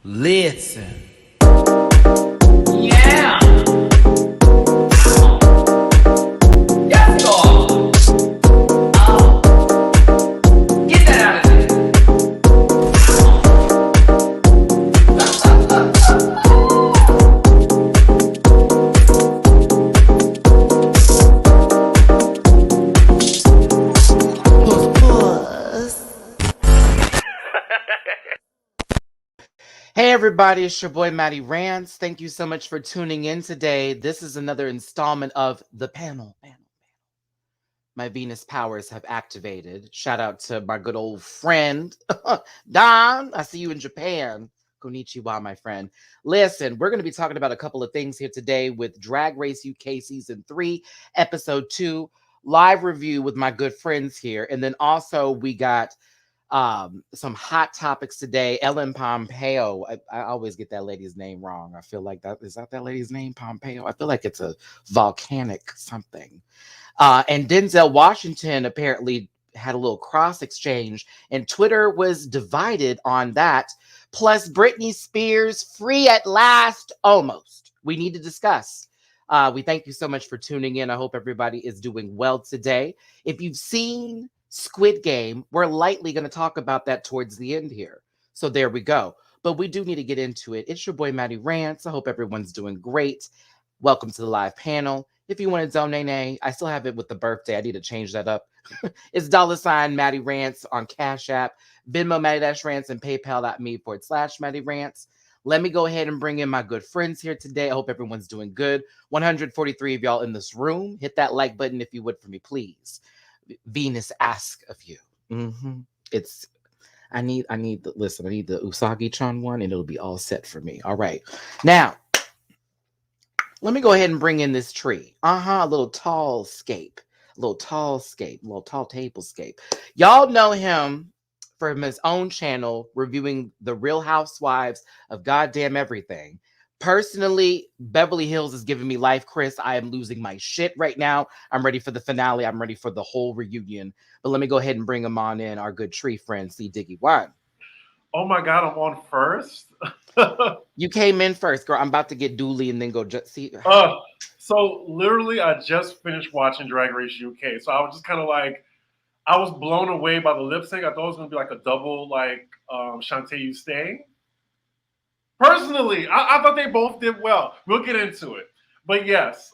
Listen. Yeah. Yes, God. Get that out of here. Hey everybody, it's your boy Matty Rants. Thank you so much for tuning in today. This is another installment of The Panel. My Venus powers have activated. Shout out to my good old friend, Don. I see you in Japan. Konnichiwa, my friend. Listen, we're going to be talking about a couple of things here today with Drag Race UK Season 3, Episode 2, live review with my good friends here. And then also we got some hot topics today. Ellen Pompeo. I always get that lady's name wrong. I feel like that lady's name, Pompeo. I feel like it's a volcanic something. And Denzel Washington apparently had a little cross exchange, and Twitter was divided on that. Plus, Britney Spears free at last, almost. We need to discuss. We thank you so much for tuning in. I hope everybody is doing well today. If you've seen Squid Game, we're lightly going to talk about that towards the end here. So there we go. But we do need to get into it. It's your boy Matty Rants. I hope everyone's doing great. Welcome to the live panel. If you want to donate, I still have it with the birthday. I need to change that up. It's $ Matty Rants on Cash App, Venmo Matty-Rants, and PayPal.me/Matty Rants. Let me go ahead and bring in my good friends here today. I hope everyone's doing good. 143 of y'all in this room. Hit that like button if you would for me, please. Venus ask of you. I need the Usagi-chan one, and it'll be all set for me. All right. Now, let me go ahead and bring in this tree. A little tall scape. A little tall tablescape. Y'all know him from his own channel reviewing the Real Housewives of goddamn everything. Personally, Beverly Hills is giving me life, Chris. I am losing my shit right now. I'm ready for the finale. I'm ready for the whole reunion. But let me go ahead and bring him on in, our good tree friend, C. Diggy One. Oh my God, I'm on first? You came in first, girl. I'm about to get Dooley and then go see. So literally, I just finished watching Drag Race UK. So I was just kind of like, I was blown away by the lip sync. I thought it was going to be like a double, like Shantae You Stay. Personally, I thought they both did well. We'll get into it. But yes,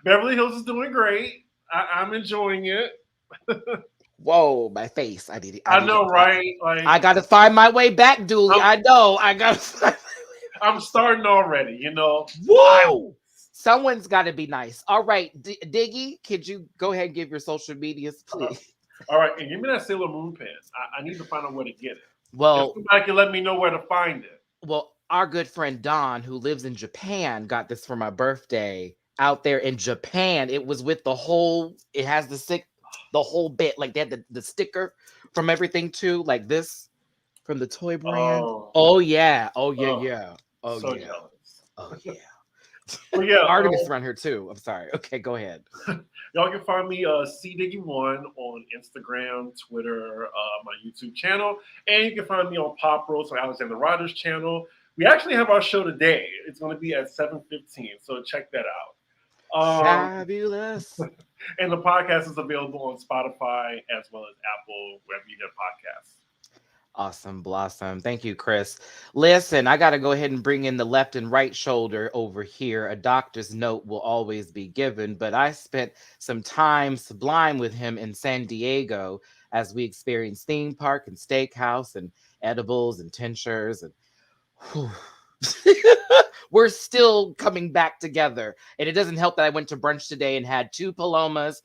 Beverly Hills is doing great. I'm enjoying it. Whoa, my face. I need it. I know, right? Like, I got to find my way back, Dooley. I know. I got to find I'm starting already, you know. Whoa! Someone's got to be nice. All right, Diggy, could you go ahead and give your social medias, please? All right, and give me that Sailor Moon pants. I need to find out where to get it. Well, if somebody can let me know where to find it. Well, our good friend Don, who lives in Japan, got this for my birthday out there in Japan. It was with it has the whole bit. Like they had the sticker from everything too, like this from the toy brand. Oh yeah. So yeah. jealous. Oh yeah. Well, yeah, Artemis around here too. I'm sorry. Okay, go ahead. Y'all can find me CDiggy1 on Instagram, Twitter, my YouTube channel, and you can find me on Pop Roast on Alexander Rogers' channel. We actually have our show today. It's going to be at 7:15, so check that out. Fabulous. And the podcast is available on Spotify as well as Apple, wherever you get podcasts. Awesome blossom. Thank you, Chris. Listen, I got to go ahead and bring in the left and right shoulder over here. A doctor's note will always be given, but I spent some time sublime with him in San Diego as we experienced theme park and steakhouse and edibles and tinctures. And we're still coming back together. And it doesn't help that I went to brunch today and had 2 palomas.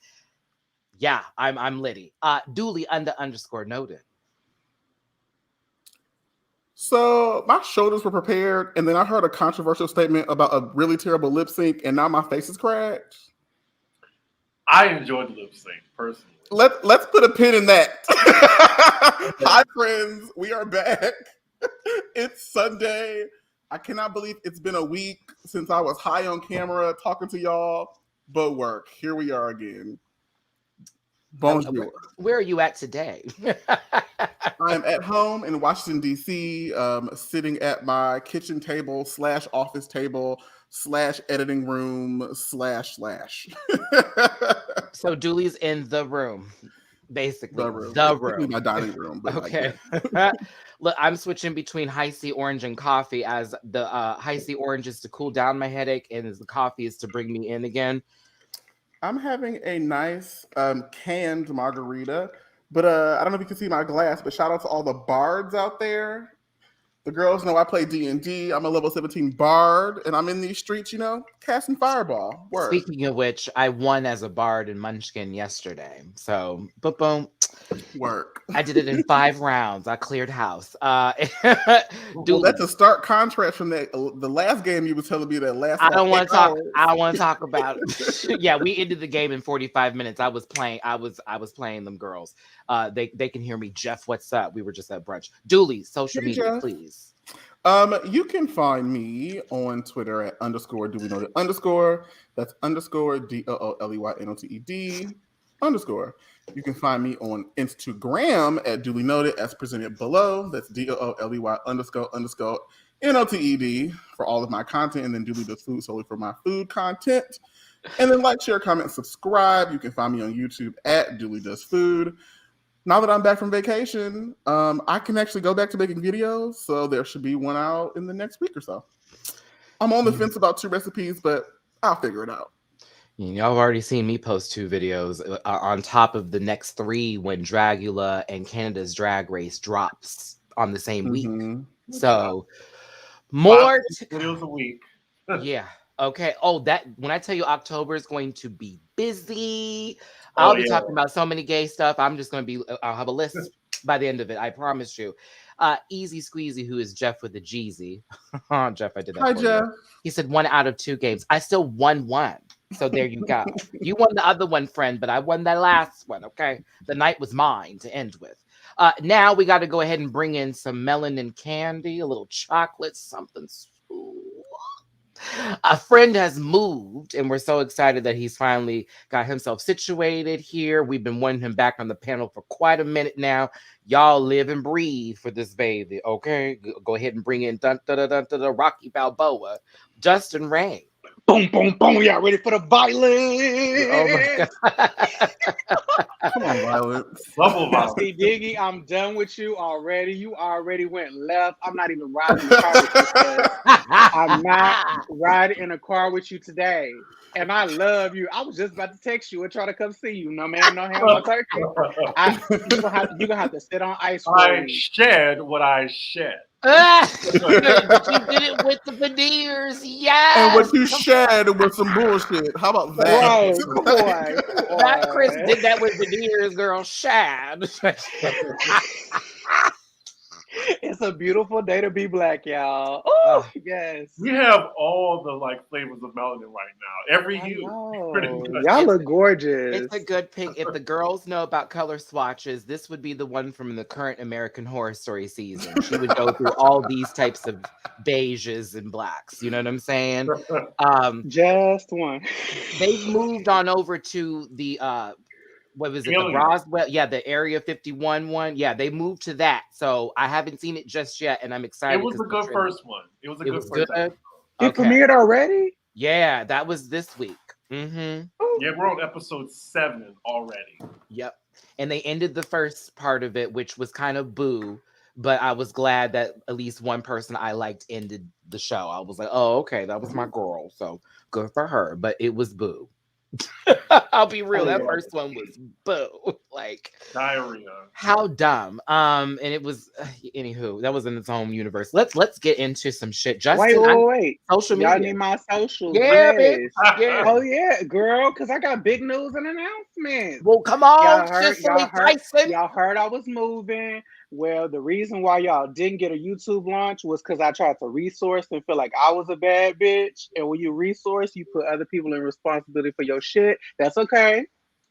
Yeah, I'm litty. Dooley _noted. So my shoulders were prepared, and then I heard a controversial statement about a really terrible lip sync, and now my face is cracked. I enjoyed the lip sync, personally. Let's put a pin in that. Hi, friends. We are back. It's Sunday. I cannot believe it's been a week since I was high on camera talking to y'all, but work. Here we are again. Bonjour. Where are you at today? I'm at home in Washington, D.C., sitting at my kitchen table / office table / editing room / So Dooley's in the room, basically. the room. The It's technically room. my dining room, but Okay. like, yeah. Look, I'm switching between high C orange and coffee, as the high C orange is to cool down my headache and as the coffee is to bring me in again. I'm having a nice canned margarita, but I don't know if you can see my glass, but shout out to all the bards out there. The girls know I play D&D. I'm a level 17 bard, and I'm in these streets, casting fireball. Word. Speaking of which, I won as a bard in Munchkin yesterday. So, boom. Work. I did it in 5 rounds. I cleared house. Well, that's a stark contrast from the last game you were telling me that last. I don't want to talk. I don't want to talk about it. Yeah, we ended the game in 45 minutes. I was playing them girls. They can hear me. Jeff, what's up? We were just at brunch. Dooley, social media, Jeff. please. You can find me on Twitter at _DooleyNoted_. That's _DOOLEYNOTED _. You can find me on Instagram at Dooley Noted as presented below. That's DOOLEY__NOTED for all of my content, and then Dooley Does Food solely for my food content. And then like, share, comment, subscribe. You can find me on YouTube at Dooley Does Food. Now that I'm back from vacation, I can actually go back to making videos, so there should be one out in the next week or so. I'm on the fence about 2 recipes, but I'll figure it out. Y'all have already seen me post 2 videos on top of the next 3 when Dragula and Canada's Drag Race drops on the same week. So more videos a week. Yeah. Okay. Oh, that when I tell you October is going to be busy, I'll be talking about so many gay stuff. I'm just going to be. I'll have a list by the end of it. I promise you. Easy Squeezy, who is Jeff with the Jeezy. Jeff, I did that. Hi, Jeff. He said 1 out of 2 games. I still won 1. So there you go. You won the other one, friend, but I won that last one. Okay. The night was mine to end with. Now we got to go ahead and bring in some melanin candy, a little chocolate, something. A friend has moved, and we're so excited that he's finally got himself situated here. We've been wanting him back on the panel for quite a minute now. Y'all live and breathe for this baby, okay? Go ahead and bring in Rocky Balboa, Justin Ray. Boom, boom, boom. Y'all ready for the violence? Oh my God. Come on, violence. Level violence. See, Diggy, I'm done with you already. You already went left. I'm not even riding in the car with you today. I'm not riding in a car with you today. And I love you. I was just about to text you and try to come see you. No, man, no ham, no turkey. You're going to have to sit on ice cream. I shed what I shed. But you did it with the veneers, yes. And what you shed was some bullshit. How about that? Right. That Chris did that with veneers, girl. Shad. It's a beautiful day to be black, y'all. Oh, yes. We have all the flavors of melanin right now. Every hue. Y'all look gorgeous. It's a good pick. If the girls know about color swatches, this would be the one from the current American Horror Story season. She would go through all these types of beiges and blacks. You know what I'm saying? Just one. They've moved on over to the what was it? The Roswell? Yeah, the Area 51 one. Yeah, they moved to that. So I haven't seen it just yet, and I'm excited. It was a good first one. It was a good first one. It premiered already? Yeah, that was this week. Mm-hmm. Yeah, we're on episode 7 already. Yep. And they ended the first part of it, which was kind of boo, but I was glad that at least one person I liked ended the show. I was like, oh, okay, that was my girl. So good for her. But it was boo. I'll be real. That first one was boo. Diarrhea. How dumb. And it was anywho, that was in its own universe. Let's get into some shit. Justin, wait. Social media. Y'all need my socials. Yeah, yes. bitch. Yeah. Oh yeah, girl, because I got big news and announcements. Well, come on, y'all heard I was moving. Well, the reason why y'all didn't get a YouTube launch was because I tried to resource and feel like I was a bad bitch. And when you resource, you put other people in responsibility for your shit. That's okay.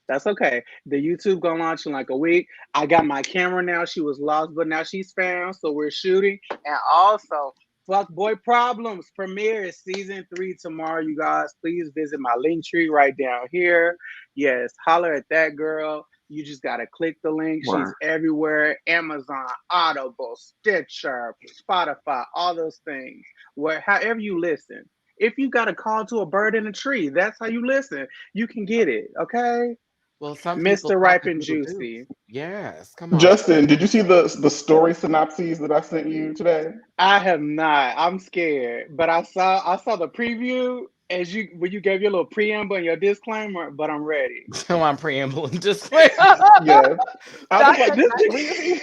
That's okay. The YouTube gonna launch in a week. I got my camera now. She was lost, but now she's found. So we're shooting. And also, Fuck Boy Problems premieres season 3 tomorrow, you guys. Please visit my link tree right down here. Yes, holler at that girl. You just gotta click the link. Word. She's everywhere: Amazon, Audible, Stitcher, Spotify, all those things. However you listen. If you got a call to a bird in a tree, that's how you listen. You can get it, okay? Well, some people Mr. talk Ripe as and little do. Juicy. Yes, come on. Justin, did you see the story synopses that I sent you today? I have not. I'm scared, but I saw the preview when you gave your little preamble and your disclaimer. But I'm ready. Come on, preamble and disclaimer. Yes. I was like, This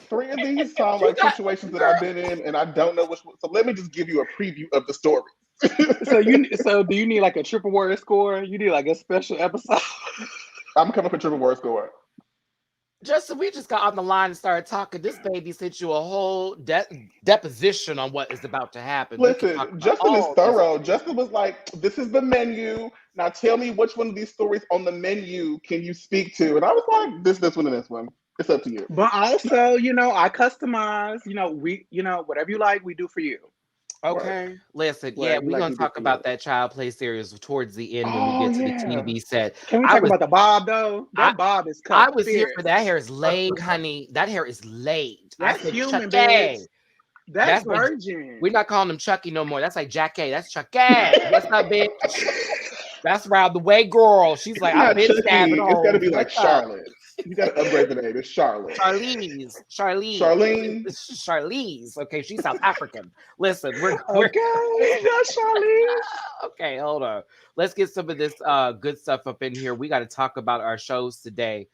three of these sound like situations that I've been in, and I don't know which one. So let me just give you a preview of the story. So do you need like a triple word score? You need like a special episode. I'm coming for triple word score. Justin, we just got on the line and started talking. This baby sent you a whole deposition on what is about to happen. Listen, Justin is thorough. Justin was like, this is the menu. Now tell me which one of these stories on the menu can you speak to? And I was like, this one, and this one. It's up to you. But also, I customize. Whatever you like, we do for you. Okay. Listen, Whatever we're you like, going we to do talk for about you. that child play series towards the end when we get to the TV set. Can we talk about the bob though? That bob is cut. I was here for that. Hair is laid, honey. That hair is laid. That's human, Chucky. bitch. That's virgin. We're not calling him Chucky no more. That's like Jackie. That's Chucky. What's up, bitch? That's round the way, girl. She's like, I've been stabbing. It's got to be like Charlotte. You got to upgrade the name. It's Charlotte. Charlize. Okay, she's South African. Listen, we're okay. That's Charlize. Okay, hold on. Let's get some of this good stuff up in here. We got to talk about our shows today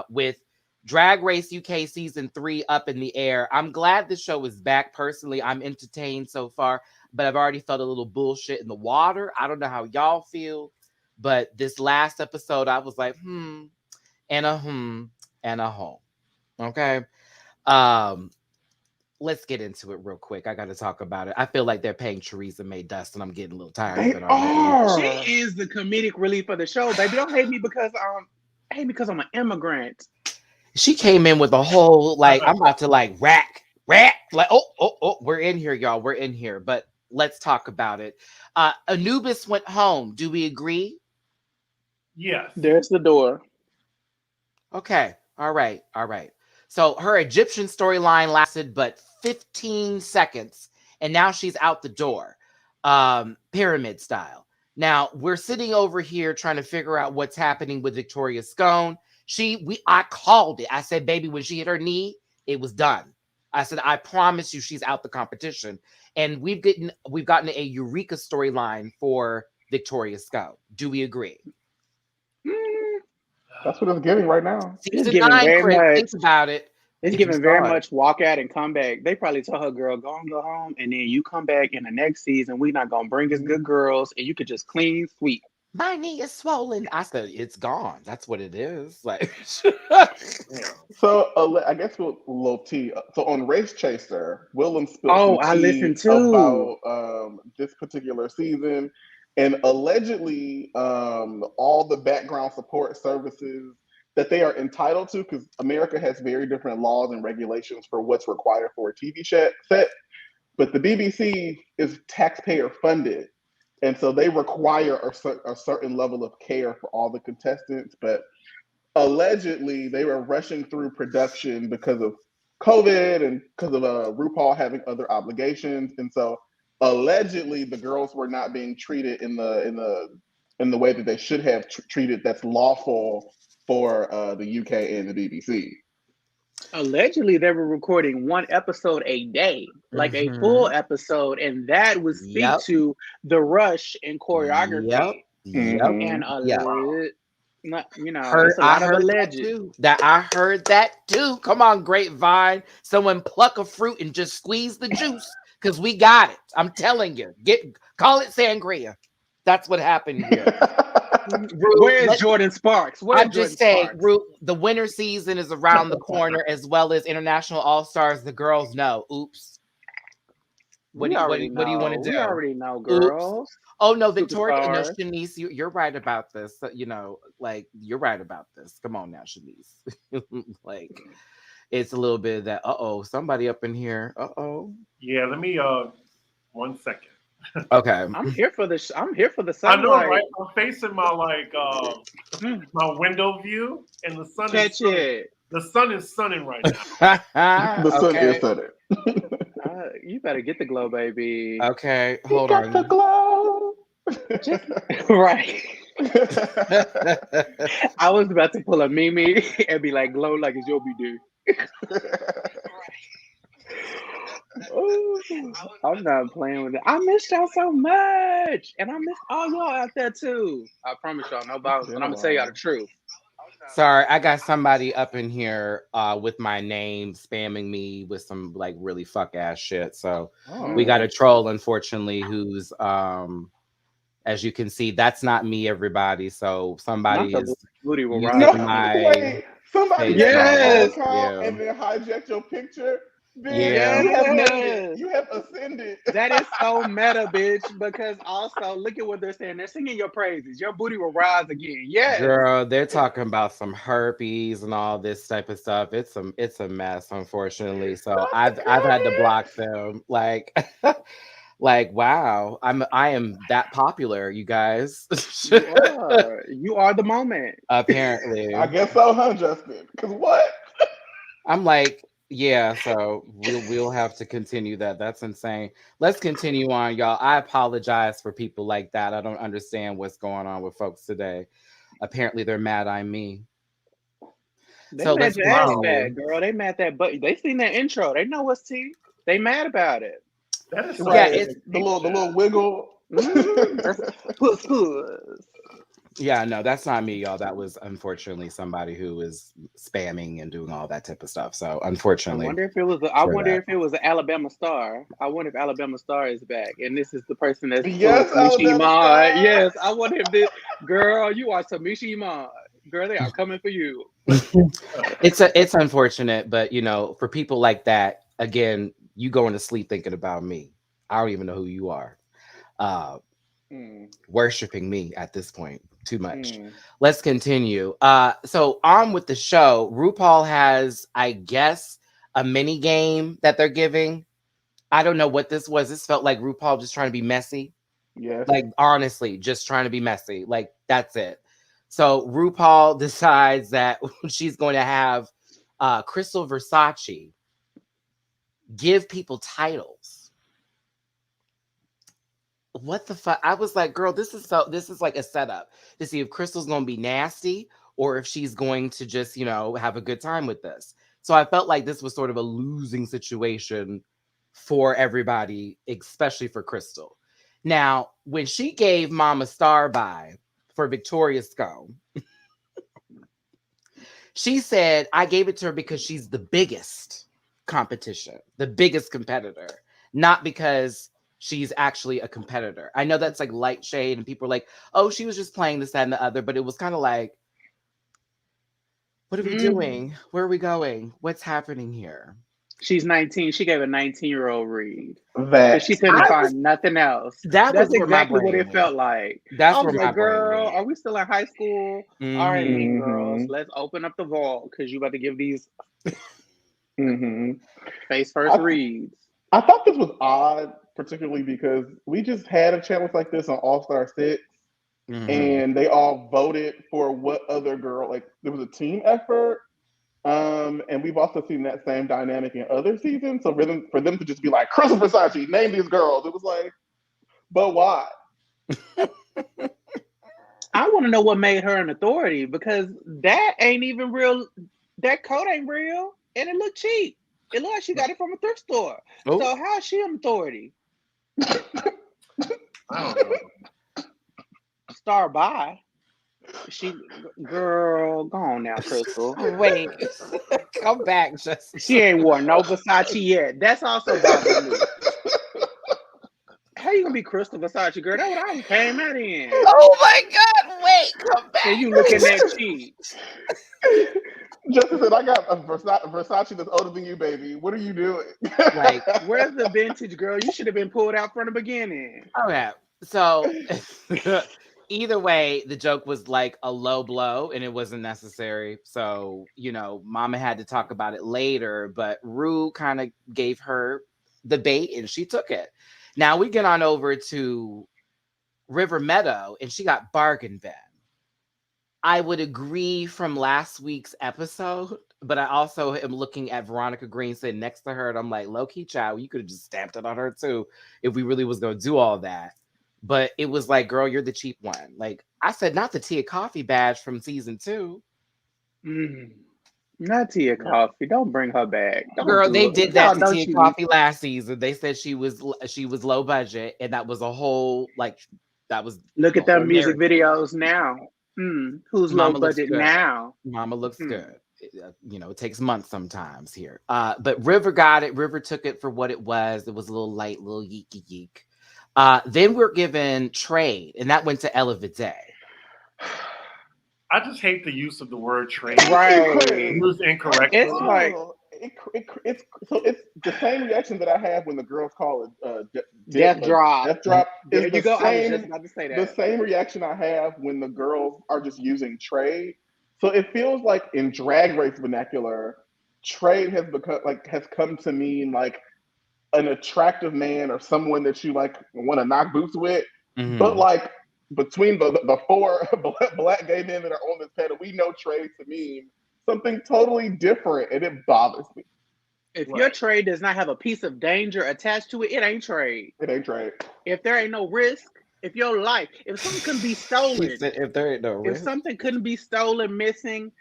with Drag Race UK Season 3 up in the air. I'm glad the show is back. Personally, I'm entertained so far, but I've already felt a little bullshit in the water. I don't know how y'all feel, but this last episode, I was like, and a home. Okay. Let's get into it real quick. I got to talk about it. I feel like they're paying Teresa May Dust, and I'm getting a little tired of it already. She is the comedic relief of the show, baby. Don't hate me because I'm an immigrant. She came in with a whole like I'm about to like rack like oh we're in here, y'all. We're in here, but let's talk about it. Anubis went home. Do we agree? Yes. There's the door. Okay. All right. So her Egyptian storyline lasted but 15 seconds, and now she's out the door, pyramid style. Now we're sitting over here trying to figure out what's happening with Victoria Scone. I called it. I said, baby, when she hit her knee, it was done. I said, I promise you, she's out the competition. And we've gotten a Eureka storyline for Victoria Scone. Do we agree? That's what it's giving right now. Season 9, Chris, think about it. It's giving very much walk out and come back. They probably tell her, girl, go home, and then you come back in the next season. We're not gonna bring us good girls, and you could just clean sweep. My knee is swollen. I said, it's gone. That's what it is. Like, so I guess with Lil T. So on Race Chaser, Willem spilled I listened too about this particular season, and allegedly all the background support services that they are entitled to, because America has very different laws and regulations for what's required for a TV set, but the BBC is taxpayer funded. And so they require a certain level of care for all the contestants. But allegedly, they were rushing through production because of COVID and because of RuPaul having other obligations. And so allegedly, the girls were not being treated in the way that they should have treated that's lawful for the UK and the BBC. Allegedly, they were recording one episode a day, like a full episode, and that would speak to the rush in choreography. And it's a lot of alleged. I heard that too. Come on, Grapevine. Someone pluck a fruit and just squeeze the juice, because we got it. I'm telling you. Call it sangria. That's what happened here. Where is Jordan Sparks? I'm just saying, the winter season is around the corner, as well as International All-Stars. The girls know. Oops. What do you want to do? We already know, girls. Oops. Oh no, Victoria. No, Shanice, you're right about this. You're right about this. Come on now, Shanice. It's a little bit of that. Somebody up in here. Yeah, let me 1 second. Okay. I'm here for the. I'm here for the I know, sunlight. right? I'm facing my Mm, my window view, and the sun is catch sunning. it. The sun is sunning right now. The sun is Okay. setting. You better get the glow, baby. Okay. He Hold got the on. glow. Just right. I was about to pull a Mimi and be like, glow like it's your B-day. Ooh, I'm not playing with it. I missed y'all so much. And I missed all y'all out there too. I promise y'all, no bounds. But I'm gonna tell y'all the truth. Sorry, I got somebody up in here with my name spamming me with some like really fuck ass shit. So we got a troll, unfortunately, who's as you can see, that's not me, everybody. So somebody Not the is booty will using rise. my Wait, somebody face Yes. made a call Yeah. and then hijacked your picture. Bitch, Yeah. you have made Yes. it. You have ascended. That is so meta, bitch. Because also, look at what they're saying. They're singing your praises. Your booty will rise again. Yes. Girl, they're talking about some herpes and all this type of stuff. It's a mess, unfortunately. So I've had to block them. Like like wow, I am that popular, you guys. You are. You are the moment. Apparently. I guess so, huh, Justin? Because what? I'm like, yeah, so we'll have to continue that. That's insane. Let's continue on, y'all. I apologize for people like that. I don't understand what's going on with folks today. Apparently they're mad I'm me. They So mad let's your ass continue. fat, girl. They mad that but they seen that intro. They know what's tea. They mad about it. That is so Yeah, Right. it's The little wiggle. Puss, puss. yeah, no, that's not me, y'all. That was unfortunately somebody who is spamming and doing all that type of stuff. So I unfortunately, wonder if it was. I wonder if it was an Alabama Star. I wonder if Alabama Star is back, and this is the person that's Yes, Mishi Alabama Iman. Star. Yes, I wonder if this girl. You are some Mishi Iman. Girl, they are coming for you. it's unfortunate, but you know, for people like that, again, you going to sleep thinking about me. I don't even know who you are. Worshiping me at this point. Too much. Let's continue. So on with the show. RuPaul has, I guess, a mini game that they're giving. I don't know what this was. This felt like RuPaul just trying to be messy. Yes. Like honestly, just trying to be messy. Like that's it. So RuPaul decides that she's going to have Crystal Versace give people titles. What the fuck? I was like, girl, this is like a setup to see if Crystal's gonna be nasty or if she's going to just, you know, have a good time with this. So I felt like this was sort of a losing situation for everybody, especially for Crystal. Now, when she gave Mama Star by for Victoria's Scone, she said, I gave it to her because she's the biggest competition, the biggest competitor, not because she's actually a competitor. I know that's like light shade, and people are like, oh, she was just playing this, that, and the other, but it was kind of like, what are we doing? Where are we going? What's happening here? She's 19. She gave a 19-year-old read. That She couldn't find nothing else. That's exactly what it felt like. That's I was where my like, brain girl, went. are we still in high school? All right, mean girls, let's open up the vault because you about to give these face first reads. I thought this was odd, particularly because we just had a challenge like this on All Star 6, and they all voted for what other girl, like there was a team effort. And we've also seen that same dynamic in other seasons. So for them to just be like, Crystal Versace, name these girls, it was like, but why? I want to know what made her an authority because that ain't even real. That coat ain't real, and it looked cheap. It looked like she got it from a thrift store. Oh. So how is she an authority? I don't know. Star by. Girl, go on now, Crystal. Wait, come back. She ain't worn no Versace yet. That's also bothering me. How you gonna be Crystal Versace, girl? That's what I came out in. Oh my God! Wait, come back. And you looking that cheap? Justin said, "I got a Versace that's older than you, baby. What are you doing?" Like, where's the vintage, girl? You should have been pulled out from the beginning. Okay, so either way, the joke was like a low blow, and it wasn't necessary. So you know, Mama had to talk about it later, but Rue kind of gave her the bait, and she took it. Now we get on over to River Meadow, and she got bargain bin. I would agree from last week's episode, but I also am looking at Veronica Green sitting next to her, and I'm like, low-key, child, you could have just stamped it on her too if we really was going to do all that. But it was like, girl, you're the cheap one. Like I said, not the Tia Coffee badge from season 2. Not Tia Coffee. Don't bring her back. Girl, they did that to Tia Coffee last season. They said she was low budget, and that was a whole that was. Look at them music videos now. Who's low budget now? Mama looks good. It takes months sometimes here. But River got it. River took it for what it was. It was a little light, little yeeky yeek. Then we're given trade, and that went to Ella Vidae. I just hate the use of the word trade. Right. Used incorrectly. It's like it's the same reaction that I have when the girls call it death drop. Death drop. There you go. I was just about to say that. The same reaction I have when the girls are just using trade. So it feels like in Drag Race vernacular, trade has come to mean like an attractive man or someone that you like want to knock boots with. Mm-hmm. But like between the 4 black gay men that are on this panel, we know trade to mean something totally different, and it bothers me. If your trade does not have a piece of danger attached to it, it ain't trade. It ain't trade. If there ain't no risk, if something couldn't be stolen, if there ain't no risk, if something couldn't be stolen, missing,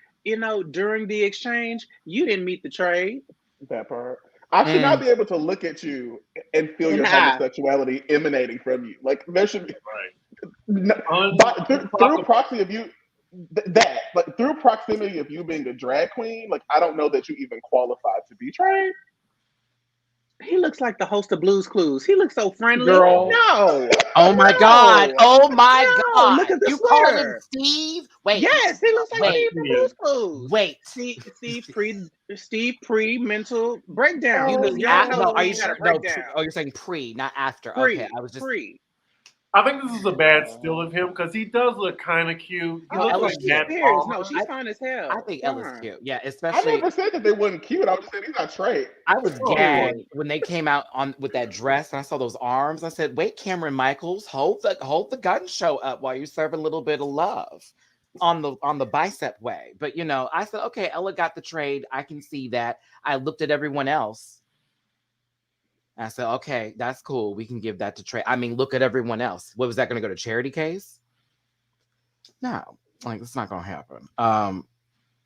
during the exchange, you didn't meet the trade. That part. I should not be able to look at you and feel your homosexuality emanating from you. Like there should be through proxy of you. Through proximity of you being a drag queen, like I don't know that you even qualified to be trade. He looks like the host of Blue's Clues. He looks so friendly. Girl. No. Oh my God. Oh my God. Look at the you call him Steve? Wait. Yes, he looks like Steve from Blue's Clues. Wait. Steve pre-mental breakdown. Are you sure? No, you're saying pre, not after. Okay, I was just pre. I think this is a bad still of him because he does look kind of cute. He looks like Matt Palmer. No, she's fine as hell. I think Ella's cute. Yeah, especially. I never said that they wasn't cute. I was just saying he's not straight. I was gagged when they came out with that dress and I saw those arms. I said, "Wait, Cameron Michaels, hold the gun show up while you serve a little bit of love on the bicep way." But I said, "Okay, Ella got the trade. I can see that." I looked at everyone else. I said, okay, that's cool. We can give that to trade. I mean, look at everyone else. What was that going to go to charity case? No, it's not going to happen.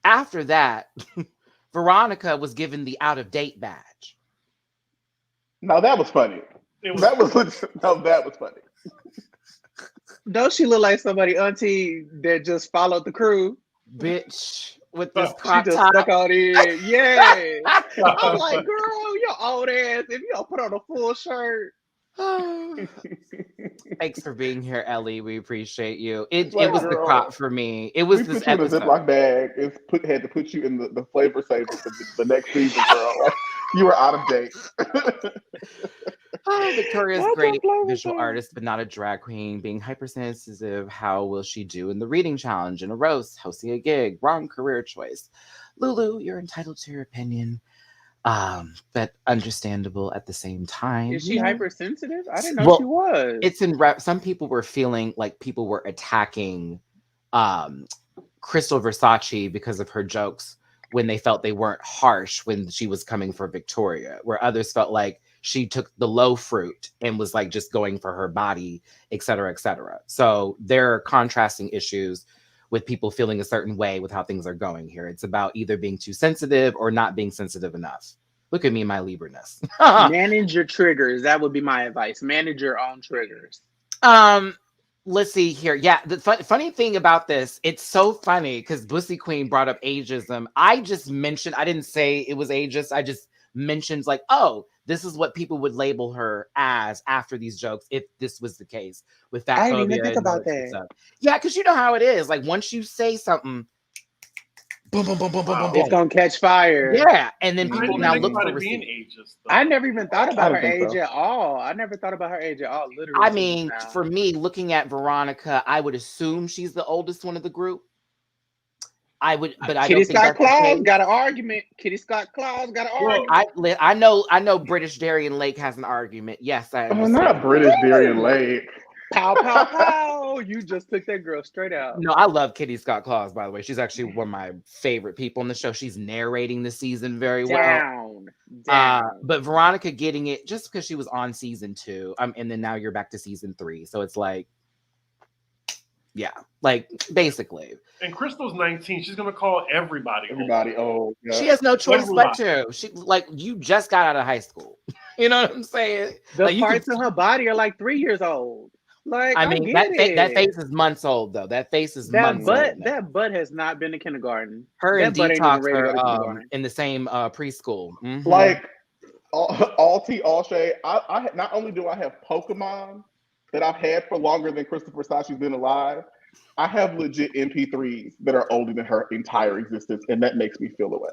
After that, Veronica was given the out of date badge. No, that was funny. That was funny. Don't she look like somebody auntie that just followed the crew? Bitch. With this crop top. Stuck out in. Yeah. I'm like, girl, your old ass, if you don't put on a full shirt. Thanks for being here, Ellie. We appreciate you. It was the crop for me. It was this episode. We put you in a Ziploc bag. Had to put you in the flavor saver for the next season, girl. Like, you were out of date. Victoria's great visual artist, but not a drag queen. Being hypersensitive, how will she do in the reading challenge, in a roast, hosting a gig? Wrong career choice. Lulu, you're entitled to your opinion, but understandable at the same time. Is she hypersensitive? I didn't know she was. It's in some people were feeling like people were attacking Crystal Versace because of her jokes when they felt they weren't harsh when she was coming for Victoria, where others felt like she took the low fruit and was like just going for her body, et cetera, et cetera. So there are contrasting issues with people feeling a certain way with how things are going here. It's about either being too sensitive or not being sensitive enough. Look at me, my Libra-ness. Manage your triggers. That would be my advice. Manage your own triggers. Let's see here. Yeah, the funny thing about this, it's so funny because Bussy Queen brought up ageism. I didn't say it was ageist. I just mentioned like, oh, this is what people would label her as after these jokes if this was the case with fat phobia. I didn't even think about that. Stuff. Yeah, because you know how it is. Like once you say something, boom, boom, boom, boom, boom, boom, it's gonna catch fire. Yeah, and then people now look for being ageist. I never even thought about her age at all. I never thought about her age at all. Literally. I mean, for me, looking at Veronica, I would assume she's the oldest one of the group. I would, but I Kitty don't think Scott that's the Claus case. got an argument. Kitty Scott Claus got an Well, argument. I know British Darian Lake has an argument. Yes, I Oh, understand. not British Darian Lake. Pow, pow, pow. You just took that girl straight out. No, I love Kitty Scott Claus, by the way. She's actually one of my favorite people in the show. She's narrating the season very well. Down. But Veronica getting it just because she was on season 2. And then now you're back to season 3. So it's like, yeah, like basically. And Crystal's 19. She's gonna call everybody. Everybody, oh, yeah. She has no choice but Everybody. to. She like you just got out of high school. You know what I'm saying? The Like, you parts can- of her body are like 3 years old. Like I mean, get that it. face is months old though. That face is That months butt, old. now. that butt has not been to kindergarten. Her that and butt ain't even Detox ready to go to are kindergarten. in the same preschool. Mhm. Like, all tea, all shade. I not only do I have Pokemon that I've had for longer than Christopher Sashi's been alive, I have legit MP3s that are older than her entire existence, and that makes me feel away.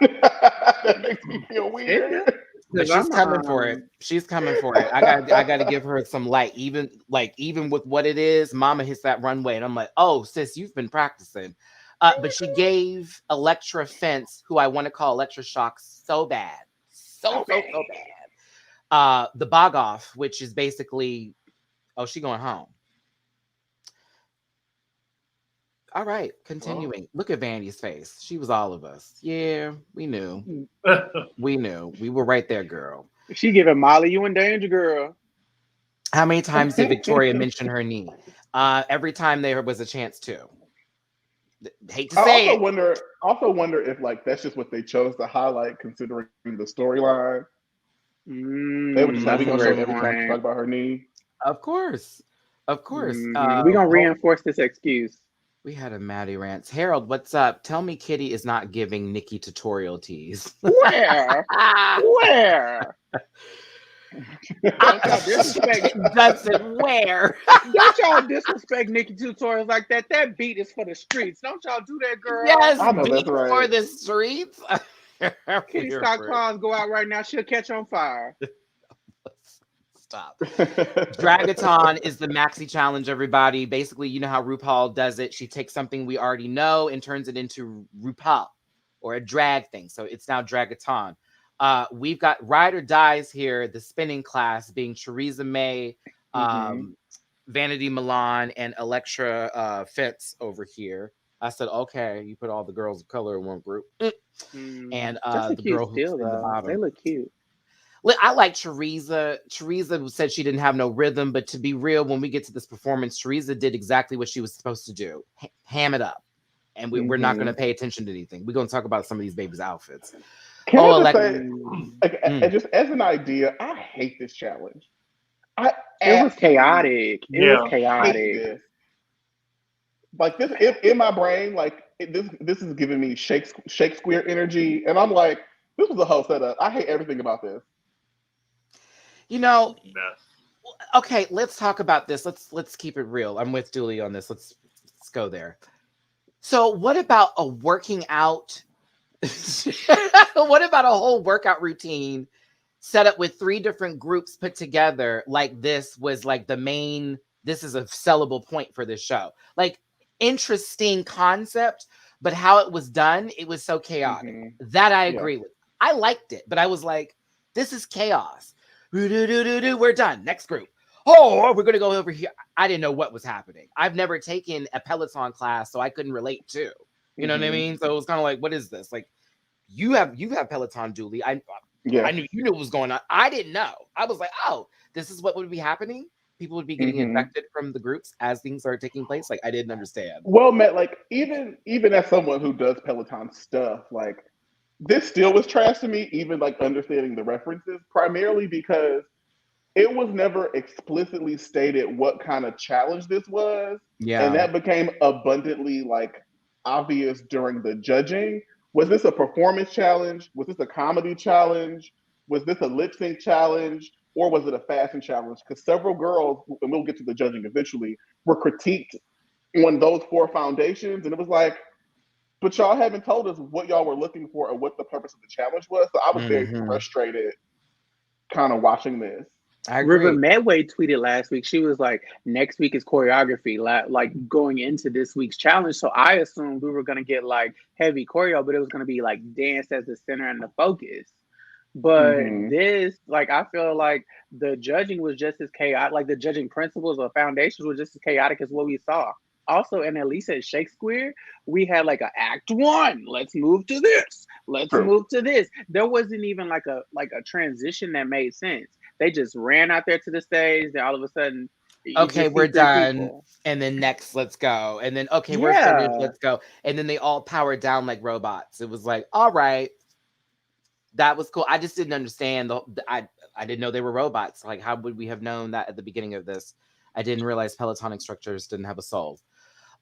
That makes me feel weird. But she's coming for it. She's coming for it. I got to give her some light. Even with what it is, Mama hits that runway, and I'm like, oh, sis, you've been practicing. But she gave Electra Fence, who I want to call Electra Shock, so bad, so bad. The bog off, which is basically, oh, she going home. All right, continuing. Look at Vandy's face. She was all of us. Yeah, we knew. We knew. We were right there, girl. She giving Molly, you in danger, girl. How many times did Victoria mention her knee? Every time there was a chance to. Hate to say I it. also wonder if like that's just what they chose to highlight, considering the storyline. They were just like, we gonna show every time she talk about her knee. Of course. Of course. We're gonna reinforce this excuse. We had a Matty Rants. Harold, what's up? Tell me Kitty is not giving Nikki tutorial teas. Where? Where? Don't y'all disrespect. Dustin, where? Don't y'all disrespect Nikki tutorials like that. That beat is for the streets. Don't y'all do that, girl. Yes, I know beat that's right. for the streets. Kitty Scott Claus go out right now. She'll catch on fire. Stop. Draggaton is the maxi challenge, everybody. Basically, you know how RuPaul does it. She takes something we already know and turns it into RuPaul or a drag thing. So it's now Draggaton. We've got Ride or Dies here, the spinning class being Theresa May, Vanity Milan, and Electra Fitz over here. I said, okay, you put all the girls of color in one group. And the girl who's in the bottom. They look cute. I like Theresa. Theresa said she didn't have no rhythm, but to be real, when we get to this performance, Theresa did exactly what she was supposed to do. Ham it up. And we're not going to pay attention to anything. We're going to talk about some of these babies' outfits. Can I just say, just as an idea, I hate this challenge. It was chaotic. It was hate chaotic. this. Like this in my brain, like this is giving me Shakespeare energy, and I'm like, this was a whole setup. I hate everything about this. You know, okay, let's talk about this. Let's keep it real. I'm with Dooley on this. Let's go there. So what about a working out? What about a whole workout routine set up with 3 different groups put together? Like this was like the main, this is a sellable point for this show. Like interesting concept, but how it was done, it was so chaotic. That I agree with. I liked it, but I was like, this is chaos. We're done. Next group. Oh, we're going to go over here. I didn't know what was happening. I've never taken a Peloton class, so I couldn't relate to. You know what I mean? So it was kind of like, what is this? Like, you have Peloton, Dooley. I knew you knew what was going on. I didn't know. I was like, oh, this is what would be happening. People would be getting infected from the groups as things are taking place. Like, I didn't understand. Well, Matt, like even as someone who does Peloton stuff, like this still was trash to me, even like understanding the references, primarily because it was never explicitly stated what kind of challenge this was. Yeah. And that became abundantly like obvious during the judging. Was this a performance challenge? Was this a comedy challenge? Was this a lip sync challenge? Or was it a fashion challenge? Because several girls, and we'll get to the judging eventually, were critiqued on those 4 foundations. And it was like, but y'all haven't told us what y'all were looking for or what the purpose of the challenge was. So I was very frustrated kind of watching this. I River agree. Medway tweeted last week. She was like, "Next week is choreography, like going into this week's challenge." So I assumed we were gonna get like heavy choreo, but it was gonna be like dance as the center and the focus. But Mhm. this, like, I feel like the judging was just as chaotic. Like the judging principles or foundations were just as chaotic as what we saw. Also, and at least at Shakespeare, we had like a act one. Let's move to this. Let's True. move to this. There wasn't even like a transition that made sense. They just ran out there to the stage. Then all of a sudden, you Okay, just see we're three done. people. And then next, let's go. And then, okay, we're finished. Yeah, Let's go. And then they all powered down like robots. It was like, all right, that was cool. I just didn't understand I didn't know they were robots. Like, how would we have known that at the beginning of this? I didn't realize Peloton instructors didn't have a soul.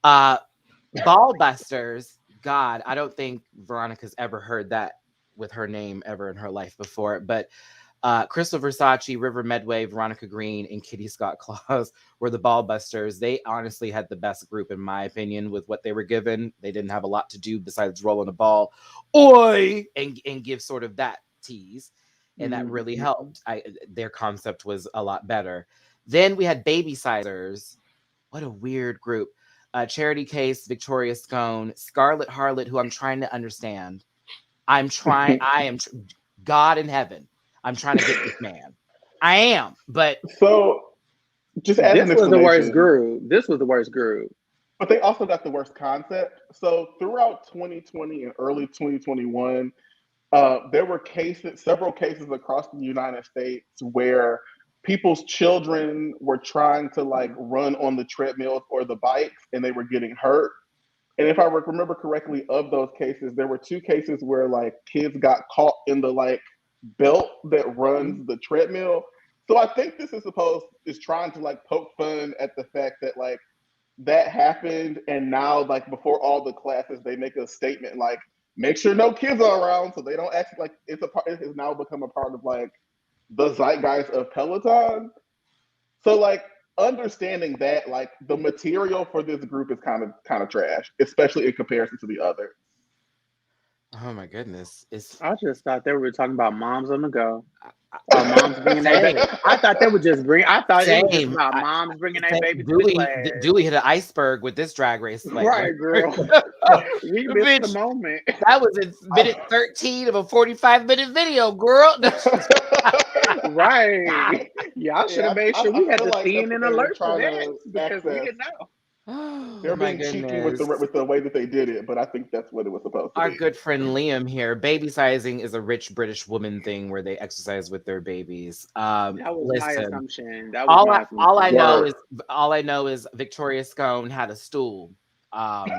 Ball busters. God, I don't think Veronica's ever heard that with her name ever in her life before. But Crystal Versace, River Medway, Veronica Green, and Kitty Scott Claus were the ball busters. They honestly had the best group, in my opinion, with what they were given. They didn't have a lot to do besides rolling a ball, oi, and give sort of that tease. And that really helped. Their concept was a lot better. Then we had Baby Sizers. What a weird group. Charity Case, Victoria Scone, Scarlett Harlot, who I'm trying to understand. I am God in heaven. I'm trying to get this man. I am, but So, just as this an was the worst explanation, group. This was the worst group. but they also got the worst concept. So, throughout 2020 and early 2021, there were several cases across the United States where people's children were trying to like run on the treadmills or the bikes and they were getting hurt. And if I remember correctly, of those cases, there were 2 cases where like kids got caught in the like belt that runs the treadmill. So I think this is trying to like poke fun at the fact that like that happened, and now like before all the classes, they make a statement like, make sure no kids are around, so they don't act like it has now become a part of like the zeitgeist of Peloton. So like understanding that like the material for this group is kind of trash, especially in comparison to the other. oh my goodness, it's I just thought they were talking about moms on the go. Or moms bringing their baby. same. I thought they would just bring. I thought it was just Same. about moms bringing their baby to the Dooley, class. Dooley hit an iceberg with this drag race. Like, Right, girl. We missed the bitch, moment. that was in minute 13 of a 45-minute video, girl. Right. Y'all should have made sure we had the like CNN they were alert for trying that to because we access. didn't know. They're My being cheeky with goodness. the way that they did it, but I think that's what it was supposed to Our be. good friend Liam here. Baby sizing is a rich British woman thing where they exercise with their babies. That was my Listen, assumption. That was my assumption. all I know is Victoria Scone had a stool. And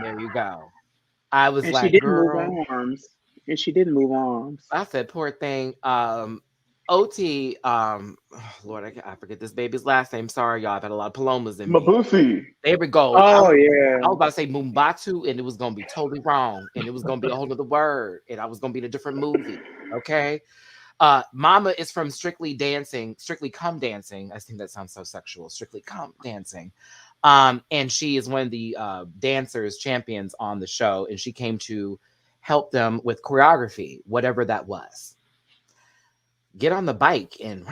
there you go. I was And like, she didn't girl. move arms. And she didn't move arms. I said, poor thing. OT, Lord, I forget this baby's last name. Sorry, y'all. I've had a lot of palomas in me. Mabusi. There we go. Oh, yeah. I was about to say Mumbatu, and it was going to be totally wrong. And it was going to be a whole other word. And I was going to be in a different movie. Okay. Mama is from Strictly Come Dancing. I think that sounds so sexual. Strictly Come Dancing. And she is one of the dancers, champions on the show. And she came to help them with choreography, whatever that was. Get on the bike, and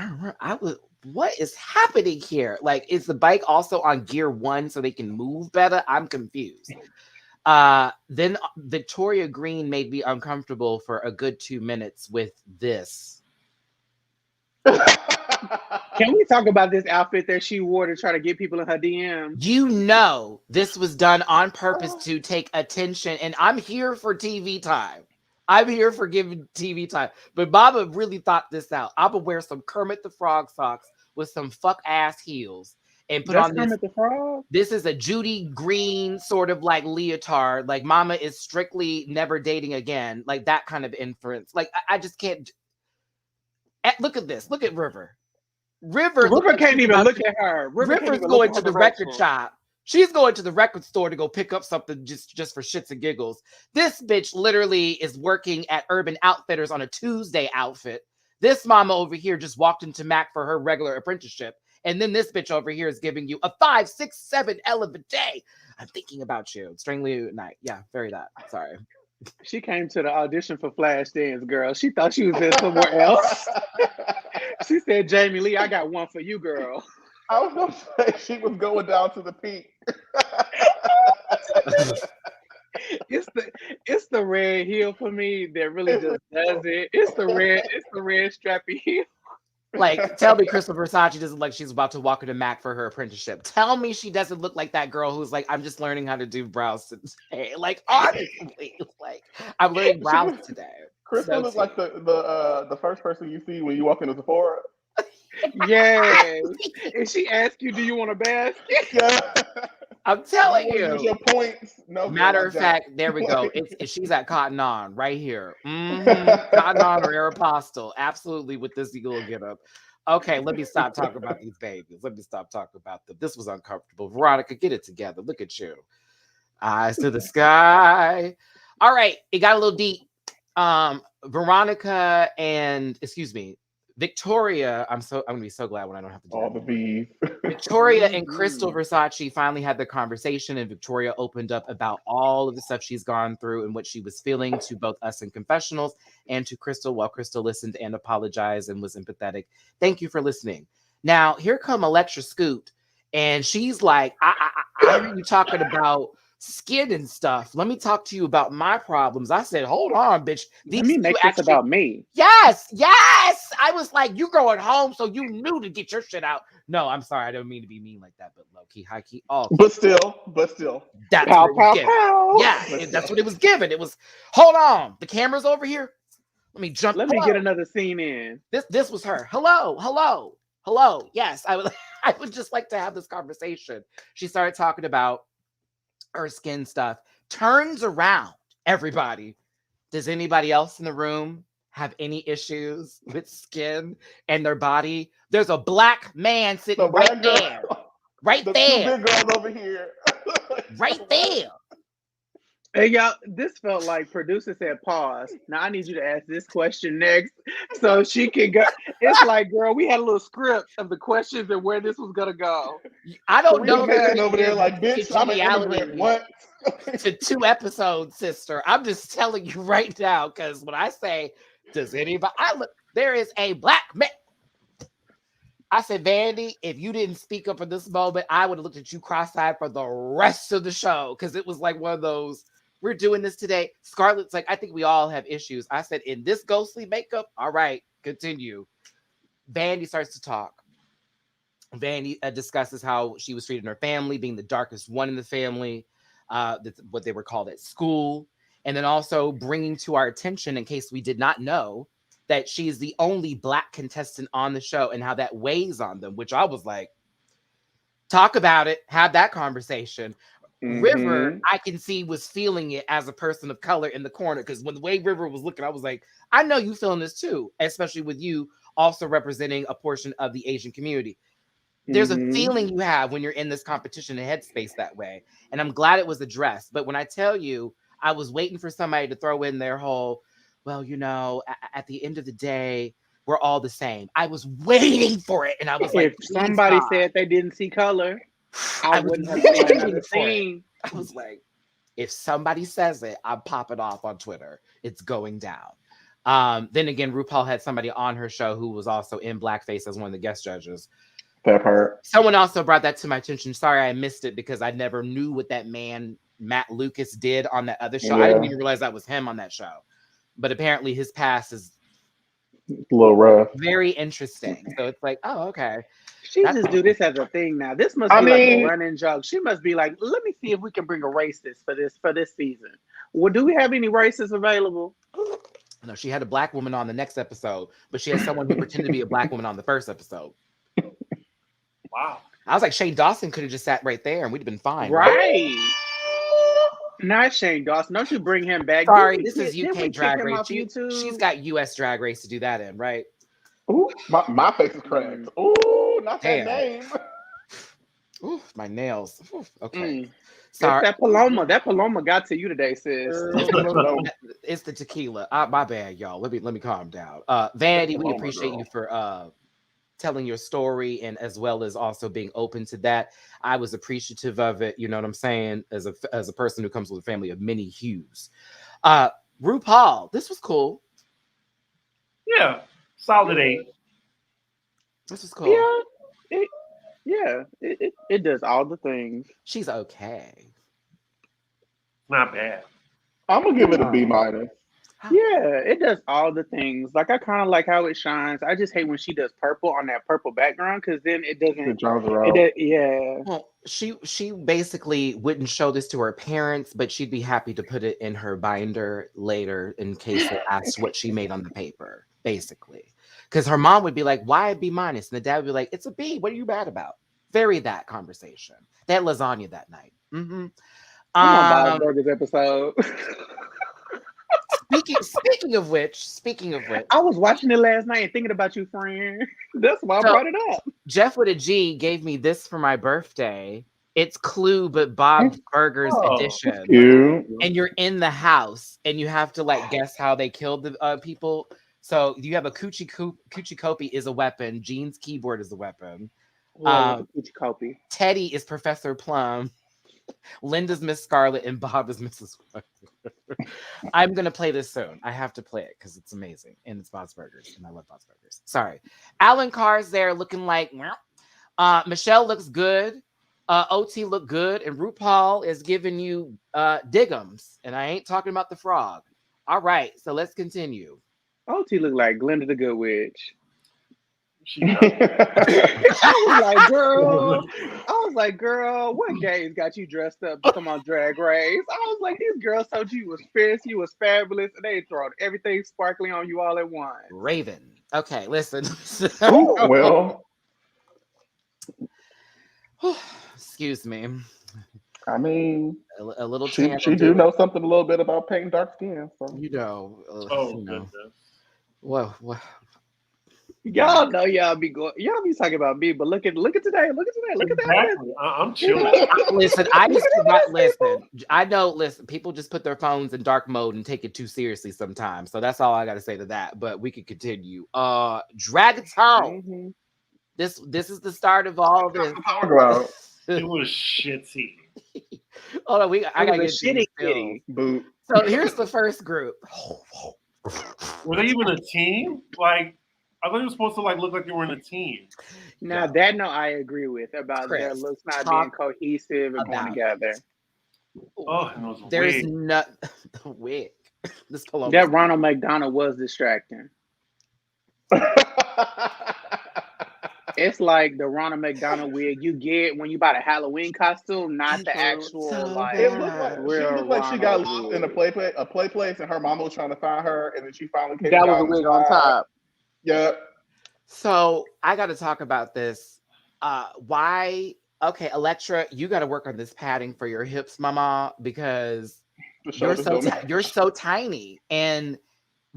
what is happening here? Like, is the bike also on gear 1 so they can move better? I'm confused. Then Victoria Green made me uncomfortable for a good 2 minutes with this. Can we talk about this outfit that she wore to try to get people in her DMs? You know, this was done on purpose to take attention, and I'm here for TV time. I'm here for giving TV time. But Mama really thought this out. I'm gonna wear some Kermit the Frog socks with some fuck ass heels and put on this. Kermit the Frog? This is a Judy Green sort of like leotard. Like Mama is strictly never dating again. Like that kind of inference. Like I just can't. Look at this. Look at River. River can't even look at her. River's going to the record shop. She's going to the record store to go pick up something just for shits and giggles. This bitch literally is working at Urban Outfitters on a Tuesday outfit. This mama over here just walked into Mac for her regular apprenticeship. And then this bitch over here is giving you a 5, 6, 7 L of a day. I'm thinking about you. Strangely at night. Yeah, very that. Sorry. She came to the audition for Flashdance, girl. She thought she was in somewhere else. She said, Jamie Lee, I got one for you, girl. I was going to say she was going down to the peak. It's the red heel for me that really just does it. It's the red strappy heel. Like, tell me Crystal Versace doesn't look like she's about to walk into Mac for her apprenticeship. Tell me she doesn't look like that girl who's like, I'm just learning how to do brows today. Like, honestly, like, I'm learning brows today. Crystal looks like the first person you see when you walk into Sephora. Yes. And she asks you, do you want a basket? Yeah. I'm telling you. Use your points. No, Matter of fact, there we go. She's at Cotton On right here. Cotton On or Aeropostale. Absolutely with this eagle get up. Okay, let me stop talking about these babies. Let me stop talking about them. This was uncomfortable. Veronica, get it together. Look at you. Eyes to the sky. All right, it got a little deep. Veronica and Victoria. I'm gonna be so glad when I don't have to do all the bees. Victoria and Crystal Versace finally had the conversation, and Victoria opened up about all of the stuff she's gone through and what she was feeling to both us in confessionals and to Crystal, while Crystal listened and apologized and was empathetic. Thank you for listening. Now, here come Electra Scoot, and she's like, I hear you talking about skin and stuff. Let me talk to you about my problems. I said, hold on, bitch. Let me make this about me. Yes. I was like, you going home, so you knew to get your shit out. No, I'm sorry. I don't mean to be mean like that, but low key, high key, all. But still. That's pow, what it was given. pow. Yeah, that's what it was given. It was, hold on. The camera's over here. Let me jump. Let me get another scene in. This was her. Hello. Yes, I would just like to have this conversation. She started talking about her skin stuff. Turns around, everybody. Does anybody else in the room have any issues with skin and their body? There's a black man sitting right there. Right the there. Two big girls over here. Right there. Hey, y'all, this felt like producer said pause. Now I need you to ask this question next so she can go. It's like, girl, we had a little script of the questions and where this was going to go. I don't know. Over there like, bitch, I'm an immigrant. What? To 2 episodes, sister. I'm just telling you right now, because when I say, does anybody, there is a black man. I said, Vandy, if you didn't speak up for this moment, I would have looked at you cross-eyed for the rest of the show, because it was like one of those, we're doing this today. Scarlett's like, I think we all have issues. I said, in this ghostly makeup, all right, continue. Vandy starts to talk. Vandy discusses how she was treated in her family, being the darkest one in the family. That's what they were called at school. And then also bringing to our attention, in case we did not know, that she is the only black contestant on the show and how that weighs on them, which I was like, talk about it, have that conversation. Mm-hmm. River, I can see, was feeling it as a person of color in the corner, because when the way River was looking, I was like, I know you feeling this too, especially with you also representing a portion of the Asian community. There's a feeling you have when you're in this competition and headspace that way. And I'm glad it was addressed. But when I tell you, I was waiting for somebody to throw in their whole, well, you know, at the end of the day, we're all the same. I was waiting for it. And I was like, if somebody said they didn't see color, I wouldn't have seen another scene. I was like, if somebody says it, I'm popping off on Twitter. It's going down. Then again, RuPaul had somebody on her show who was also in blackface as one of the guest judges. That part. Someone also brought that to my attention. Sorry, I missed it because I never knew what that man, Matt Lucas, did on that other show. Yeah. I didn't even realize that was him on that show. But apparently his past is a little rough. Very interesting. So it's like, oh, okay. She just do this as a thing now. This must be like a running joke. She must be like, let me see if we can bring a racist for this season. Well, do we have any racists available? No, she had a black woman on the next episode, but she had someone who pretended to be a black woman on the first episode. Wow. I was like, Shane Dawson could have just sat right there and we'd have been fine. Right. Not Shane Dawson. Don't you bring him back. Sorry, this is UK Drag Race. She's got US Drag Race to do that in, right? Ooh, my face is cracked. Ooh, not that name. Ooh, my nails. Ooh, okay. Sorry. That Paloma got to you today, sis. It's the tequila. My bad, y'all. Let me calm down. Vanity, we appreciate you for telling your story, and as well as also being open to that. I was appreciative of it. You know what I'm saying? As a person who comes with a family of many hues. RuPaul, this was cool. Yeah, solid 8. This was cool. It does all the things. She's okay. Not bad. I'm gonna give it a B minus. Yeah, it does all the things. Like I kind of like how it shines. I just hate when she does purple on that purple background because then it doesn't. It draws her out. Yeah. Well, she basically wouldn't show this to her parents, but she'd be happy to put it in her binder later in case they asked what she made on the paper, basically. Because her mom would be like, "Why a B minus?" And the dad would be like, "It's a B. What are you mad about?" Very that conversation. They had lasagna that night. Mm-hmm. Bob's Burgers episode. Speaking of which, I was watching it last night and thinking about you, friend. That's why I brought it up. Jeff with a G gave me this for my birthday. It's Clue, but Bob's Burgers edition. Cute. And you're in the house, and you have to like guess how they killed the people. So you have a Coochie Kopi is a weapon. Jean's keyboard is a weapon. Coochie Kopi. Teddy is Professor Plum. Linda's Miss Scarlet, and Bob is Mrs. I'm gonna play this soon. I have to play it because it's amazing, and it's Bob's Burgers, and I love Bob's Burgers. Sorry, Alan Carr's there looking like. Michelle looks good. OT look good, and RuPaul is giving you Diggums, and I ain't talking about the frog. All right, so let's continue. OT look like Glenda the Good Witch. I was like, girl, what gays got you dressed up to come on Drag Race? I was like, these girls told you was fierce, you was fabulous, and they throwing everything sparkling on you all at once. Raven. Okay, listen. Well, excuse me. I mean, a little. She do know something a little bit about painting dark skin. So. Goodness. What? Y'all know y'all be talking about me, but look at today. Look at Exactly. I'm chilling. Listen, I used to not listen. I know. Listen, people just put their phones in dark mode and take it too seriously sometimes. So that's all I got to say to that. But we could continue. Draggaton. Mm-hmm. This is the start of all this. It was shitty. Hold on, I gotta get shitty. Boot. So here's the first group. Were they even a team? Like, I thought you were supposed to like look like you were in a team. Now that I agree with about their looks not being cohesive and going together. Oh, and it was there's wig. not the wig. This cologne. That Ronald McDonald was distracting. It's like the Ronald McDonald wig you get when you buy the Halloween costume, not the actual like. It looked like she got lost in a play place, and her mama was trying to find her, and then she finally came. That was a wig on top. Yeah. So I got to talk about this. Why? Okay, Elektra, you got to work on this padding for your hips, mama, because you're so tiny, and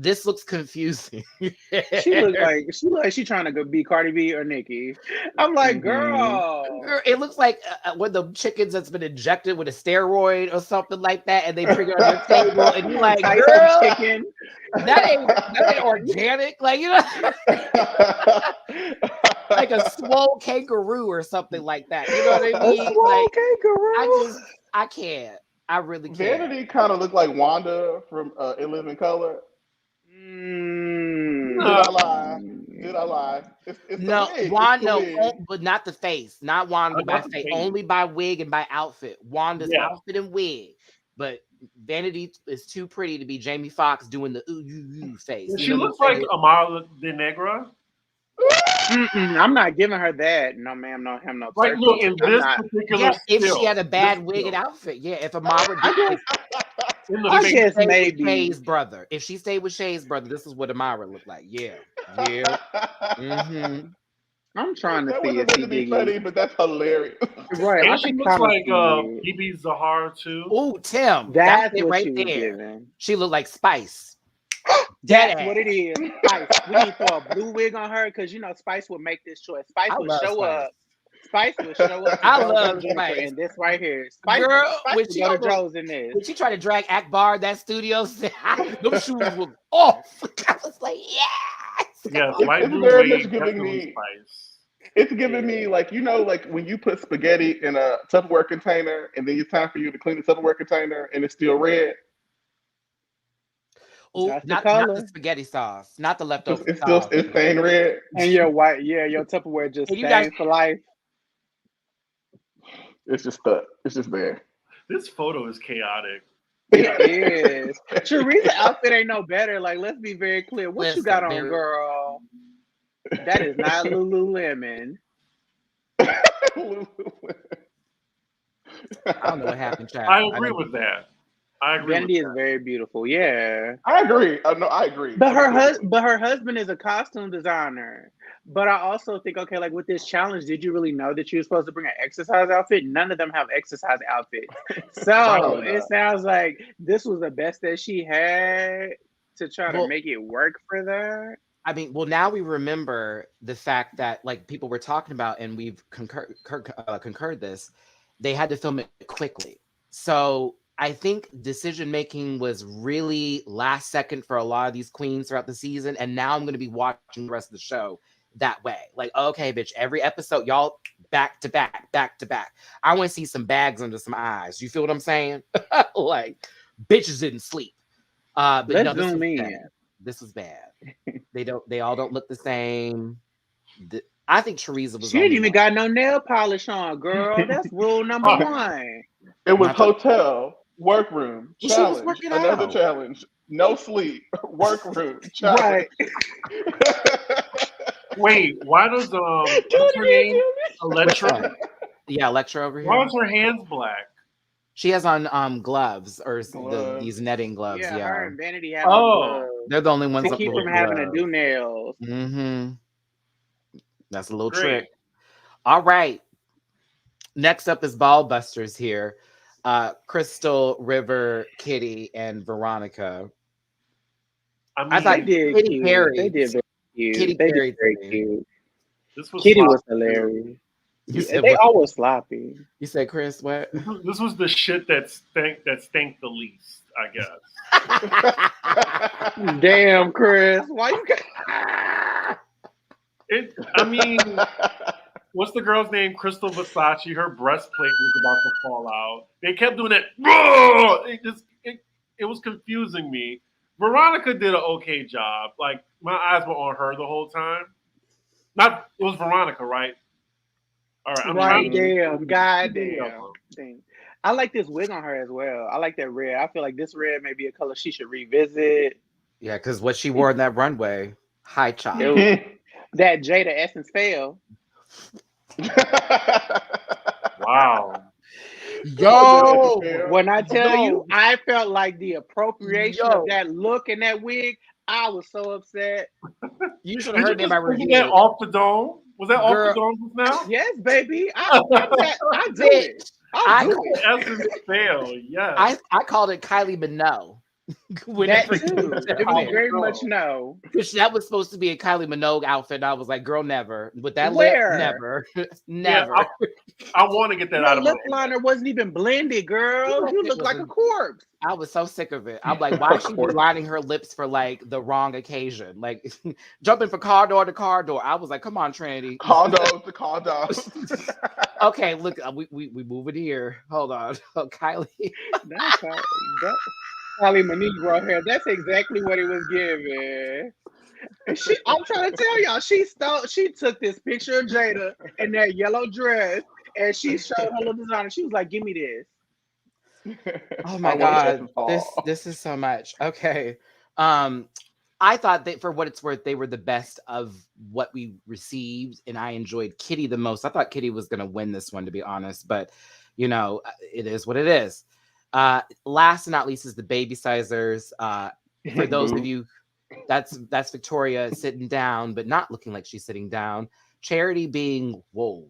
this looks confusing. She looks like she's trying to go be Cardi B or Nicki. I'm like, girl, it looks like one of the chickens that's been injected with a steroid or something like that, and they bring it on your table, and you're like, girl, chicken. That ain't organic, like you know, like a swole kangaroo or something like that. You know what I mean? Like kangaroo. I can't. I really can't. Vanity kind of looked like Wanda from In Living Color. Did I lie? It's no, Wanda, but not the face. Not Wanda by face. Only by wig and by outfit. Wanda's outfit and wig. But Vanity is too pretty to be Jamie Foxx doing the ooh face. She looks like Amara De Negra. I'm not giving her that. No, ma'am. No, him. No. Like, look, in this particular if she had a bad wig and outfit, if Amara I guess maybe Shay's brother. If she stayed with Shay's brother, this is what Amara looked like. Yeah. Mm-hmm. I'm trying to see if be funny, but that's hilarious. Right. And she looks like Bibi Zahara too. Oh, Tim. That's it what right she there. Giving. She looked like Spice. That's what it is. Spice. We need to throw a blue wig on her because Spice would make this choice. Spice would show up. Spice will show up. I love Spice. And this right here. Spice, girl, Spice when she go to Joe's in this. When she tried to drag Akbar that studio, those shoes were off. I was like, yes. Yeah, it's very much giving me. It's giving me like like when you put spaghetti in a Tupperware container and then it's time for you to clean the Tupperware container and it's still red. Oh, That's the not color. the spaghetti sauce, not the leftover It's sauce. stained red. And your white, your Tupperware just And you guys- stained for life. It's just stuck. It's just there. This photo is chaotic. It is. Teresa's outfit ain't no better. Like, let's be very clear. What you got on, Listen, girl? That is not Lululemon. I don't know what happened, child. I agree with that. I agree. Wendy with is that. very beautiful. Yeah. I agree. No, I agree. But her husband is a costume designer. But I also think, okay, like with this challenge, did you really know that you were supposed to bring an exercise outfit? None of them have exercise outfits. So Probably it not. sounds like this was the best that she had to try to Well- make it work for that. I mean, well, now we remember the fact that like people were talking about, and we've concurred this. They had to film it quickly, so I think decision making was really last second for a lot of these queens throughout the season. And now I'm going to be watching the rest of the show that way. Like, okay, bitch, every episode, y'all back to back, back to back. I want to see some bags under some eyes. You feel what I'm saying? Like, bitches didn't sleep. But Let's no, this zoom was in. bad. This was bad. They all don't look the same. I think Teresa was. She ain't only even one. got no nail polish on, girl. That's rule number one. It was Not the- hotel, workroom, Well, she was challenge, working another out. challenge, no sleep, workroom, challenge. Right. Wait, why does what's her name? Electra? Yeah, Electra over here. Why is her hands black? She has on gloves or Gloves. these netting gloves. Yeah, Yeah, her and Vanity have Oh. they're the only ones to up keep with from having to gloves. do nails. Mm-hmm. That's a little Great. trick. All right. Next up is Ball Busters here. Crystal, River, Kitty, and Veronica. I mean, I thought They did Kitty cute. Perry. They did very cute. Kitty they Perry did very to me. cute. this was Kitty was sloppy. hilarious. You Yeah, said they what? always sloppy. You said Chris what? This was the shit that stank the least, I guess. Damn, Chris. Why you got I mean, what's the girl's name? Crystal Versace. Her breastplate was about to fall out. They kept doing that. It was confusing me. Veronica did an okay job. Like my eyes were on her the whole time. It was Veronica, right? All right. right? Damn, Yeah. goddamn. Damn. I like this wig on her as well. I like that red. I feel like this red may be a color she should revisit. Yeah, because what she wore in that runway, high chop. It was- that Jada Essence fail. Wow. Yo, When I tell Yo. you, I felt like the appropriation Yo. of that look and that wig. I was so upset. you should Did have you heard me in just my put review. that off the dome? Was that off Girl. the dome just now? Yes, baby. I do it. I do it. Essence fail. Yes. I called it Kylie Minogue. That Whenever too. you said It was it. very much no. Because that was supposed to be a Kylie Minogue outfit. And I was like, girl, never. With that Where? lip, never. Never. I want to get that out Your of my lip liner wasn't even blended, girl. You look like a corpse. I was so sick of it. I'm like, why is she lining her lips for like the wrong occasion? Like jumping from car door to car door. I was like, come on, Trinity. Call dogs to call dogs. Okay, look, we move it here. Hold on. Oh, Kylie. That Kylie Minogue hair. That's exactly what it was giving. I'm trying to tell y'all, she took this picture of Jada in that yellow dress and she showed her little designer. She was like, give me this. Oh my I want god. Essence Ball. This is so much. Okay. I thought that for what it's worth, they were the best of what we received, and I enjoyed Kitty the most. I thought Kitty was going to win this one, to be honest, but you know, it is what it is. Last and not least is the baby sizers. For those of you, that's Victoria sitting down, but not looking like she's sitting down. Charity being whoa.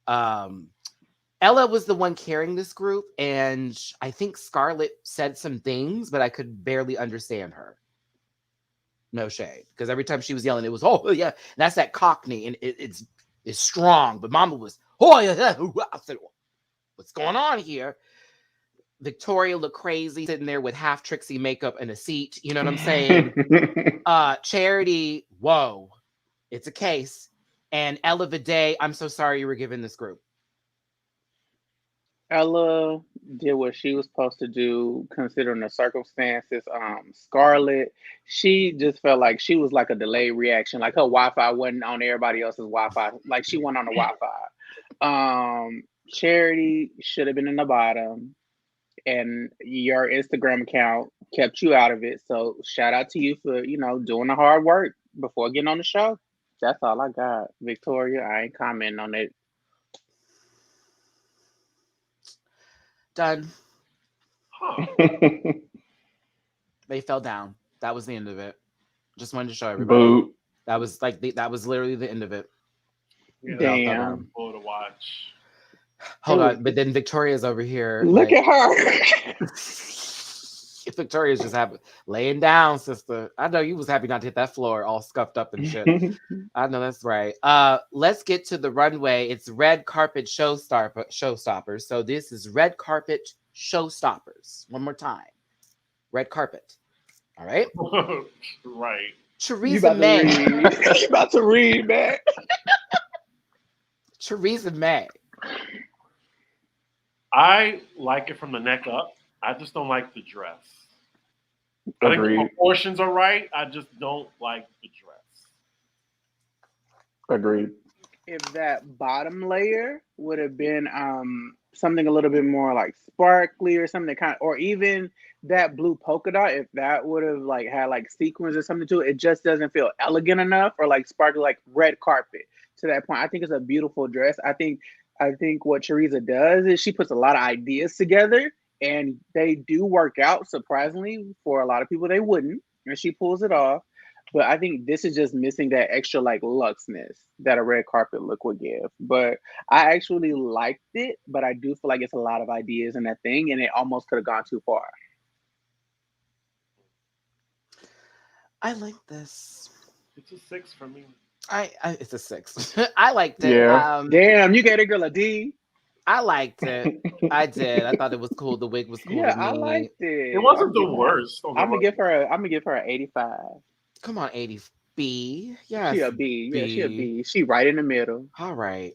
Ella was the one carrying this group, and I think Scarlett said some things, but I could barely understand her. No shade, because every time she was yelling, it was oh yeah, that's that Cockney, and it's strong. But Mama was oh yeah. I said, what's going on here? Victoria looked crazy sitting there with half Trixie makeup and a seat. You know what I'm saying? Charity, whoa, it's a case. And Ella Vidae, I'm so sorry you were given this group. Ella did what she was supposed to do, considering the circumstances. Scarlett, she just felt like she was like a delayed reaction. Like her Wi-Fi wasn't on everybody else's Wi-Fi. Like she went on the Wi-Fi. Charity should have been in the bottom, and your Instagram account kept you out of it. So shout out to you for doing the hard work before getting on the show. That's all I got. Victoria, I ain't commenting on it. Done. Huh. They fell down. That was the end of it. Just wanted to show everybody. Boo. That was that was literally the end of it. Yeah, Damn. cool to watch. Hold on, but then Victoria's over here. Look at her. Victoria's just happy laying down, sister. I know you was happy not to hit that floor all scuffed up and shit. I know that's right. Let's get to the runway. It's red carpet showstoppers. So this is red carpet showstoppers. One more time. Red carpet. All right. Right. Theresa May. You about to read, man. Theresa May. I like it from the neck up. I just don't like the dress. I think the proportions are right. I just don't like the dress. Agreed. If that bottom layer would have been something a little bit more like sparkly or something or even that blue polka dot, if that would have like had like sequins or something to it, it just doesn't feel elegant enough or like sparkly like red carpet to that point. I think it's a beautiful dress. I think what Teresa does is she puts a lot of ideas together and they do work out. Surprisingly, for a lot of people, they wouldn't, and she pulls it off. But I think this is just missing that extra like luxness that a red carpet look would give. But I actually liked it, but I do feel like it's a lot of ideas in that thing, and it almost could have gone too far. I like this. It's a 6 for me. It's a 6. I liked it. Yeah. Damn, you gave a girl a D. I liked it. I did. I thought it was cool. The wig was cool. Yeah, to me. I liked it. It wasn't the worst. I'm gonna give her an 85. Come on, 80 B. Yeah, She a B. Yeah, she a B. She right in the middle. All right.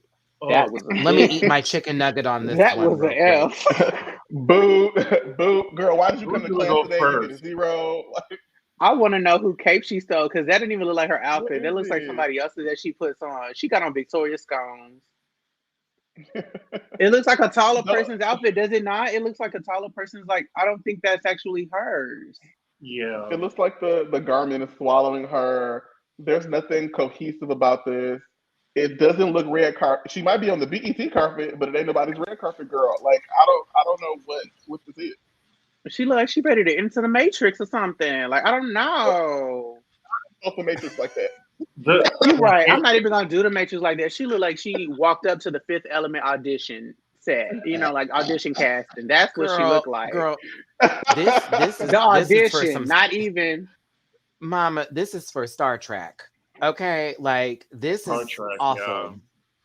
That was. Let me eat my chicken nugget on this. That one was an real F. Boo, boo, girl. Why did you come to Who's class gonna today? go You get a first? 0. I want to know who cape she stole because that didn't even look like her outfit. What That is looks like it? somebody else's that she puts on. She got on Victoria scones. It looks like a taller No. person's outfit, does it not? It looks like a taller person's like, I don't think that's actually hers. Yeah. It looks like the garment is swallowing her. There's nothing cohesive about this. It doesn't look red carpet. She might be on the BET carpet, but it ain't nobody's red carpet girl. Like I don't know what this is. She look like she ready to enter the Matrix or something. Like, I don't know. Off the Matrix like that. You're right. I'm not even gonna do the Matrix like that. She looked like she walked up to the Fifth Element audition set, like audition casting. That's what she looked like. Girl, this is the audition, this is for some, not even. Mama, this is for Star Trek. Okay, like this Star is Trek, awful. yeah.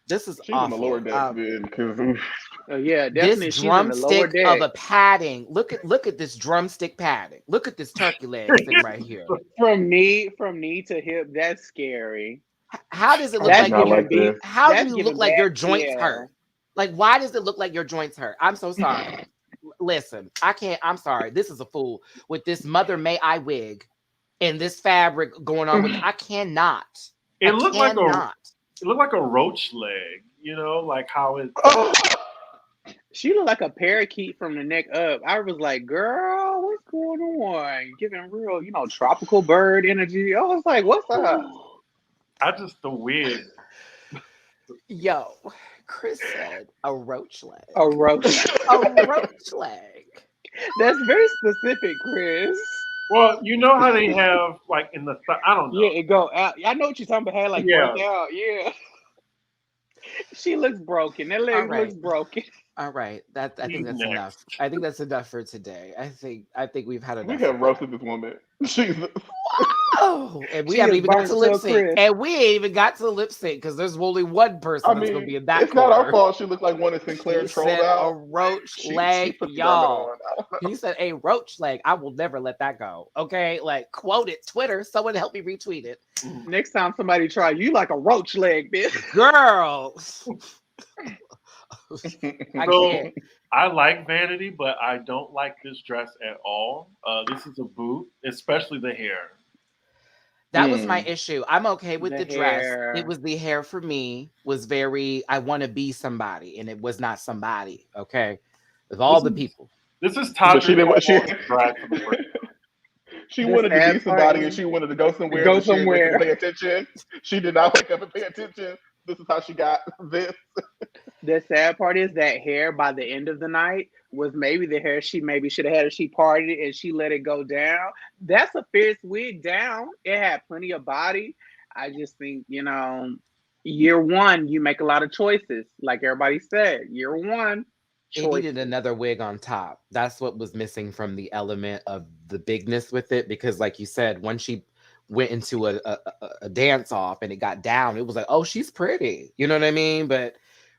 This is She's in the awful. lower decks, then, because Yeah, definitely. This She's in the lower drumstick deck. of a padding. Look at this drumstick padding. Look at this turkey leg sitting right here. From knee to hip. That's scary. How does it look That's like not your like this. How That's do you giving look like bad your joints PR. hurt? Like, why does it look like your joints hurt? I'm so sorry. Listen, I can't. I'm sorry. This is a fool with this Mother May I wig and this fabric going on with. I cannot. It I looked like cannot. a roach leg. Like how it. She looked like a parakeet from the neck up. I was like, girl, what's going on? Giving real, tropical bird energy. I was like, what's up? The wig. Yo, Chris said a roach leg. A roach. A roach leg. That's very specific, Chris. Well, you know how they have like in the I don't know. Yeah, it go out. I know what you're talking about. Had like worked out. Yeah. She looks broken. That leg looks broken. All right. I think that's enough. I think that's enough for today. I think we've had enough. We have roasted this woman. Jesus. Oh, and we haven't even got to lip sync. And we ain't even got to lip sync because there's only one person that's gonna be in that. It's not our fault. She looked like one of Sinclair trolled out. A roach leg, y'all. He said a roach leg. I will never let that go. Okay, like quote it. Twitter. Someone help me retweet it. Next time somebody try you like a roach leg, bitch. Girl. I So can't. I like Vanity, but I don't like this dress at all. This is a boot, especially the hair. That was my issue. I'm okay with The the dress. It hair. was the hair for me was very, I want to be somebody, and it was not somebody. Okay. Of all the people. This is But she Todrick didn't. She, drag for the first time. she The wanted to be sad part somebody, and is- she wanted to go somewhere. Go But she didn't wake up and somewhere. pay attention. She did not wake up and pay attention. This is how she got this. The sad part is that hair by the end of the night was maybe the hair she maybe should have had if she partied and she let it go down. That's a fierce wig down. It had plenty of body. I just think, year one, you make a lot of choices. Like everybody said, year one, It needed choices. another wig on top. That's what was missing from the element of the bigness with it. Because, like you said, when she went into a dance off and it got down, it was like, oh, she's pretty. You know what I mean? But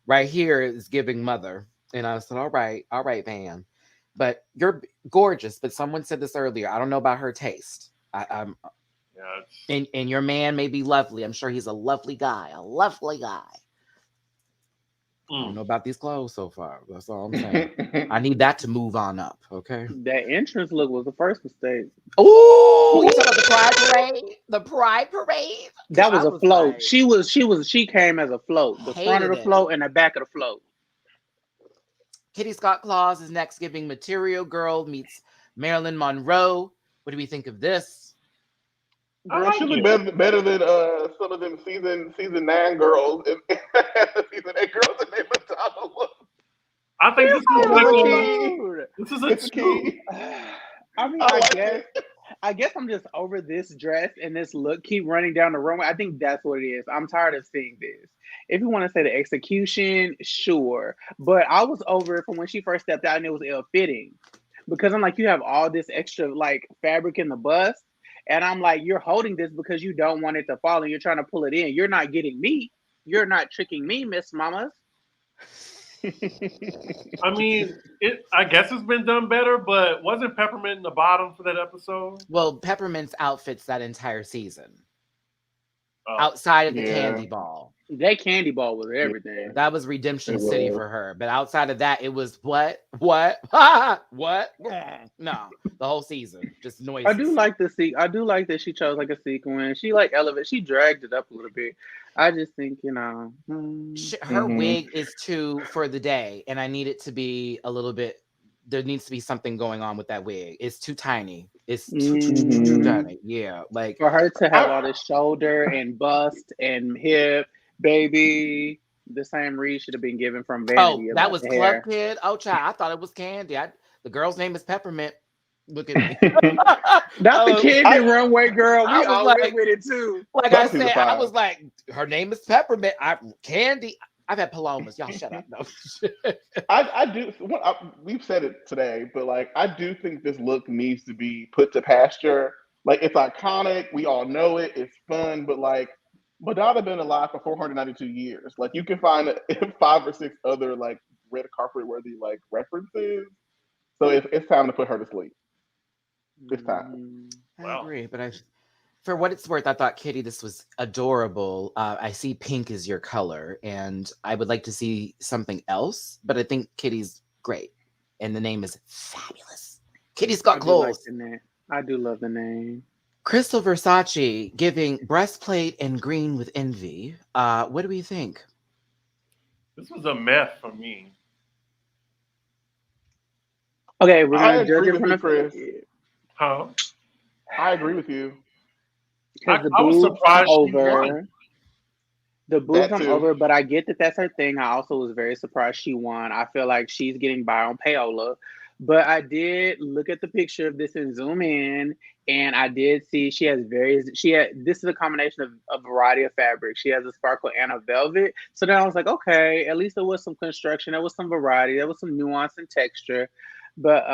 right here is giving mother. And I said, all right, Van. But you're gorgeous. But someone said this earlier. I don't know about her taste. I'm Yeah, and your man may be lovely. I'm sure he's a lovely guy. A lovely guy. I don't know about these clothes so far. That's all I'm saying. I need that to move on up. Okay. That entrance look was the first mistake. Oh, you talking about the pride parade? The pride parade? That was I a float. like, She came as a float. The front of hated the it. float and the back of the float. Kitty Scott Claus is next, giving Material Girl meets Marilyn Monroe. What do we think of this? Girl, she looked better than some of them season 9 girls and season 8 girls, and they looked on the look. I think this is a It's two. key. I mean, I guess I'm just over this dress and this look. Keep running down the runway. I think that's what it is. I'm tired of seeing this. If you want to say the execution, sure, but I was over it from when she first stepped out and it was ill-fitting, because I'm like, you have all this extra like fabric in the bust, and I'm like, you're holding this because you don't want it to fall and you're trying to pull it in. You're not getting me. You're not tricking me, Miss Mamas. I mean, I guess it's been done better, but wasn't Peppermint in the bottom for that episode? Well, Peppermint's outfits that entire season. Outside of the candy ball. That candy ball was everything. That was Redemption City for her. But outside of that, it was what? What? No, the whole season. Just noise. I do like that she chose like a sequin. She like elevated. She dragged it up a little bit. I just think, her wig is too for the day, and I need it to be a little bit. There needs to be something going on with that wig. It's too tiny. It's too tiny. Yeah, like for her to have all this shoulder and bust and hip, baby. The same read should have been given from Vanity. Oh, that was Club Kid. Oh, child, I thought it was Candy. The girl's name is Peppermint. Look at me. That's the Candy Runway girl. We all went with it too. Like I said, I was like, her name is Peppermint. Candy. I've had palomas. Y'all shut up. No. I do. We've said it today, but like, I do think this look needs to be put to pasture. Like, it's iconic. We all know it. It's fun, but like, Madonna been alive for 492 years. Like, you can find 5 or 6 other like red carpet worthy like references. So it's time to put her to sleep. It's time. I agree, but for what it's worth, I thought, Kitty, this was adorable. I see pink is your color, and I would like to see something else, but I think Kitty's great, and the name is fabulous. Kitty's got clothes. I do love the name. Crystal Versace giving breastplate and green with envy. What do we think? This was a mess for me. Okay, we're gonna judge agree it with from you, the Chris. Huh? I agree with you. I was surprised she won. The boobs I'm over, but I get that that's her thing. I also was very surprised she won. I feel like she's getting by on payola. But I did look at the picture of this and zoom in, and I did see this is a combination of a variety of fabrics. She has a sparkle and a velvet. So then I was like, okay, at least there was some construction, there was some variety, there was some nuance and texture. But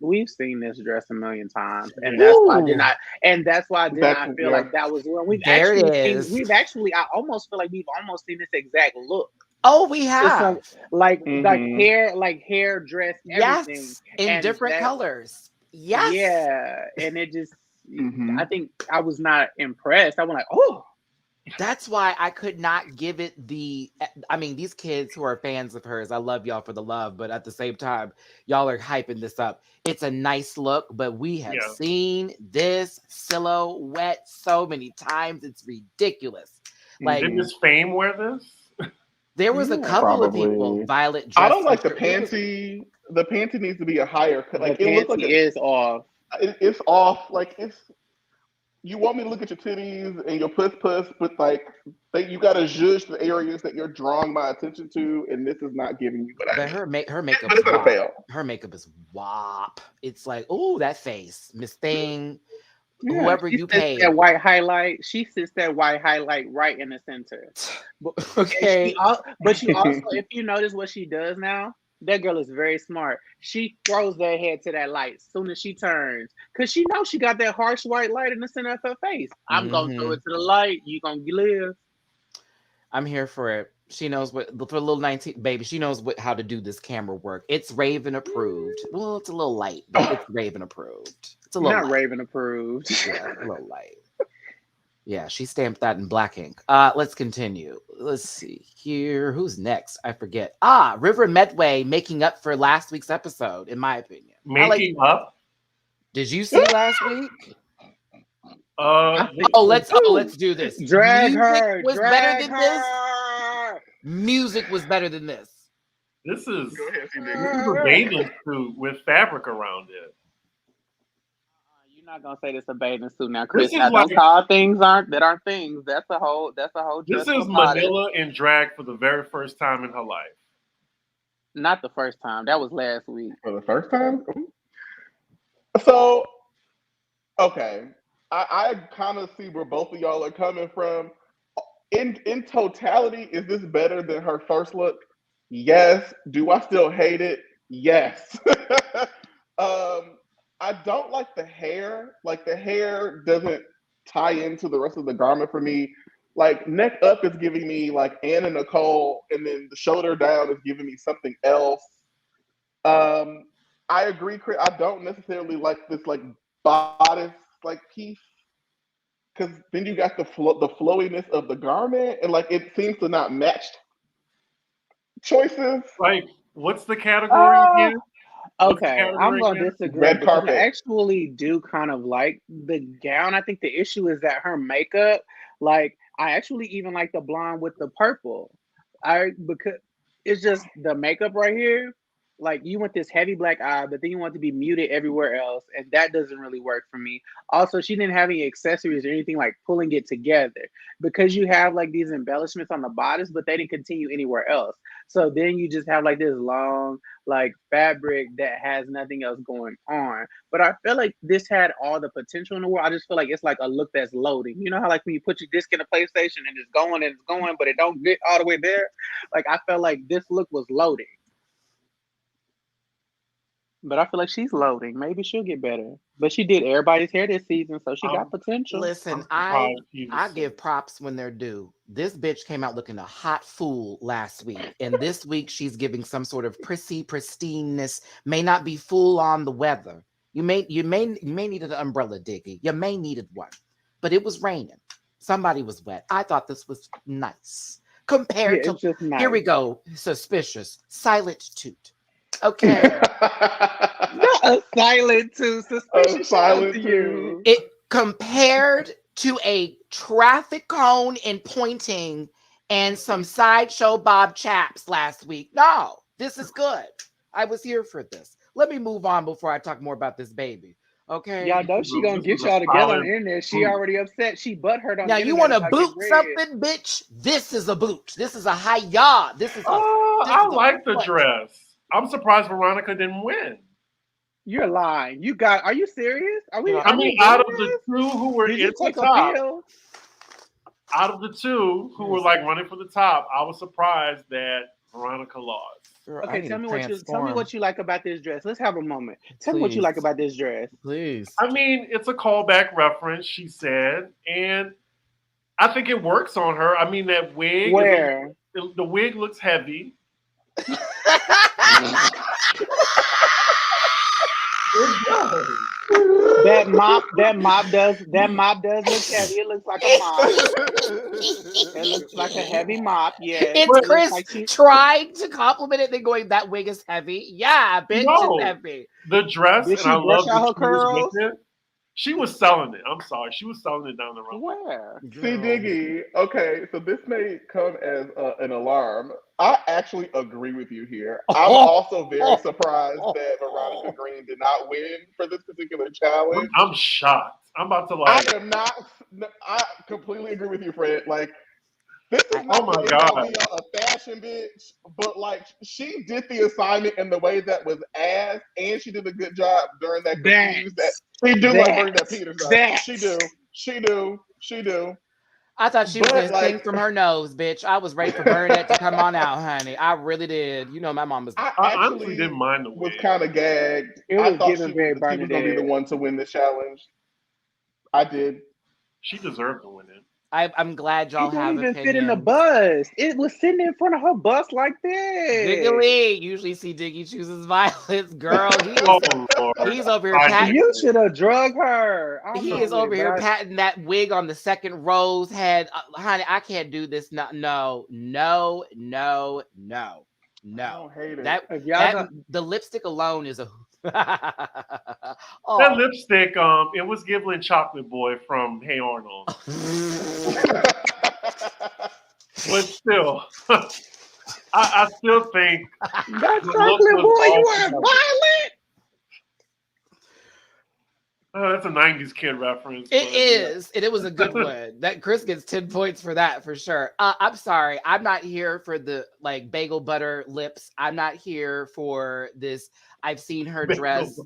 we've seen this dress a million times, and that's why I did not feel like that was when I almost feel like we've almost seen this exact look. Oh, we have like hair, dress, everything. Yes, in different colors. Yes. Yeah, and it just I think I was not impressed. I was like, oh, That's why I could not give it the. I mean, these kids who are fans of hers, I love y'all for the love, but at the same time, y'all are hyping this up. It's a nice look, but we have Yeah. seen this silhouette so many times. It's ridiculous. Like, Did Miss Fame wear this? there was a Yeah, couple of probably. people, Violet I dressed. don't like the in- it was- panty. The panty needs to be a higher cut. Like the it looks like panty is off. it's off. Like it's. You want me to look at your titties and your puss, but like you gotta judge the areas that you're drawing my attention to, and this is not giving you what I But need. her makeup But is it's gonna wop. fail. Her makeup is wop. It's like, oh, that face, Miss Thing. Yeah, Whoever she you sits pay. that white highlight. She sits that white highlight right in the center. Okay. But you also, if you notice what she does now, that girl is very smart. She throws that head to that light as soon as she turns. Because she knows she got that harsh white light in the center of her face. I'm going to throw it to the light. You going to live. I'm here for it. She knows what for a little 19 baby. She knows how to do this camera work. It's Raven approved. Well, it's a little light, but it's Raven approved. It's a little Not light. Raven approved. Yeah, a little light. Yeah, she stamped that in black ink. Let's continue. Let's see here. Who's next? I forget. River Medway making up for last week's episode, in my opinion. Making up? Did you see last week? Let's do this. Drag Music her. was Drag better than this. her. Music was better than this. This is Go ahead, this is a bathing suit with fabric around it. You're not gonna say this a bathing suit now, Chris. This is Now, like- don't call things aren't things. That's a whole This dress is up body. Manila in drag for the very first time in her life. Not the first time. That was last week. For the first time? So, okay. I kind of see where both of y'all are coming from. In totality, is this better than her first look? Yes. Do I still hate it? Yes. I don't like the hair. Like the hair doesn't tie into the rest of the garment for me. Like neck up is giving me like Anna Nicole, and then the shoulder down is giving me something else. I agree, Chris. I don't necessarily like this like bodice like piece, because then you got the flowiness of the garment, and like it seems to not match choices. Like, what's the category again? Okay, I'm gonna disagree. Red because carpet. I actually do kind of like the gown. I think the issue is that her makeup, like, I actually even like the blonde with the purple. Because it's just the makeup right here. Like, you want this heavy black eye, but then you want it to be muted everywhere else, and that doesn't really work for me. Also, she didn't have any accessories or anything like pulling it together, because you have like these embellishments on the bodice, but they didn't continue anywhere else. So then you just have like this long like fabric that has nothing else going on. But I feel like this had all the potential in the world. I just feel like it's like a look that's loading. You know how like when you put your disc in a PlayStation and it's going, but it don't get all the way there? Like, I felt like this look was loading. But I feel like she's loading. Maybe she'll get better. But she did everybody's hair this season, so she got potential. Listen, I'm I give props when they're due. This bitch came out looking a hot fool last week, and this week she's giving some sort of pristineness. May not be full on the weather. You may need an umbrella, Diggy. You may needed one, but it was raining. Somebody was wet. I thought this was nice compared to. Just nice. Here we go. Suspicious. Silent toot. Okay. A silent toot. Suspicious. A silent to toot. you. It compared to a traffic cone and pointing and some sideshow Bob Chaps last week. No, this is good. I was here for this. Let me move on before I talk more about this baby. Okay. Y'all know she gonna get y'all together on the internet. She already upset. She butthurt on now the you internet. want to boot something, bitch? This is a boot. This is a hi-ya. This is a. I like the dress. I'm surprised Veronica didn't win. You're lying. Are you serious? Are we? I mean, out of the two who were Did in you the take a top, pill? out of the two who were like running for the top, I was surprised that Veronica lost. Okay, tell me what you like about this dress. Let's have a moment. Tell me what you Please. like about this dress. Please. I mean, it's a callback reference, she said, and I think it works on her. I mean, that wig. Where? The wig looks heavy. It does. That mop does look heavy. It looks like a mop. It looks like a heavy mop. Yes. It's It looks Chris like she- trying to compliment it, then going, that wig is heavy. Yeah, bitch, No. it's heavy. The dress, Did and she I brush love out her that she was curls? with it. She was selling it. I'm sorry. She was selling it down the road. Where? See, Diggy, okay, so this may come as an alarm. I actually agree with you here. I'm also very surprised that Veronica Green did not win for this particular challenge. I'm shocked. I'm about to I like. am not. I completely agree with you, Fred. Like, this is Oh not my the end God. all be all a fashion bitch, but like she did the assignment in the way that was asked, and she did a good job during that confused. That she do like Bernadette Peters. She do. I thought she was But, going to sing like- from her nose, bitch. I was ready for Bernadette to come on out, honey. I really did. You know, my mom was. I honestly didn't mind the was wig. kind of gagged. It I was thought giving she very was going to be Bernadette. the one to win this challenge. I did. She deserved to win it. I'm glad y'all It have didn't even opinions. fit in the bus. It was sitting in front of her bus like this. Diggly. Usually see Diggy chooses violence. Girl, Oh, Lord. he's over here I patting. You should have drug her. I He know is over it, here but patting that wig on the second row's head. Honey, I can't do this. No. I don't hate it. If y'all don't- The lipstick alone is a. That Oh. lipstick, it was Giblin Chocolate Boy from Hey Arnold. But still, I still think that the chocolate look boy, was you awesome. were violent. That's a 90s kid reference. It but, is, and it was a good one. That Chris gets 10 points for that for sure. I'm sorry, I'm not here for the like bagel butter lips. I'm not here for this. I've seen her dress.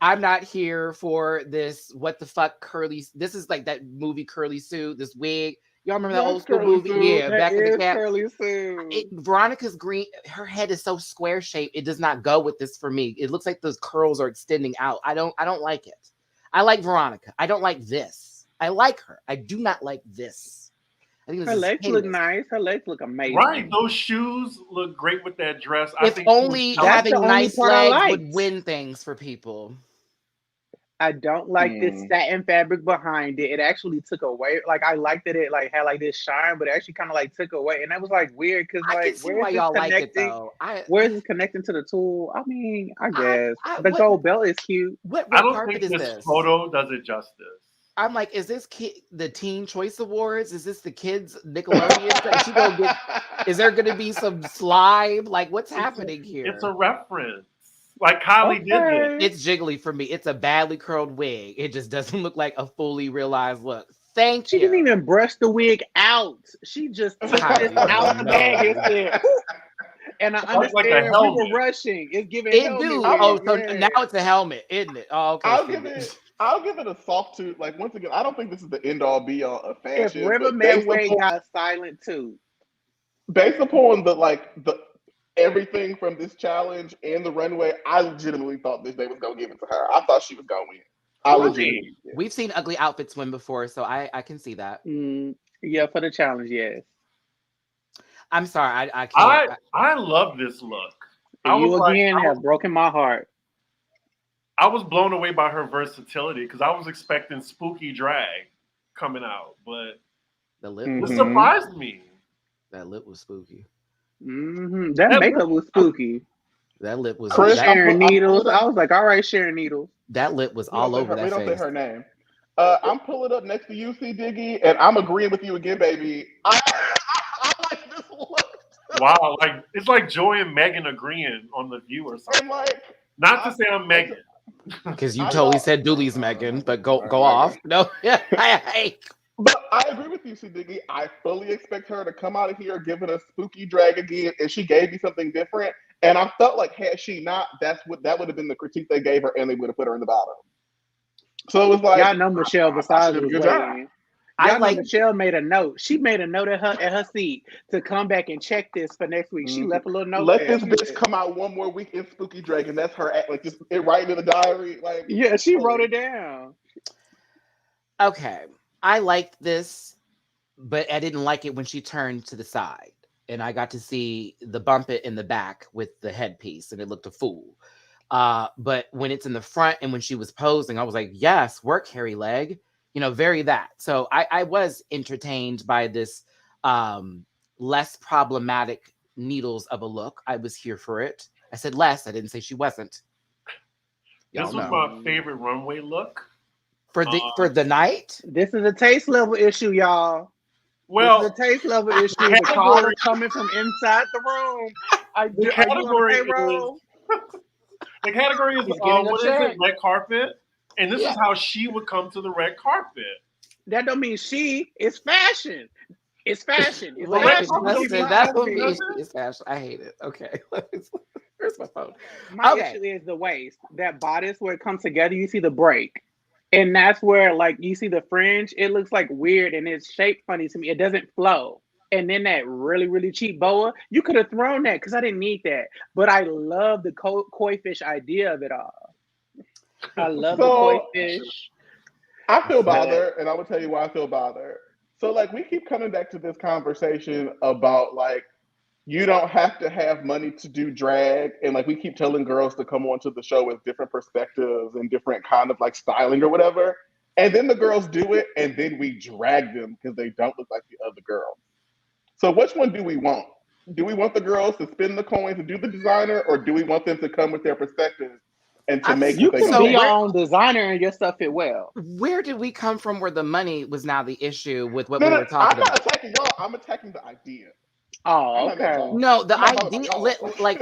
I'm not here for this. What the fuck, curly? This is like that movie Curly Sue. This wig. Y'all remember that old school Curly movie? Sue. Yeah, That back in the is camp. Curly Sue. Veronica's green. Her head is so square shaped. It does not go with this for me. It looks like those curls are extending out. I don't like it. I like Veronica. I don't like this. I like her. I do not like this. I think this Her is legs look heinous. nice. Her legs look amazing. Right, those shoes look great with that dress. I If think only That's having the only nice part I legs would liked. win things for people. I don't like this satin fabric behind it. It actually took away. Like I liked that it like had like this shine, but it actually kind of like took away, and that was like weird because I like can see why y'all like it though. Where is this connecting to the tool? I mean, I guess the what- gold belt is cute. What I don't carpet think is this this? photo does it justice. I'm like, is this the Teen Choice Awards? Is this the kids Nickelodeon? She gonna get, is there gonna be some slime? Like, what's happening here? It's a reference. Like Kylie did it. It's jiggly for me. It's a badly curled wig. It just doesn't look like a fully realized look. Thank She you. didn't even brush the wig out. She just took I this don't out the know. bag and said, "Whoop." And I That's like a understand we helmet. were rushing. It's giving It helmet do. wig, Oh, so yeah. now it's a helmet, isn't it? Oh, okay. I'll give it a soft tooth. Like once again, I don't think this is the end all be all of If fashion. River but based Medway upon- got a silent tooth, based upon the everything from this challenge and the runway, I legitimately thought this day was gonna give it to her. I thought she was gonna win. I legitimately. We've seen ugly outfits win before, so I can see that. Yeah, for the challenge, yes. I'm sorry, I can't. I love this look. You again have broken my heart. I was blown away by her versatility because I was expecting spooky drag coming out, but the lip it surprised me. That lip was spooky. That makeup was spooky. That lip was Sharon Needles. I was like, all right, Sharon Needles. That lip was all over that face. We don't say her name. I'm pulling up next to you, C Diggy, and I'm agreeing with you again, baby. I like this look. Wow, like it's like Joy and Megan agreeing on The View or something. Not to say I'm Megan. Because you totally said Dooley's Megan, but go off. No, But I agree with you, C Diggy. I fully expect her to come out of here giving a spooky drag again, and she gave me something different. And I felt like had she not, that would have been the critique they gave her, and they would have put her in the bottom. So it was like, y'all know Michelle Visage was good job. waiting. Y'all know Michelle made a note. She made a note at her seat to come back and check this for next week. She left a little note. Let this bitch come out one more week in Spooky Drag, and that's her act. Like just writing in the diary. Like yeah, she wrote it down. Okay, I liked this, but I didn't like it when she turned to the side, and I got to see the bump it in the back with the headpiece, and it looked a fool. But when it's in the front and when she was posing, I was like, yes, work, hairy leg. Very that. So I was entertained by this less problematic needles of a look. I was here for it. I said less. I didn't say she wasn't. This was my favorite runway look. For the night? This is a taste level issue, y'all. Well, this is a taste level issue. The call is coming from inside the room. The category is what is it? Red carpet. And this is how she would come to the red carpet. That don't mean it's fashion. It's fashion. It's fashion. I hate it. Okay. Where's my phone? My issue is the waist. That bodice where it comes together, you see the break. And that's where, like, you see the fringe. It looks like weird and it's shaped funny to me. It doesn't flow. And then that really, really cheap boa, you could have thrown that because I didn't need that. But I love the koi fish idea of it all. I love the koi fish. I feel bothered, and I will tell you why I feel bothered. So, like, we keep coming back to this conversation about, like, you don't have to have money to do drag. And, like, we keep telling girls to come onto the show with different perspectives and different kind of, like, styling or whatever. And then the girls do it, and then we drag them because they don't look like the other girls. So which one do we want? Do we want the girls to spend the coins and do the designer, or do we want them to come with their perspectives and to make you can be your own designer and your stuff fit well? Where did we come from where the money was now the issue with what we were talking about? I'm not attacking y'all. I'm attacking the idea. Oh, okay. No, the idea,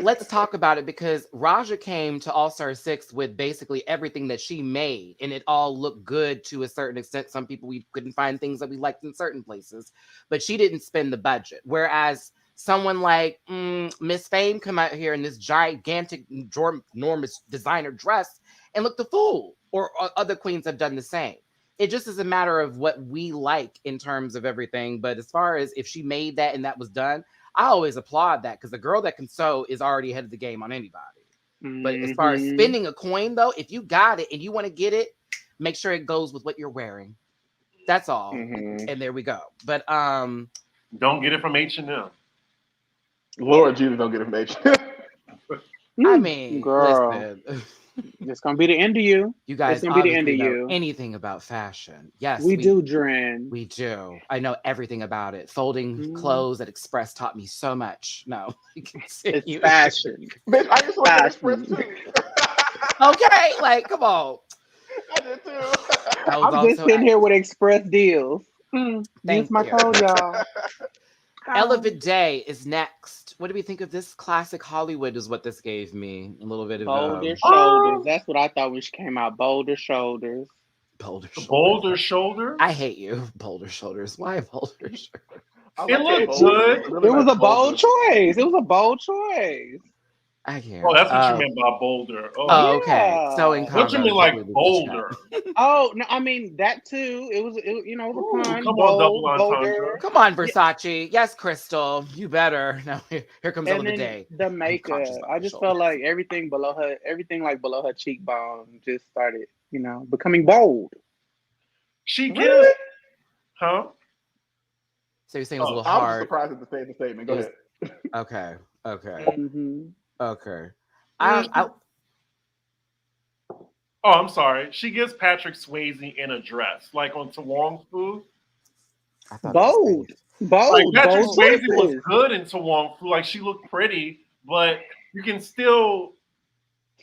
let's talk about it, because Raja came to All Star 6 with basically everything that she made, and it all looked good to a certain extent. Some people, we couldn't find things that we liked in certain places, but she didn't spend the budget. Whereas someone like Miss Fame come out here in this gigantic, enormous designer dress and looked a fool, or other queens have done the same. It just is a matter of what we like in terms of everything. But as far as if she made that and that was done, I always applaud that, because the girl that can sew is already ahead of the game on anybody. Mm-hmm. But as far as spending a coin, though, if you got it and you want to get it, make sure it goes with what you're wearing. That's all. Mm-hmm. And there we go. But don't get it from H&M. Lord Jesus, don't get it from H&M. I mean, girl. Listen. It's gonna be the end of you. You guys gonna be the end of know you. Anything about fashion? Yes, we do, Dren. We do. I know everything about it. Folding clothes at Express taught me so much. No, it's fashion. Bitch, I just want to Express too. Okay, like, come on. I did too. I'm just sitting here with Express deals. Use my code, y'all. Ella Day is next. What do we think of this? Classic Hollywood is what this gave me. A little bit of bolder shoulders. That's what I thought when she came out. Bolder shoulders. Bolder shoulders. I hate you. Bolder shoulders. Why bolder shoulders? It looked good. It was a bold choice. It was a bold choice. I can't. Oh, that's what you meant by bolder. Oh, okay. So in what you mean, like bolder? Oh no, I mean that too. It was a pun. Come on, double entendre. Come on, Versace. Yes, Crystal. You better. Now here comes Ella Day. The makeup. I just felt like everything below her cheekbone just started, becoming bold. She gives, huh? So you're saying it was a little hard. I was surprised at the statement. Go ahead. Okay. Mm-hmm. Okay. Oh, I'm sorry. She gives Patrick Swayze in a dress, like on To Wong Fu. Bold. Like Patrick Swayze was good in To Wong Fu. Like, she looked pretty, but you can still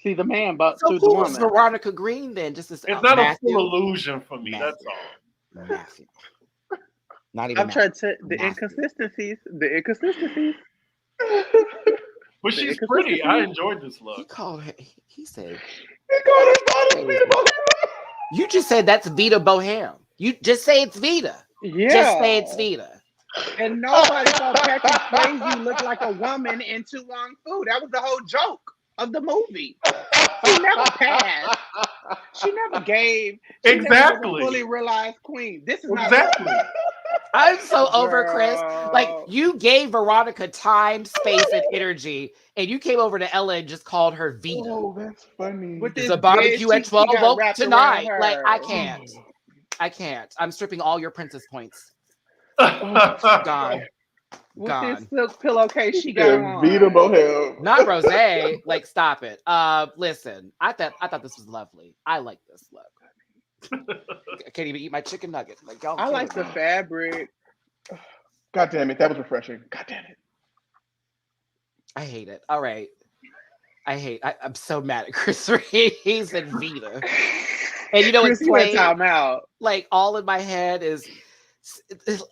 see the man. But so who was Veronica Green then? Just as it's not Matthew? A full illusion for me. Matthew. That's all. Matthew. Not even. I'm trying to the inconsistencies. But she's pretty. I enjoyed this look. He called her. He said. He called her Vita Bohem. You just said that's Vita Bohem. You just say it's Vita. Yeah. Just say it's Vita. And nobody thought Patrick Swayze looked like a woman in To Wong Fu. That was the whole joke of the movie. She never passed. She never gave. She exactly. Never fully realized queen. This is exactly. Not I'm so over Chris. Like, you gave Veronica time, space, and energy, and you came over to Ella and just called her Vita. Oh, that's funny. It's a barbecue at 12 o'clock tonight. Like, I can't. I'm stripping all your princess points. Gone. With this Gone. silk pillowcase she got Yeah, Vita on. Bohem. Not rose. Like, stop it. Listen, I thought this was lovely. I like this look. I can't even eat my chicken nugget. Like, y'all I like the killing me. fabric. God damn it, that was refreshing. God damn it. I hate it. All right. I'm so mad at Chris Reeves and Vita. And you know what's Chris, you went playing? time out. Like, all in my head is,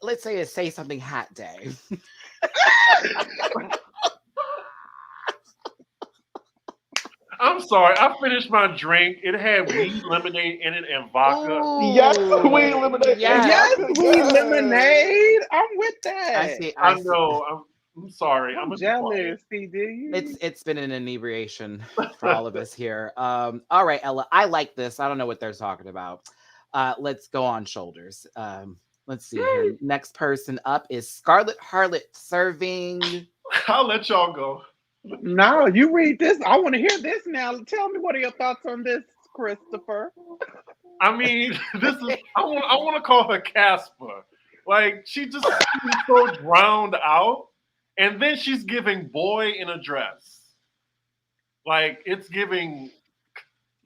let's say it's Say Something Hat Day. I'm sorry. I finished my drink. It had weed lemonade in it and vodka. Yes, weed lemonade. Yes. Yes, Yes. we lemonade. I'm with that. I see. I know. I'm sorry. I'm I'm jealous, CD. It's been an inebriation for all of us here. All right, Ella, I like this. I don't know what they're talking about. Let's go on shoulders. Let's see here. Next person up is Scarlet Harlot serving. I'll let y'all go. No, you read this. I want to hear this now. Tell me, what are your thoughts on this, Christopher? I mean, this is. I want to call her Casper. Like she's so drowned out, and then she's giving boy in a dress. Like it's giving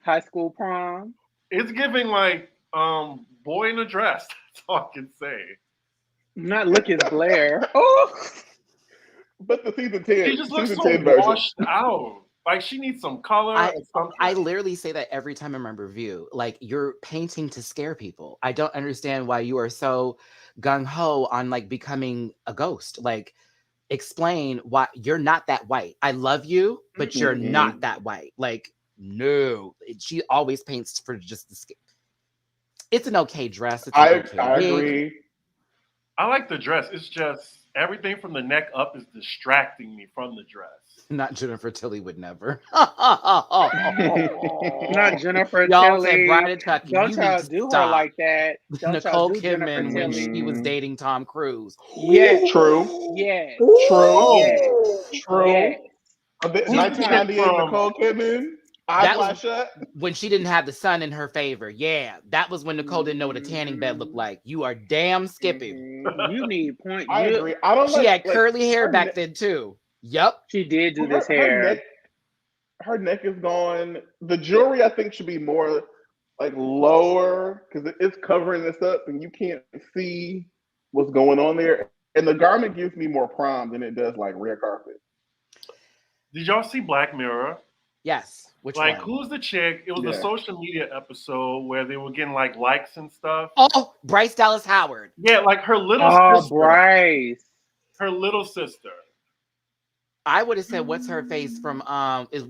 High school prom. It's giving like boy in a dress. That's all I can say. Not Lucas Blair. Oh, But the season 10, She just looks season so 10 version. washed out. Like she needs some color. or something. I literally say that every time I'm in review. Like, you're painting to scare people. I don't understand why you are so gung-ho on like becoming a ghost. Like, explain why you're not that white. I love you, but you're not that white. Like, no. She always paints for just the skin. It's an okay dress. It's an okay I wig. agree. I like the dress. It's just everything from the neck up is distracting me from the dress. Not Jennifer Tilly would never. not Jennifer Y'all said Tilly. Bride of Tucky. Don't You y'all need to do her stop. like that. Don't Nicole y'all do Jennifer Kidman when Tilly. she was dating Tom Cruise. Yes. True. Yes. True. Yes. True. Yes. A bit Who's 1998 from- Nicole Kidman. Eyes That wide was- shut. When she didn't have the sun in her favor. Yeah, that was when Nicole didn't know what a tanning bed looked like. You are damn skippy. You need point. I agree. I don't She like, had curly hair her back neck- then too. Yup. She did do her- this her hair. neck- Her neck is gone. The jewelry, I think, should be more like lower because it's covering this up and you can't see what's going on there. And the garment gives me more prom than it does like red carpet. Did y'all see Black Mirror? Yes. Which Like, one? who's the chick? It was Yeah. a social media episode where they were getting like likes and stuff. Oh, Bryce Dallas Howard. Yeah, like her little Oh, sister. Bryce. Her little sister. I would have said, "What's her face from?"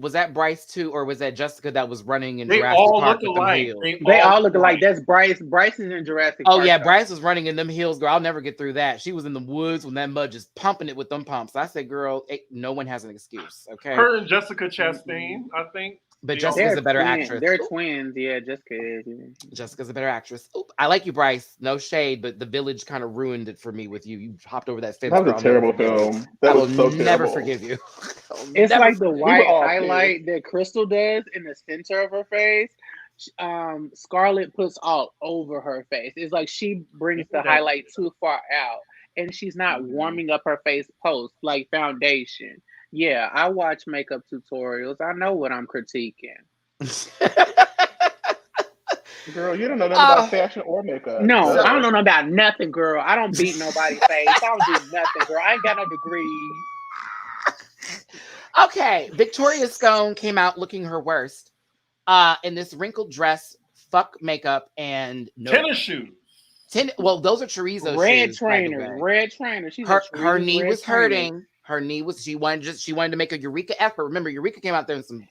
Was that Bryce too, or was that Jessica that was running in They Jurassic all Park look with them alike. heels? They all look alike. That's Bryce. Bryce is in Jurassic Oh Park. yeah, though. Bryce was running in them heels, girl. I'll never get through that. She was in the woods when that mud just pumping it with them pumps. I said, "Girl, no one has an excuse." Okay, Her and Jessica Chastain, I think. but they Jessica's a better twins. actress. They're twins. Yeah, Jessica is. Jessica's a better actress. Oop, I like you, Bryce. No shade, but The Village kind of ruined it for me with you. You hopped over that fence. That was girl. a terrible I'll never forgive you. film. That I will was so never terrible. forgive you. It's Never like the forgive- white all highlight that Crystal does in the center of her face. Scarlett puts all over her face. It's like she brings the highlight too far out, and she's not warming up her face post like foundation. Yeah, I watch makeup tutorials. I know what I'm critiquing. Girl, you don't know nothing about fashion or makeup. No, Duh. I don't know about nothing, girl. I don't beat nobody's face. I don't do nothing, girl. I ain't got no degrees. Okay, Victoria Scone came out looking her worst in this wrinkled dress, fuck makeup, and no Tennis shoes. Well, those are chorizo Red shoes. by the trainer, way. red trainer. She's Her a her Chorizo's knee red was trainer. hurting. Her knee was. She wanted to make a Eureka effort. Remember, Eureka came out there in some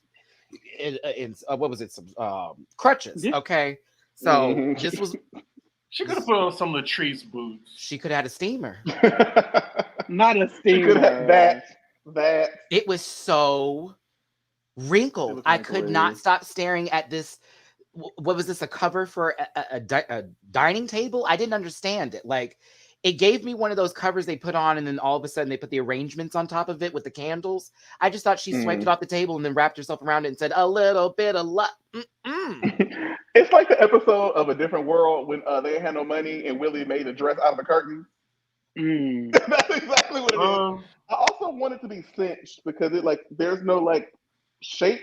what was it? Some crutches. Yeah. Okay, so Mhm. this was. She could have put on some Latrice boots. She could have had a steamer. Not a She steamer. could have that. It was so wrinkled. It was I could wrinkly. not stop staring at this. What was this? A cover for a dining table? I didn't understand it. Like, it gave me one of those covers they put on, and then all of a sudden they put the arrangements on top of it with the candles. I just thought she swiped it off the table and then wrapped herself around it and said, "A little bit of luck." It's like the episode of A Different World when they had no money and Willie made a dress out of the curtain. That's exactly what it is. I also want it to be cinched because it like there's no like shape,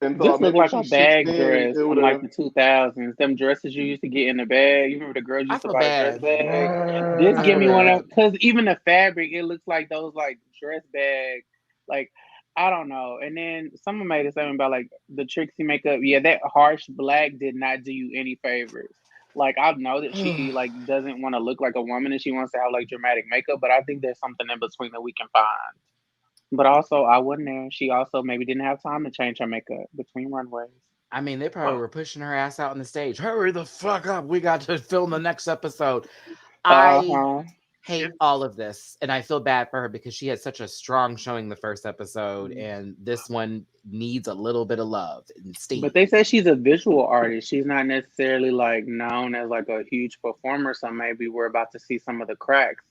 and so This look maybe if like she a cinched bag in, dress it would from like have. the 2000s. Them dresses you used to get in the bag. You remember the girls I used to feel buy the dress bad. bag? This I give feel me one bad. of, because even the fabric, it looks like those like dress bag, like I don't know. And then someone made a statement about like the Trixie makeup. Yeah, that harsh black did not do you any favors. Like I know that she like doesn't want to look like a woman and she wants to have like dramatic makeup, but I think there's something in between that we can find. But also, I wasn't there. She also maybe didn't have time to change her makeup between runways. I mean, they probably were pushing her ass out on the stage. Hurry the fuck up. We got to film the next episode. I Uh-huh. hate all of this. And I feel bad for her because she had such a strong showing the first episode. And this one needs a little bit of love and steam. But they say she's a visual artist. She's not necessarily like known as like a huge performer. So maybe we're about to see some of the cracks.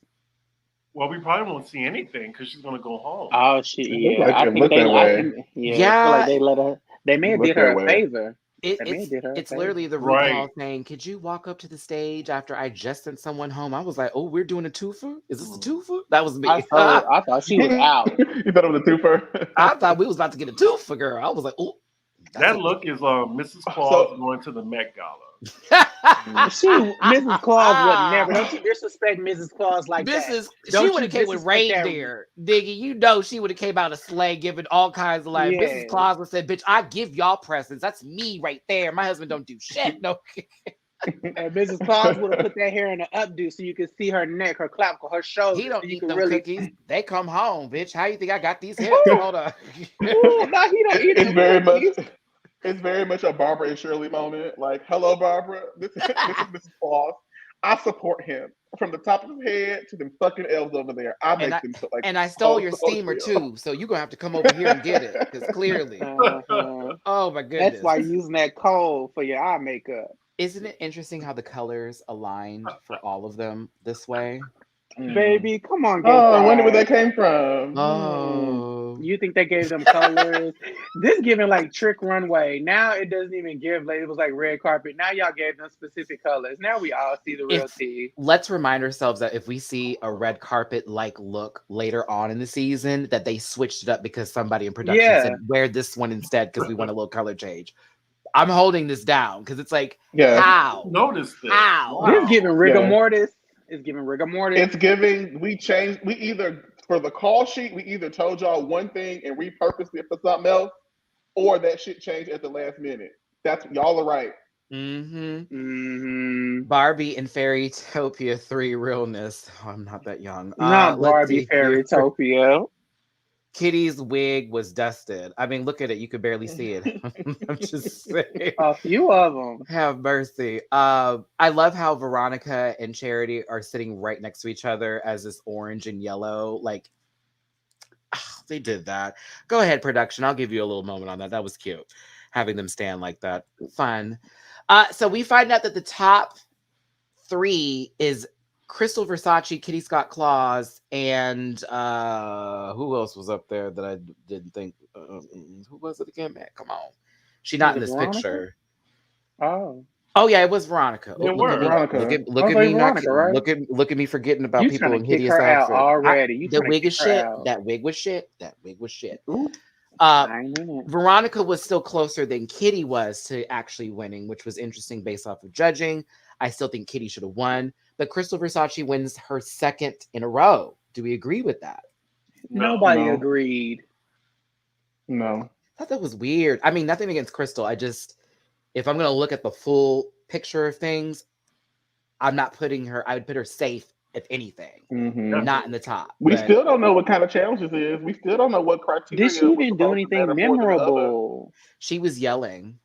Well, we probably won't see anything because she's gonna go home. Oh shit! It look Yeah, like I it think look they. that I way. think I feel Yeah, like they let her. They may have Look did her that a way. favor. They may it's have did her a it's favor. literally the Right. RuPaul saying, "Could you walk up to the stage after I just sent someone home?" I was like, "Oh, we're doing a twofer? Is this a twofer?" That was me. I thought she was out. You thought it was a twofer? I thought we was about to get a twofer, girl. I was like, "Oh, That look is Mrs. Claus So- going to the Met Gala. Mrs. Claus would never. Don't you disrespect Mrs. Claus like that? She Don't would you have came with disrespect that- reindeer, Diggy. You know she would have came out a sleigh, giving all kinds of like. Yes. Mrs. Claus would say, "Bitch, I give y'all presents. That's me right there. My husband don't do shit." No. And Mrs. Claus would have put that hair in an updo so you could see her neck, her clavicle, her shoulders. He don't so you eat could them really... cookies. They come home, bitch. How you think I got these hips? Hold on. Ooh, no, he don't eat It's them very much. cookies. It's very much a Barbara and Shirley moment. Like, hello, Barbara. This is Mrs. Claus. I support him from the top of his head to them fucking elves over there. I make them feel like. And I stole your so steamer real. too, so you're gonna have to come over here and get it because clearly, oh my goodness, That's why you're using that coal for your eye makeup. Isn't it interesting how the colors aligned for all of them this way? Baby, come on. Oh, I wonder where that came from. Oh, You think they gave them colors? This giving like trick runway. Now it doesn't even give like it was like red carpet. Now y'all gave them specific colors. Now we all see the real tea. Let's remind ourselves that if we see a red carpet like look later on in the season, that they switched it up because somebody in production said wear this one instead because we want a little color change. I'm holding this down because it's like, how? Notice this. How? Wow. This giving rigor mortis. It's giving rigor mortis. It's giving. We either for the call sheet. We either told y'all one thing and repurposed it for something else, or that shit changed at the last minute. That's y'all are right. Barbie and Fairytopia 3 realness. Oh, I'm not that young. Not Barbie Fairytopia. Kitty's wig was dusted. I mean, look at it. You could barely see it. I'm just saying. A few of them. Have mercy. I love how Veronica and Charity are sitting right next to each other as this orange and yellow. Like, they did that. Go ahead, production. I'll give you a little moment on that. That was cute. Having them stand like that. Fun. So we find out that the top 3 is Crystal Versace, Kitty Scott Claus, and who else was up there that I didn't think? Who was it again, man? Come on. She's not in this picture. Oh yeah, it was Veronica. Look at me, right? Look at me forgetting about people in hideous outfits. Already. The wig is shit. That wig was shit. Veronica was still closer than Kitty was to actually winning, which was interesting based off of judging. I still think Kitty should have won, but Crystal Versace wins her 2nd in a row. Do we agree with that? Nobody agreed. No. I thought that was weird. I mean, nothing against Crystal. If I'm going to look at the full picture of things, I'm not putting her, I would put her safe if anything, not in the top. We still don't know what kind of challenges it is. We still don't know what criteria. Did she even do anything memorable? She was yelling.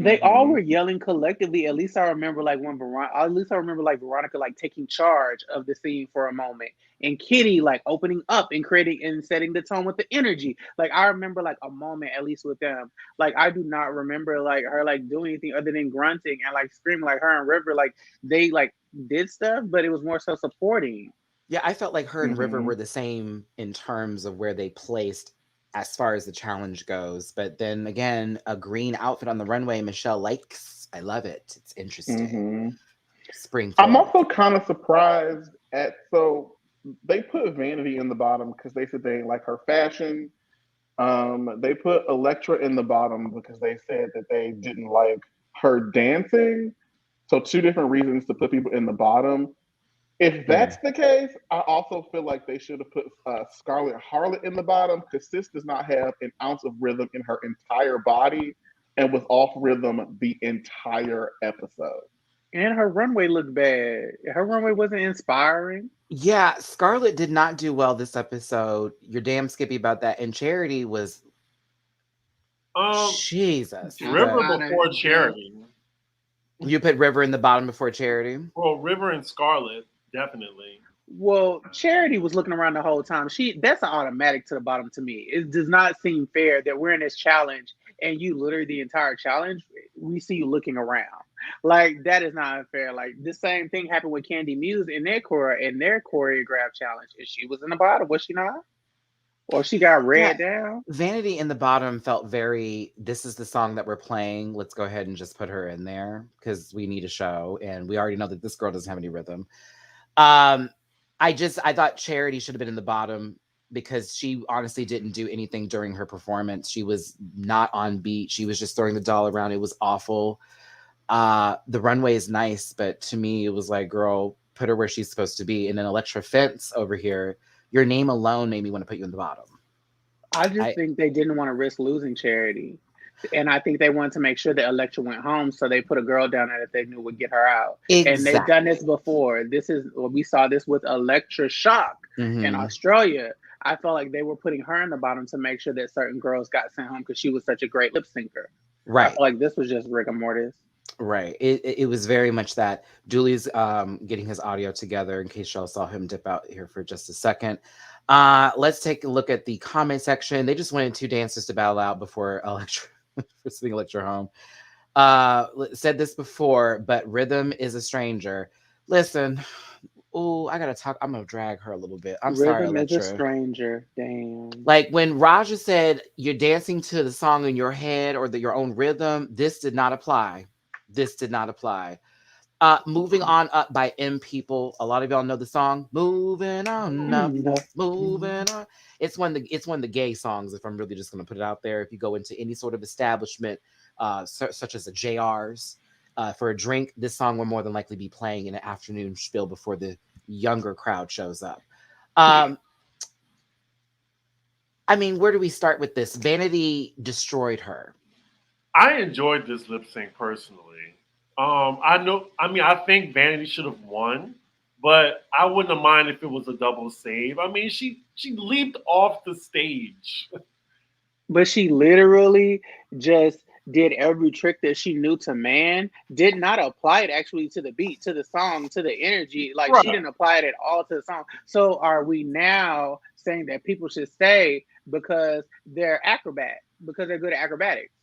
They all were yelling collectively. At least I remember like Veronica like taking charge of the scene for a moment, and Kitty like opening up and creating and setting the tone with the energy. Like I remember like a moment at least with them. Like I do not remember like her like doing anything other than grunting and like screaming. Like her and River like they like did stuff, but it was more so supporting. Yeah, I felt like her and River were the same in terms of where they placed as far as the challenge goes. But then again, a green outfit on the runway, Michelle likes. I love it. It's interesting. I'm also kind of surprised So they put Vanity in the bottom because they said they didn't like her fashion. They put Elektra in the bottom because they said that they didn't like her dancing. So two different reasons to put people in the bottom. If that's the case, I also feel like they should have put Scarlett Harlot in the bottom because sis does not have an ounce of rhythm in her entire body and was off rhythm the entire episode. And her runway looked bad. Her runway wasn't inspiring. Yeah, Scarlett did not do well this episode. You're damn skippy about that. And Charity was Jesus. River but- before Charity. You put River in the bottom before Charity? Well, River and Scarlett, definitely. Well, Charity was looking around the whole time. That's an automatic to the bottom to me. It does not seem fair that we're in this challenge and you literally the entire challenge, we see you looking around. Like, that is not fair. Like, the same thing happened with Candy Muse in their choreographed challenge. And she was in the bottom, was she not? Or she got read down? Vanity in the bottom felt very, this is the song that we're playing. Let's go ahead and just put her in there because we need a show. And we already know that this girl doesn't have any rhythm. I thought Charity should have been in the bottom because she honestly didn't do anything during her performance. She was not on beat. She was just throwing the doll around. It was awful. The runway is nice, but to me, it was like, girl, put her where she's supposed to be. And then Elektra Fence over here, your name alone made me want to put you in the bottom. I think they didn't want to risk losing Charity. And I think they wanted to make sure that Elektra went home, so they put a girl down there that they knew would get her out. Exactly. And they've done this before. We saw this with Elektra Shock in Australia. I felt like they were putting her in the bottom to make sure that certain girls got sent home because she was such a great lip syncer. Right. I felt like this was just rigor mortis. Right. It was very much that. Dooley's getting his audio together in case y'all saw him dip out here for just a second. Let's take a look at the comment section. They just wanted two dancers to battle out before Elektra for sending Elektra home. Said this before, but rhythm is a stranger. Listen, I gotta talk. I'm gonna drag her a little bit. I'm sorry, Rhythm is Elektra. a stranger. Damn. Like when Raja said you're dancing to the song in your head or your own rhythm, this did not apply. Moving on up by M People. A lot of y'all know the song. Moving on up, moving on. It's one of the gay songs, if I'm really just gonna put it out there. If you go into any sort of establishment, such as a JR's, for a drink, this song will more than likely be playing in an afternoon spiel before the younger crowd shows up. I mean, where do we start with this? Vanity destroyed her. I enjoyed this lip sync personally. I think Vanity should have won, but I wouldn't have minded if it was a double save. I mean, she leaped off the stage. But she literally just did every trick that she knew to man, did not apply it actually to the beat, to the song, to the energy. Like, Right. She didn't apply it at all to the song. So are we now saying that people should stay because they're good at acrobatics?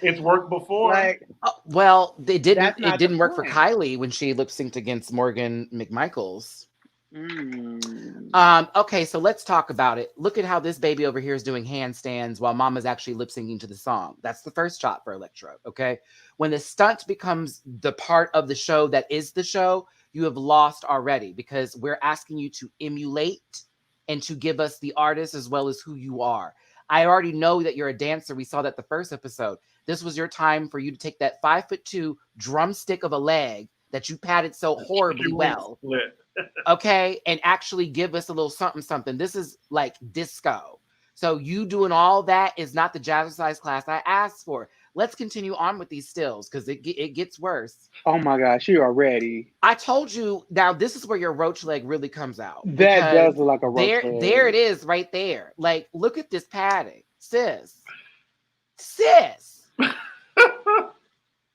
It's worked before. Like, Well, it didn't. That's not It didn't the work for point. Kylie when she lip synced against Morgan McMichaels. mm, Okay, so let's talk about it. Look at how this baby over here is doing handstands while Mama's actually lip syncing to the song. That's the first shot for Elektra. Okay, when the stunt becomes the part of the show that is the show, you have lost already because we're asking you to emulate and to give us the artist as well as who you are. I already know that you're a dancer. We saw that the first episode. This was your time for you to take that 5'2" drumstick of a leg that you patted so horribly well. Split. Okay, and actually give us a little something. This is like disco. So you doing all that is not the jazzercise class I asked for. Let's continue on with these stills because it gets worse. oh my gosh, you are ready. I told you, now this is where your roach leg really comes out. That because does look like a roach leg. there it is right there. Like, look at this padding. Sis.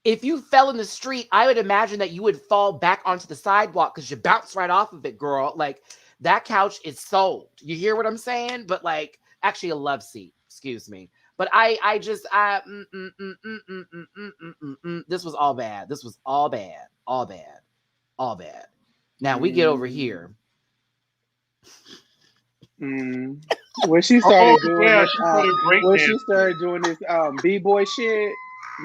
If you fell in the street, I would imagine that you would fall back onto the sidewalk because you bounced right off of it, girl. Like, that couch is sold. You hear what I'm saying? But like, actually a love seat, excuse me. But this was all bad. This was all bad. Now we get over here. When she started doing this, she put a break when dance. she started doing this b-boy shit,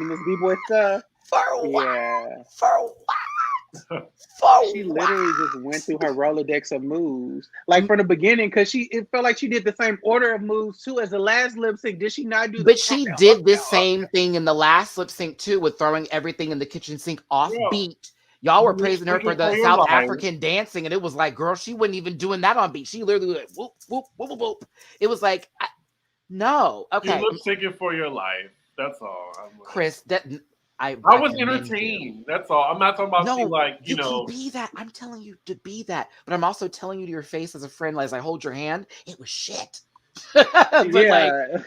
this b-boy stuff. For a while. Yeah. For a while. She literally just went through her Rolodex of moves, like from the beginning, because it felt like she did the same order of moves too as the last lip sync. Did she not do? But she did the same thing in the last lip sync too, with throwing everything in the kitchen sink off beat. Y'all were praising her for the South African dancing, and it was like, girl, she wasn't even doing that on beat. She literally like whoop whoop whoop whoop whoop. It was like, no, okay. You're lip syncing for your life. That's all. Chris, I was entertained. That's all. I'm not talking about you can be that. I'm telling you to be that, but I'm also telling you to your face as a friend, as I hold your hand, it was shit. Like,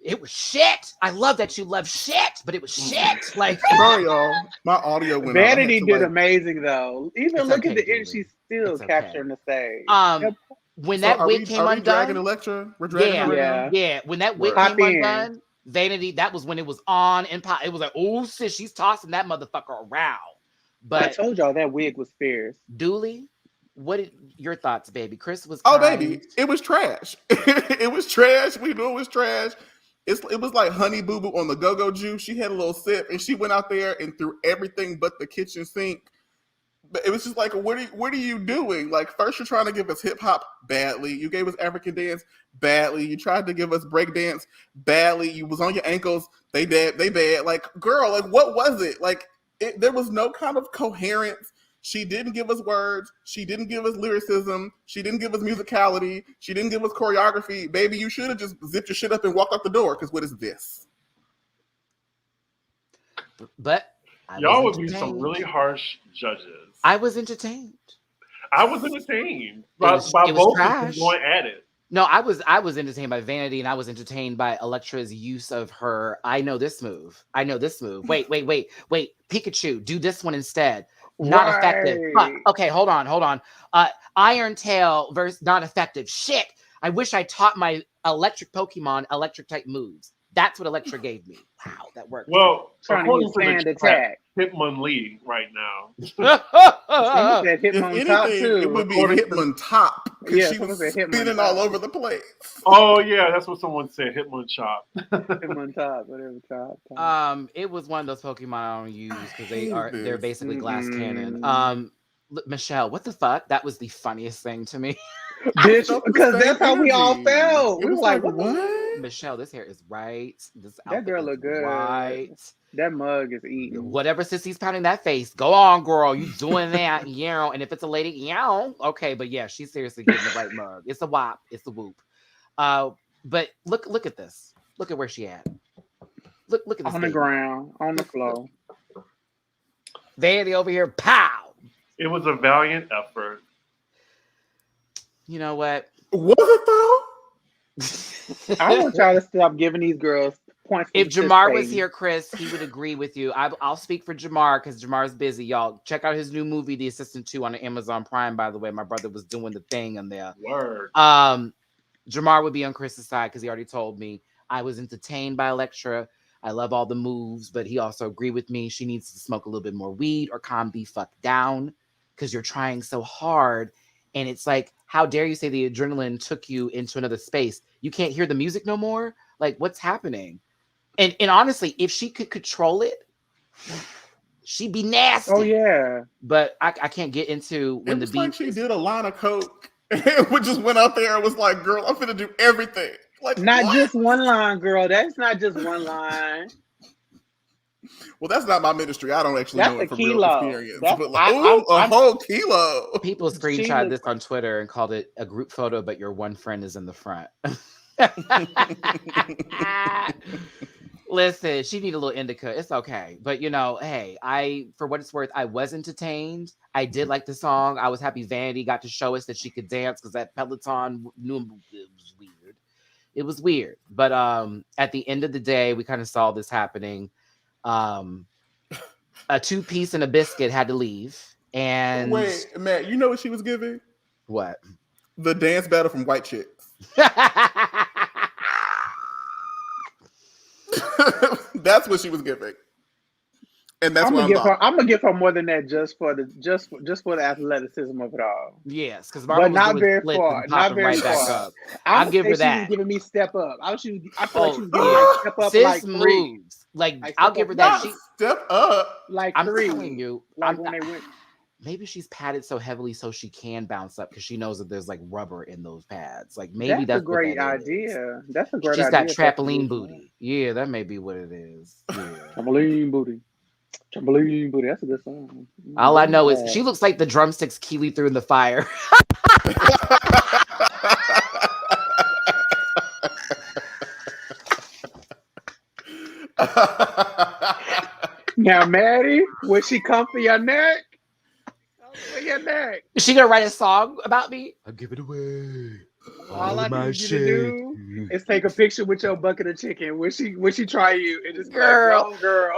it was shit. I love that you love shit, but it was shit. Like, sorry, y'all. My audio went Vanity did amazing though. Even look at the end, she's still capturing the stage. When that wig came undone, dragging Electra? We're dragging her right now? Yeah. When that wig came undone, Vanity, that was when it was on and pop. It was like, oh shit, she's tossing that motherfucker around. But I told y'all that wig was fierce. Dooley, what are your thoughts, baby? Chris was baby, it was trash. It was trash. We knew it was trash. It was like Honey Boo Boo on the go-go juice. She had a little sip and she went out there and threw everything but the kitchen sink. But it was just like, what are you doing? Like, first you're trying to give us hip hop badly. You gave us African dance badly. You tried to give us break dance badly. You was on your ankles. They bad. Like, girl, like, what was it? Like, there was no kind of coherence. She didn't give us words. She didn't give us lyricism. She didn't give us musicality. She didn't give us choreography. Baby, you should have just zipped your shit up and walked out the door, because what is this? But y'all would be some really harsh judges. I was entertained. I was entertained by both of them going at it. No, I was entertained by Vanity, and I was entertained by Electra's use of her. I know this move. Wait. Pikachu, do this one instead. Not effective. Okay, hold on. Iron Tail versus not effective. Shit. I wish I taught my electric Pokemon electric type moves. That's what Electra gave me. Wow, that worked. Well, according to the attack. Hitmonlee right now. If anything, top too. It would be Hitmon top, because she was spinning all over the place. Oh yeah, that's what someone said. Hitmon chop. Hitmon top, whatever top. It was one of those Pokemon I don't use because they're basically glass cannon. Michelle, what the fuck? That was the funniest thing to me. Bitch, because that's how we all felt. We were like, what? Michelle, this hair is right. That girl look good. Right. That mug is eating. Whatever Sissy's pounding that face. Go on, girl. You doing that. Yeah. And if it's a lady, yeah. Okay, but yeah, she's seriously getting the right mug. It's a wop. It's a whoop. But look at this. Look at where she at. Look at this. On the ground, on the floor. Vanity over here. Pow. It was a valiant effort. You know what? Was it though? I want y'all to stop giving these girls points. If Jamar was here, Chris, he would agree with you. I'll speak for Jamar because Jamar's busy. Y'all check out his new movie, The Assistant 2, on Amazon Prime. By the way, my brother was doing the thing on there. Word. Jamar would be on Chris's side because he already told me. I was entertained by Electra. I love all the moves, but he also agreed with me. She needs to smoke a little bit more weed or calm the fuck down because you're trying so hard. And it's like, how dare you say the adrenaline took you into another space? You can't hear the music no more? Like, what's happening? And honestly, if she could control it, she'd be nasty. Oh, yeah. But I can't get into when the beat... like she did a line of coke and we just went out there and was like, girl, I'm finna do everything. Like, not just one line, girl. That's not just one line. Well, that's not my ministry. I don't actually know it from real experience. But like, a whole kilo. People screenshot this on Twitter and called it a group photo, but your one friend is in the front. Listen, she need a little indica. It's okay. But, you know, hey, for what it's worth, I was entertained. I did like the song. I was happy Vanity got to show us that she could dance because that Peloton knew it was weird. It was weird. But at the end of the day, we kind of saw this happening. A 2-piece and a biscuit had to leave. And wait, Matt, you know what she was giving? What? The dance battle from White Chicks. That's what she was giving. And that's what I'm gonna give her more than that just for the athleticism of it all. Yes, because but not very far. Not very far. I'll give her that. She was giving me step up. I feel like she was giving me step up. Sis like moves. Like I'll give her that. She step up like I'm 3. telling you. Like when they went. maybe she's padded so heavily so she can bounce up because she knows that there's like rubber in those pads. Like maybe that's a great what that is. idea. That's a great She's idea. got trampoline booty. Yeah, that may be what it is. Yeah. Trampoline booty. Trampoline booty. That's a good song. All I know is she looks like the drumsticks Keely threw in the fire. Now, Matty, would she come for your neck? For your neck. Is she gonna write a song about me? I'll give it away. All I need you to do is take a picture with your bucket of chicken. Would she try you? And just Girl, like, girl.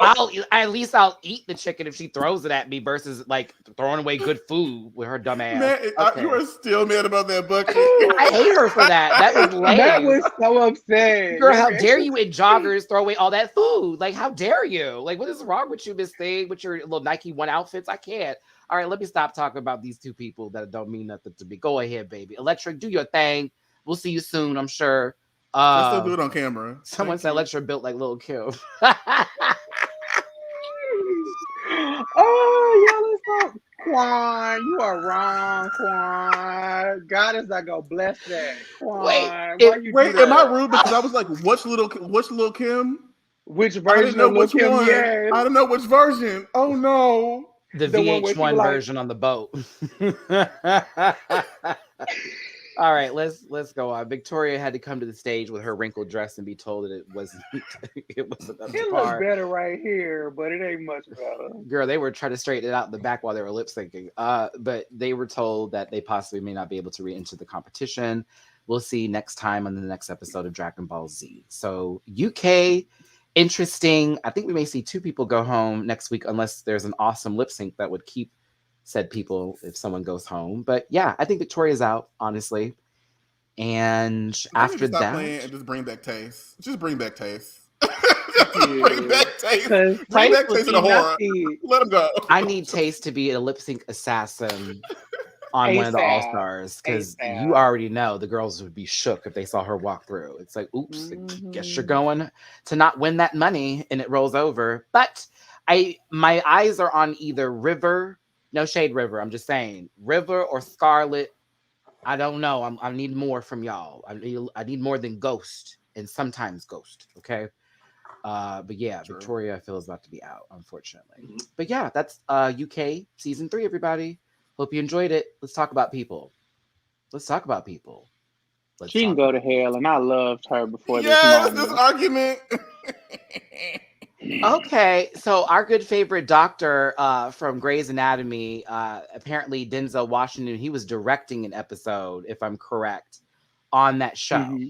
at least I'll eat the chicken if she throws it at me versus like throwing away good food with her dumb ass. Man, Okay. you are still mad about that bucket. I hate her for that. That was lame. That was so upsetting. Girl, how dare you in joggers throw away all that food? Like, how dare you? Like, what is wrong with you, Miss Thing, with your little Nike One outfits? I can't. All right, let me stop talking about these two people that don't mean nothing to me. Go ahead, baby. Electric, do your thing. We'll see you soon, I'm sure. Let's still do it on camera. Someone said Electra built like Lil' Kim. Oh, y'all, let's go. Quan, you are wrong, Quan. God is not gonna bless that. Quan, wait, am I rude because I was like, which little Kim? Which version of Lil' Kim? Yes. I don't know which version. Oh no. The VH1 version on the boat. All right, let's go on. Victoria had to come to the stage with her wrinkled dress and be told that it wasn't up to It par. looks better right here, but it ain't much better. Girl, they were trying to straighten it out in the back while they were lip syncing. But they were told that they possibly may not be able to re-enter the competition. We'll see next time on the next episode of Dragon Ball Z. So UK, interesting. I think we may see 2 people go home next week unless there's an awesome lip sync that would keep said people if someone goes home. But yeah, I think Victoria's out, honestly. And after that, and just bring back Taste. Just bring back Taste. Bring back Taste. Bring back Taste in the horror. Let him go. I need Taste to be a lip sync assassin on one of the All Stars because you already know the girls would be shook if they saw her walk through. It's like, oops, guess you're going to not win that money, and it rolls over. But my eyes are on either River. No shade, River. I'm just saying, River or Scarlett. I don't know. I need more from y'all. I need more than Ghost and sometimes Ghost. Okay. But yeah, True. Victoria I feel is about to be out, unfortunately. Mm-hmm. But yeah, that's UK season 3. Everybody, hope you enjoyed it. Let's talk about people. She can go to hell, and I loved her before this moment. This argument. Okay, so our good favorite doctor from Grey's Anatomy, apparently Denzel Washington, he was directing an episode, if I'm correct, on that show. Mm-hmm.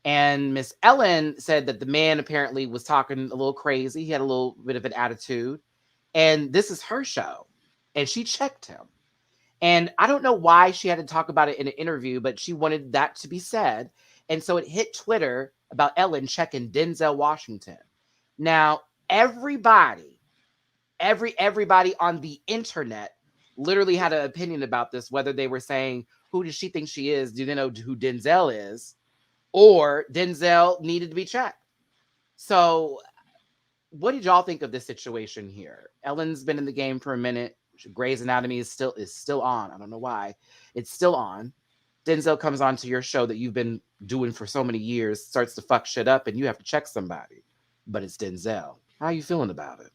And Miss Ellen said that the man apparently was talking a little crazy. He had a little bit of an attitude. And this is her show. And she checked him. And I don't know why she had to talk about it in an interview, but she wanted that to be said. And so it hit Twitter about Ellen checking Denzel Washington. Now, everybody on the internet literally had an opinion about this, whether they were saying, who does she think she is? Do they know who Denzel is? Or Denzel needed to be checked. So what did y'all think of this situation here? Ellen's been in the game for a minute. Grey's Anatomy is still on. I don't know why. It's still on. Denzel comes on to your show that you've been doing for so many years, starts to fuck shit up, and you have to check somebody. But it's Denzel. How are you feeling about it?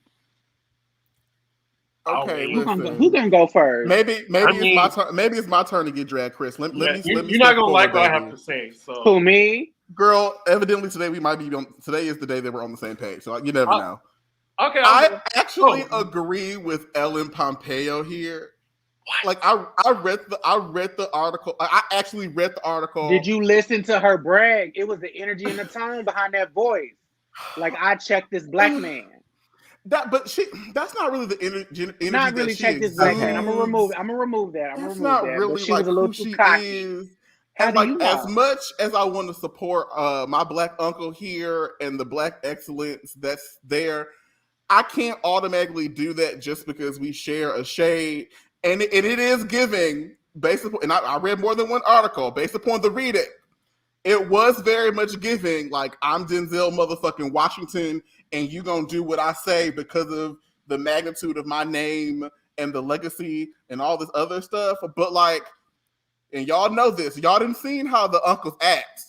Okay, who gonna go first? Maybe it's my turn. Maybe it's my turn to get dragged, Chris. Let me. You're not gonna like what I have to say. So who, me? Girl, evidently today we might be on. Today is the day that we're on the same page. So you never know. Okay, I actually agree with Ellen Pompeo here. What? Like I read the article. I actually read the article. Did you listen to her brag? It was the energy and the tone behind that voice. Like, I checked this black man. That's not really the energy. Not really check this black man. I'm gonna remove that. That's not really she was a little too cocky. And like, as much as I want to support my black uncle here and the black excellence that's there, I can't automatically do that just because we share a shade. And it is giving based upon, and I read more than one article based upon the read it. It was very much giving, like, I'm Denzel motherfucking Washington, and you gonna do what I say because of the magnitude of my name and the legacy and all this other stuff. But like, and y'all know this, y'all done seen how the uncles act.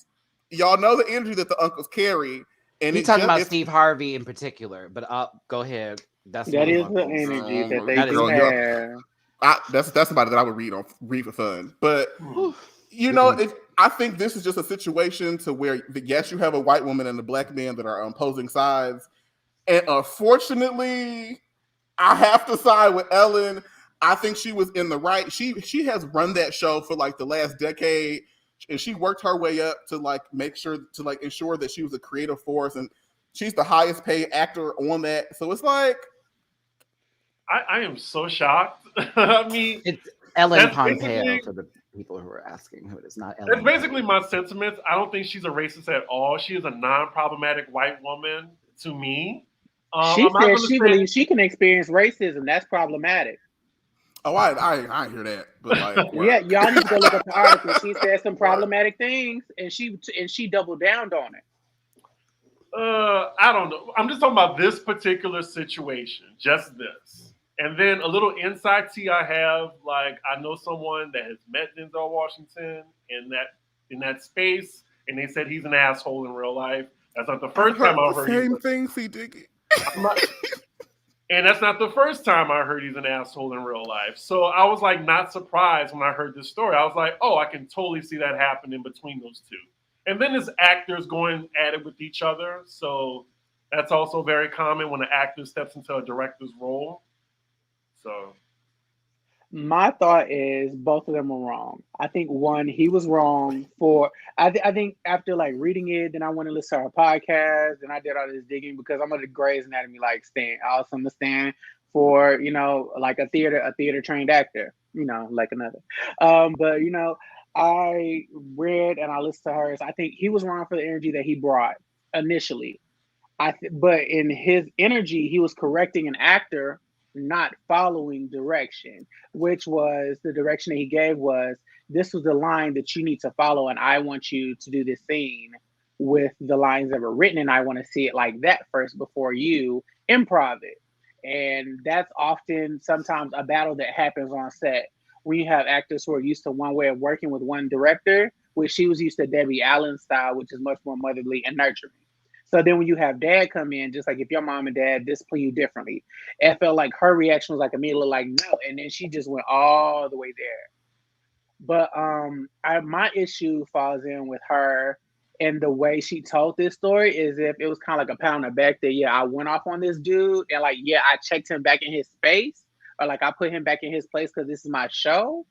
Y'all know the energy that the uncles carry. And He's talking about Steve Harvey in particular, but go ahead. That is the energy that they do have. That's somebody that I would read for fun. But you know, I think this is just a situation to where yes, you have a white woman and a black man that are on opposing sides, and unfortunately, I have to side with Ellen. I think she was in the right. She has run that show for like the last decade, and she worked her way up to like make sure to like ensure that she was a creative force, and she's the highest paid actor on that. So it's like, I am so shocked. I mean, it's Ellen Pompeo for the people who are asking who it is, not Ellen. That's basically my sentiments. I don't think she's a racist at all. She is a non-problematic white woman to me. She said she believes she can experience racism. That's problematic. Oh, I hear that. But like, yeah, y'all need to go look up the article. She said some problematic things, and she doubled down on it. I don't know. I'm just talking about this particular situation, just this. And then a little inside tea I have, like I know someone that has met Denzel Washington in that space, and they said he's an asshole in real life. That's not the first time I've heard same thing, C. Diggy. And that's not the first time I heard he's an asshole in real life. So I was like not surprised when I heard this story. I was like, oh, I can totally see that happening between those two. And then there's actors going at it with each other. So that's also very common when an actor steps into a director's role. So my thought is both of them were wrong. I think one, he was wrong for, I think after like reading it, then I went and listened to her podcast, and I did all this digging because I'm a Grey's Anatomy like stand. I also understand for, you know, like a theater trained actor, you know, like another. But you know, I read and I listened to hers. I think he was wrong for the energy that he brought initially. But in his energy, he was correcting an actor not following direction, which was the direction that he gave was, this was the line that you need to follow, and I want you to do this scene with the lines that were written, and I want to see it like that first before you improv it. And that's often sometimes a battle that happens on set when you have actors who are used to one way of working with one director, which she was used to Debbie Allen's style, which is much more motherly and nurturing. So then when you have dad come in, just like if your mom and dad discipline you differently, it felt like her reaction was like immediately like, no. And then she just went all the way there. But my issue falls in with her and the way she told this story is if it was kind of like a pat on the back that, yeah, I went off on this dude and like, yeah, I checked him back in his space, or like I put him back in his place because this is my show.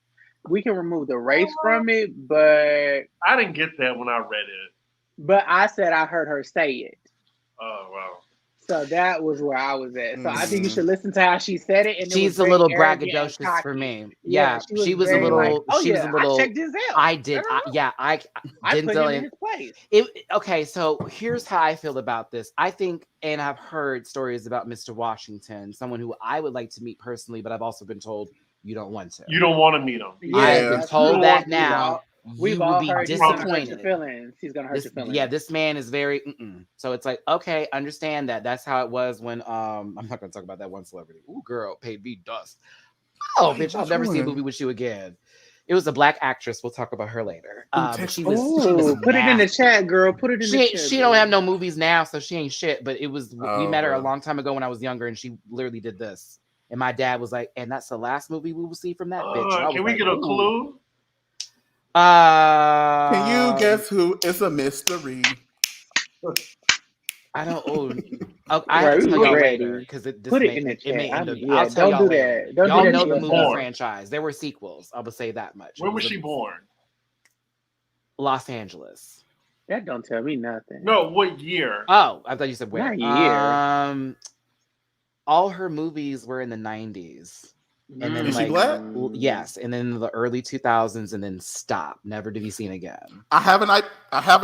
We can remove the race from it, but I didn't get that when I read it. But I said I heard her say it. Oh, wow. So that was where I was at. So I think you should listen to how she said it. And she's a little braggadocious for me. Yeah, she was a little. Like, she was a little. I checked Denzel. I did. I Denzel put him in his place. Okay, so here's how I feel about this. I think, and I've heard stories about Mr. Washington, someone who I would like to meet personally, but I've also been told you don't want to. You don't want to meet him. Yeah, I've been told that now. We've all heard disappointed. He's gonna hurt your feelings. Yeah, this man is very. So it's like, okay, understand that. That's how it was when. I'm not gonna talk about that one celebrity. Ooh, girl, paid me dust. Oh, bitch, I'll never see a movie with you again. It was a black actress. We'll talk about her later. She was put it in the chat, girl. Put it in the chat. She don't have no movies now, so she ain't shit. But it was we met her a long time ago when I was younger, and she literally did this. And my dad was like, "And that's the last movie we will see from that bitch." Can we get a clue? Can you guess who? It's a mystery. I don't. I have to tell y'all later because put it in the chat. I'll tell y'all later. Y'all know the movie born. franchise. There were sequels. I would say that much. When was she born? Los Angeles. That don't tell me nothing. No, what year? Oh, I thought you said where. Not year. All her movies were in the 90s. And then, is she black? Yes, and then the early 2000s, and then stop, never to be seen again. I have an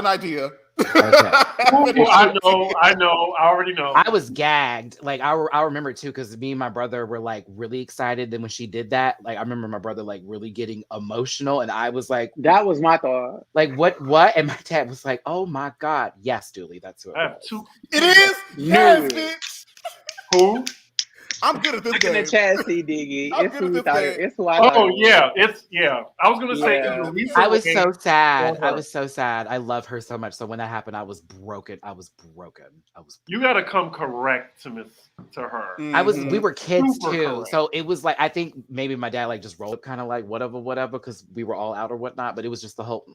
idea. Okay. I know. I already know. I was gagged. Like I remember too, because me and my brother were like really excited. Then when she did that, like I remember my brother like really getting emotional, and I was like, that was my thought. Like what? And my dad was like, oh my god, yes, Dooley, that's who it was. It is. Yes, bitch. Who? I'm good at this Look in game. the chat, see Diggy. I'm It's good who at we this thought. game. It's who I thought. Oh it was. yeah. I was gonna say in Yeah. the recent I was so game, sad. for I her. was so sad. I love her so much. So when that happened, I was broken. You gotta come correct to her. We were kids Super too. correct. So it was like, I think maybe my dad like just rolled kind of like whatever, because we were all out or whatnot. But it was just the whole,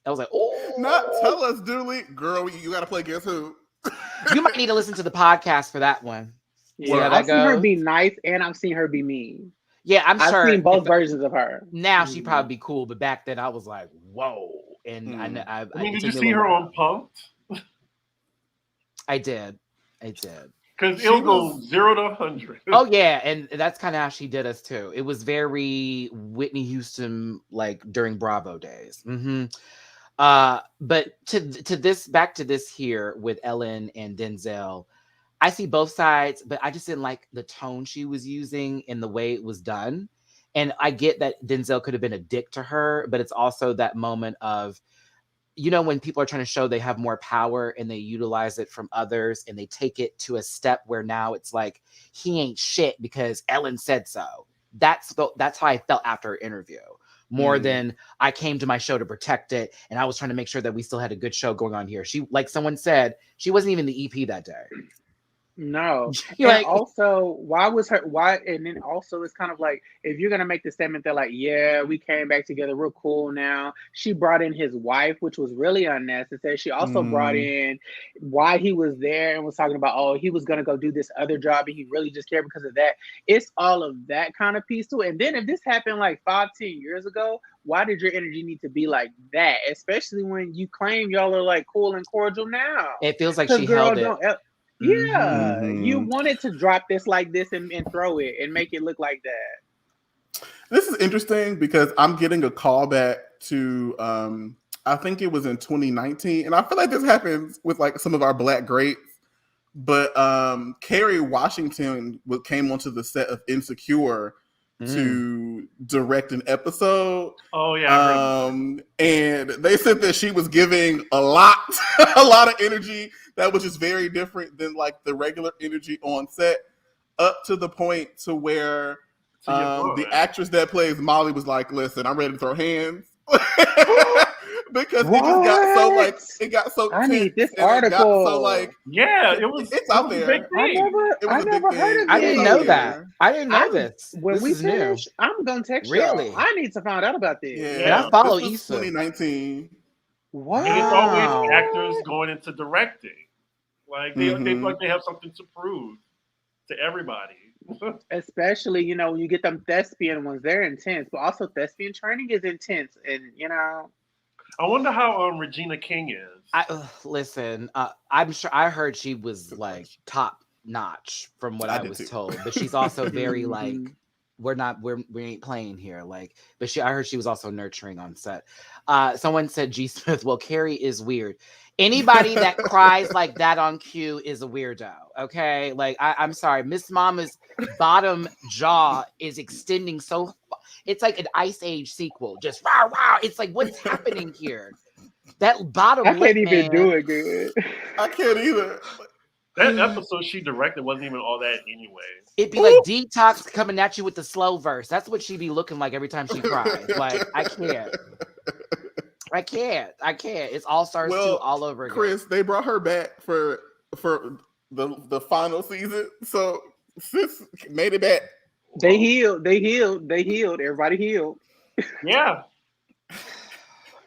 I was like, oh. Not tell us, Dooley. Girl, you got to play Guess Who. You might need to listen to the podcast for that one. Yeah, I've seen her be nice and I've seen her be mean. Yeah, I've seen both versions of her. Now she'd probably be cool, but back then I was like, whoa. And I mean, did you see her on Punk'd? I did. Because it'll go 0 to 100. Oh yeah, and that's kind of how she did us too. It was very Whitney Houston, like during Bravo days. But back to this here with Ellen and Denzel, I see both sides, but I just didn't like the tone she was using and the way it was done. And I get that Denzel could have been a dick to her, but it's also that moment of, when people are trying to show they have more power and they utilize it from others and they take it to a step where now it's like, he ain't shit because Ellen said so. That's how I felt after her interview. More than I came to my show to protect it, and I was trying to make sure that we still had a good show going on here. She, like someone said, she wasn't even the EP that day. No. And also, and then also it's kind of like, if you're going to make the statement that like, yeah, we came back together, we're cool now. She brought in his wife, which was really unnecessary. She also brought in why he was there and was talking about, oh, he was going to go do this other job and he really just cared because of that. It's all of that kind of piece to it. And then if this happened like 5-10 years ago, why did your energy need to be like that? Especially when you claim y'all are like cool and cordial now. It feels like she held it. Yeah, you wanted to drop this like this and throw it and make it look like that. This is interesting because I'm getting a call back to, I think it was in 2019. And I feel like this happens with like some of our Black greats. But Kerry Washington came onto the set of Insecure to direct an episode. Oh yeah. And they said that she was giving a lot of energy that was just very different than like the regular energy on set, up to the point to where the actress that plays Molly was like, listen, I'm ready to throw hands. Because it got so I need this article. It's out there. I never heard of it. I didn't know that. I didn't know this. When this we is finish, new. I'm gonna text Really? you. I need to find out about this. Yeah, and I follow this was Issa. 2019. Wow. And it's always actors going into directing. Like they feel like they have something to prove to everybody. Especially, when you get them thespian ones, they're intense. But also thespian training is intense. And I wonder how Regina King is. Listen, I'm sure I heard she was like top notch from what I was told, but she's also very like, we ain't playing here. Like, but I heard she was also nurturing on set. Someone said G Smith, well, Carrie is weird. Anybody that cries like that on cue is a weirdo. Okay. Like, I'm sorry. Miss Mama's bottom jaw is extending so it's like an Ice Age sequel. Just wow, wow. It's like, what's happening here? That bottom I can't even do it good. I can't either. That episode she directed wasn't even all that anyway. It'd be like Detox coming at you with the slow verse. That's what she'd be looking like every time she cries. Like, I can't. It's All Stars 2 all over again. Chris, they brought her back for the final season. So sis made it back. They healed. Everybody healed. Yeah.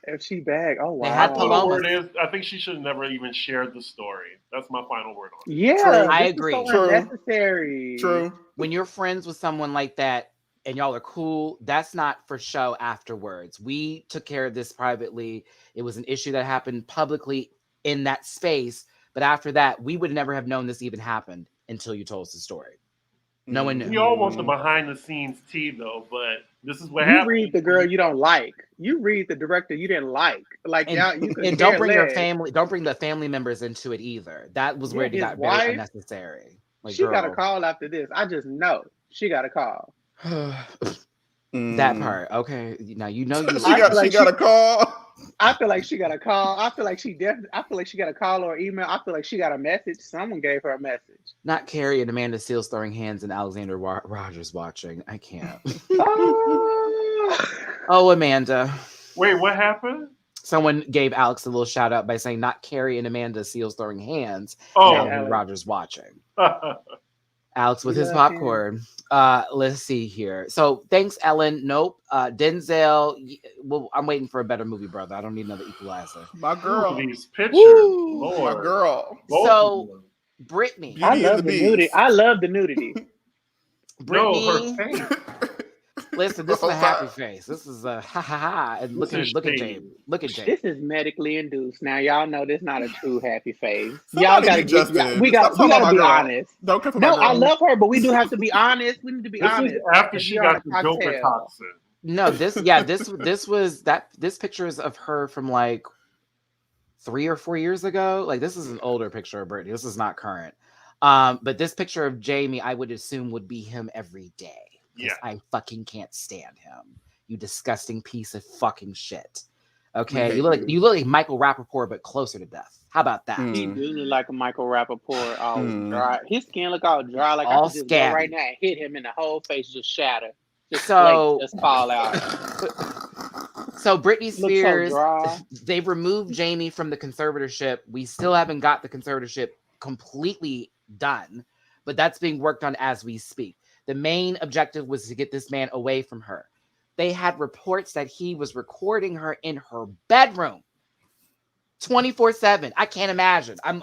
If she back, oh wow. They had Paloma. Word is, I think she should have never even shared the story. That's my final word on it. Yeah, True. I agree. So unnecessary. True. When you're friends with someone like that and y'all are cool, that's not for show afterwards. We took care of this privately. It was an issue that happened publicly in that space. But after that, we would never have known this even happened until you told us the story. No one knew. We all want the behind the scenes tea though, but this is what you happened. Read the girl you don't like. You read the director you didn't like. Like and don't bring your family. Don't bring the family members into it either. That was where it got very unnecessary. Like, she got a call after this. I just know she got a call. That part, okay. Now you know she got a call. I feel like she got a call. I feel like she got a call or email. I feel like she got a message. Someone gave her a message. Not Carrie and Amanda Seals throwing hands and Alexander Rogers watching. I can't. Oh, Amanda. Wait, what happened? Someone gave Alex a little shout out by saying not Carrie and Amanda Seals throwing hands. Oh, and Alexander Rogers watching. Alex with his love popcorn. Let's see here. So thanks, Ellen. Nope. Denzel. Well, I'm waiting for a better movie, brother. I don't need another Equalizer. My girl. These pictures. Woo! Lord. My girl. Both So of them. Brittany. Beauty I and love the the Beast. nudity. I love the nudity. Brittany. No, her face. Listen, this is a Hold happy on. face. This is a ha ha ha. And look This at is look at shade. James. Look at James. This is medically induced. Now y'all know this not a true happy face. Somebody Y'all gotta be get. Justin. We Stop got. talking We about gotta my be girl. honest. Don't come for No, my girl. I love her, but we do have to be honest. We need to be This honest. is after she We are got a the Joker cocktail. toxin. No, this picture is of her from like 3 or 4 years ago. Like this is an older picture of Brittany. This is not current. But this picture of Jamie, I would assume would be him every day. Yeah. I fucking can't stand him. You disgusting piece of fucking shit. We Okay. hate You look like Michael Rappaport, but closer to death. How about that? Mm. He do look like a Michael Rappaport, all Mm. dry. His skin look all dry, like All I could just scabby. go right now and hit him in the whole face, just shatter, just So- flake, just fall out. So Britney Looks so Spears, dry. they've removed Jamie from the conservatorship. We still haven't got the conservatorship completely done, but that's being worked on as we speak. The main objective was to get this man away from her. They had reports that he was recording her in her bedroom 24/7. I can't imagine. I'm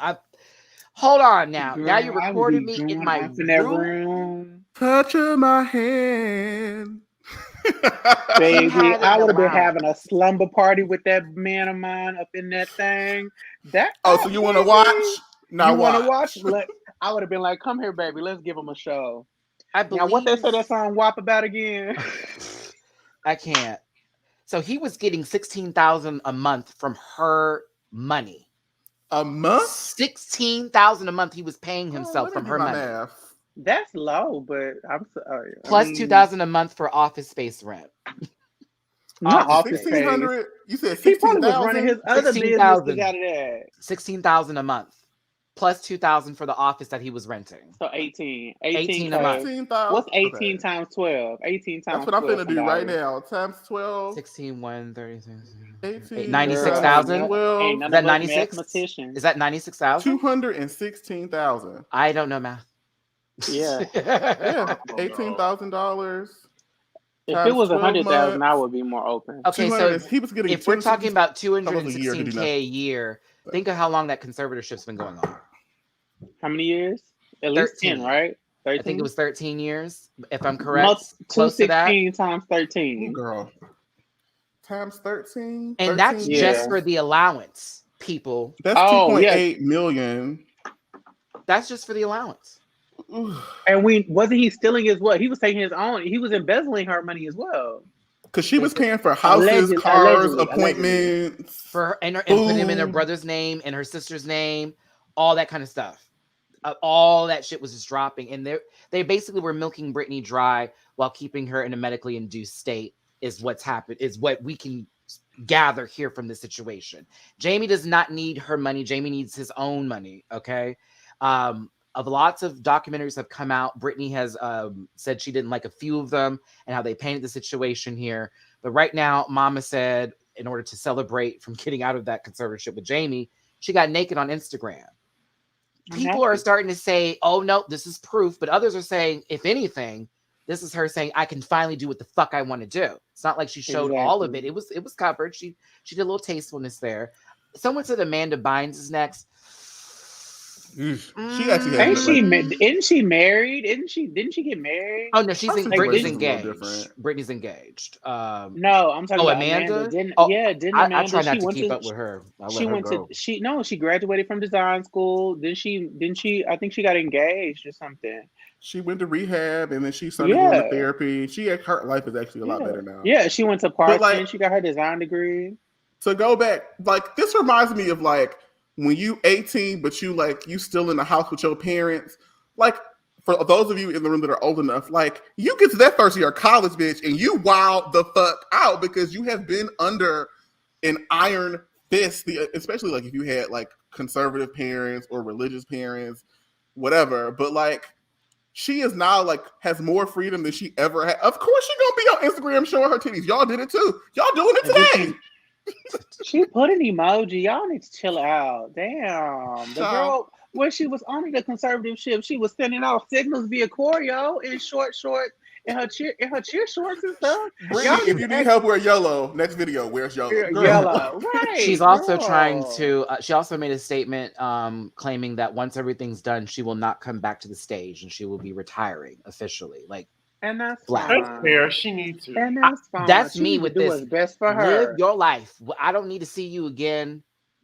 hold on now. Now you Girl, I would recorded be me in going my off in that room. room. Touching my hand. Baby, had it I would have been around. having a slumber party with that man of mine up in that thing. That Oh, so you want to watch? Now you want to watch. watch? I would have been like, "Come here, baby. Let's give him a show." I Now, what they say believe- that song "WAP" about again? I can't. So he was getting $16,000 a month from her money. A month? $16,000 a month he was paying himself let me from do her my money. math. That's low, but I'm sorry. Plus $2,000 a month for office space rent. Not office office space. 1,600. You said He probably was running 16,000. his other 16,000. businesses out of that. $16,000 a month. Plus $2,000 for the office that he was renting. So 18. 18 a month. 16,000. What's 18 Okay. times 12? 18 times That's what I'm 12 finna do right somebody. now. Times 12. 16, 1, 36. 18. 96,000? Ain't 12. none Is that of us 96? mathematicians. Is that 96,000? 216,000. I don't know math. Yeah. Yeah. Oh, no. $18,000. If Times it was 12 100,000, I months. would be more open. Okay, so 200 he was getting if we're talking about $260 a year to do $216K a year, think of how long that conservatorship's been going on. How many years? At least 10, 13. right? 13? I think it was 13 years, if I'm correct. Close to that. 216 times Ooh, 13. girl. Times 13. And that's 13? just Yeah. for the allowance, people. That's Oh, 2.8 million. That's just for the allowance. And wasn't he stealing his what? He was taking his own. He was embezzling her money as well. Because she was paying for houses, Allegedly, cars, allegedly. appointments. For her, and put him in her Food. brother's name and her sister's name, all that kind of stuff. All that shit was just dropping. And they basically were milking Britney dry while keeping her in a medically induced state, is what's happened, is what we can gather here from this situation. Jamie does not need her money. Jamie needs his own money. Okay. Of lots of documentaries have come out. Britney has said she didn't like a few of them and how they painted the situation here. But right now, Mama said in order to celebrate from getting out of that conservatorship with Jamie, she got naked on Instagram. People are starting to say, oh, no, this is proof. But others are saying, if anything, this is her saying, I can finally do what the fuck I want to do. It's not like she showed all of it. It was covered. She did a little tastefulness there. Someone said Amanda Bynes is next. She actually Ain't has she? Isn't she married? Didn't she get married? Oh no, she's Her Britney's situation's a little engaged. different. Britney's engaged. No, I'm talking about Amanda? Didn't Oh, Didn't I Amanda? try not she to went keep to, up with her. I She let her went go. to she graduated from design school. Didn't she? I think she got engaged or something. She went to rehab and then she started going Yeah. to therapy. Her life is actually a lot better now. Yeah, she went to Parsons. like- She got her design degree. To go back, like this reminds me of like when you 18, but you still in the house with your parents. Like for those of you in the room that are old enough, like you get to that first year of college, bitch, and you wild the fuck out because you have been under an iron fist, especially like if you had like conservative parents or religious parents, whatever. But like, she is now like has more freedom than she ever had. Of course, she gonna be on Instagram showing her titties. Y'all did it too. Y'all doing it today. She put an emoji. Y'all need to chill out. Damn. The girl, when she was under the conservative ship, she was sending off signals via choreo in short in her cheer shorts and stuff. Britney, if you need help, wear yellow. Next video, where's yellow? Yellow, right? She's also trying to. She also made a statement claiming that once everything's done, she will not come back to the stage and she will be retiring officially. Like, and that's fine. That's fair. She needs to. And that's fine. That's she me with do this. What's best for her. Live your life. I don't need to see you again.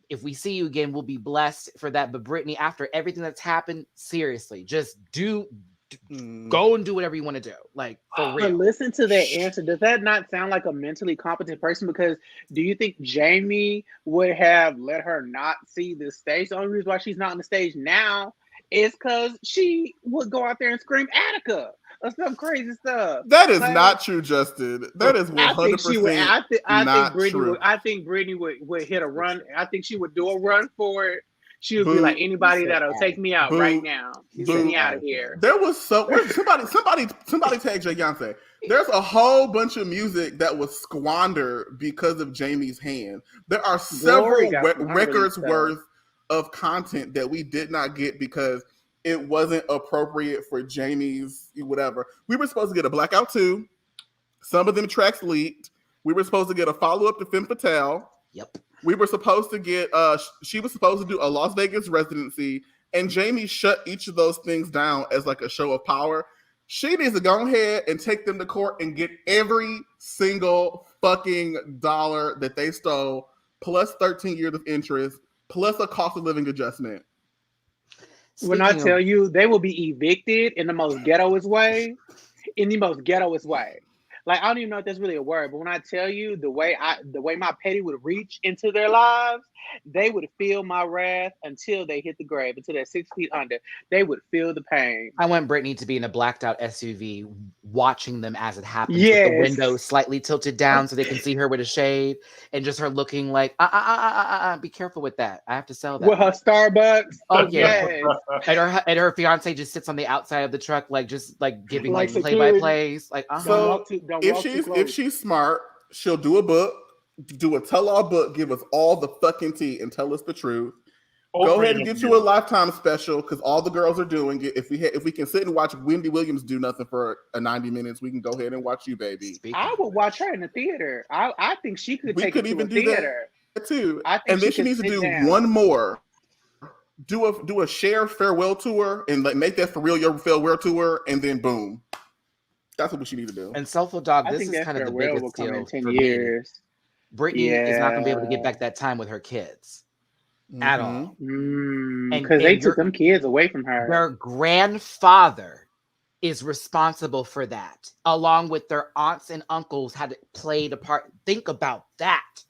If we see you again, we'll be blessed for that. But Britney, after everything that's happened, seriously, just go and do whatever you want to do. Like, for real. But listen to that answer. Does that not sound like a mentally competent person? Because do you think Jamie would have let her not see the stage? The only reason why she's not on the stage now is because she would go out there and scream Attica or some crazy stuff. That is not true, Justin. That is 100% not true. I think Britney would hit a run. I think she would do a run for it. She would be like, anybody that'll take me out right now. Get me out of here. There was somebody tag Jay Yonsei. There's a whole bunch of music that was squandered because of Jamie's hand. There are several records worth of content that we did not get because it wasn't appropriate for Jamie's whatever. We were supposed to get a Blackout 2. Some of them tracks leaked. We were supposed to get a follow-up to Femme Fatale. Yep. We were supposed to get, she was supposed to do a Las Vegas residency, and Jamie shut each of those things down as like a show of power. She needs to go ahead and take them to court and get every single fucking dollar that they stole, plus 13 years of interest, plus a cost of living adjustment. When I tell you, they will be evicted in the most ghettoest way. Like, I don't even know if that's really a word, but when I tell you the way my petty would reach into their lives, they would feel my wrath until they hit the grave, until they're 6 feet under. They would feel the pain. I want Britney to be in a blacked out SUV watching them as it happens, with the window slightly tilted down so they can see her with a shade, and just her looking like, be careful with that. I have to sell that. With her Starbucks. Oh, yeah. And her fiance just sits on the outside of the truck, like, just like giving like play-by-plays. Like, if she's smart, she'll do a book, do a tell-all book, give us all the fucking tea and tell us the truth. Go ahead and get you a Lifetime special, because all the girls are doing it. If we can sit and watch Wendy Williams do nothing for 90 minutes, we can go ahead and watch you, baby. I would watch her in the theater. I think she could take it to a theater too. And then she needs to do one more. Do a share farewell tour and like make that for real your farewell tour, and then boom. That's what she need to do. And Soulful Dog, this is kind of the biggest deal in 10 years. Britney is not going to be able to get back that time with her kids at all. Because they took them kids away from her. Their grandfather is responsible for that, along with their aunts and uncles had played a part. Think about that.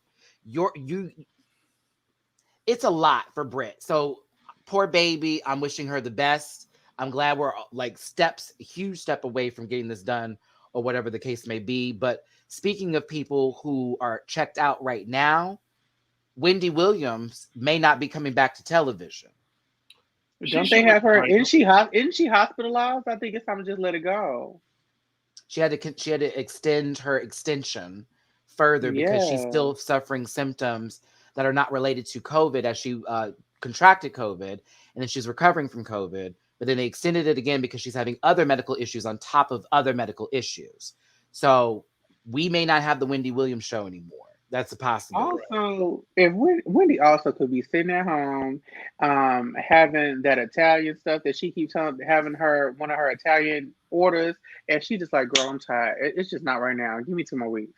It's a lot for Brit. So poor baby, I'm wishing her the best. I'm glad we're like a huge step away from getting this done, or whatever the case may be. But speaking of people who are checked out right now, Wendy Williams may not be coming back to television. Don't they have her? Isn't she hospitalized? I think it's time to just let it go. She had to extend her extension further because she's still suffering symptoms that are not related to COVID, as she contracted COVID, and then she's recovering from COVID. But then they extended it again because she's having other medical issues on top of other medical issues. So we may not have the Wendy Williams show anymore. That's a possibility. Also, if Wendy also could be sitting at home, having that Italian stuff that she keeps having one of her Italian orders, and she just like, girl, I'm tired. It's just not right now. Give me 2 more weeks.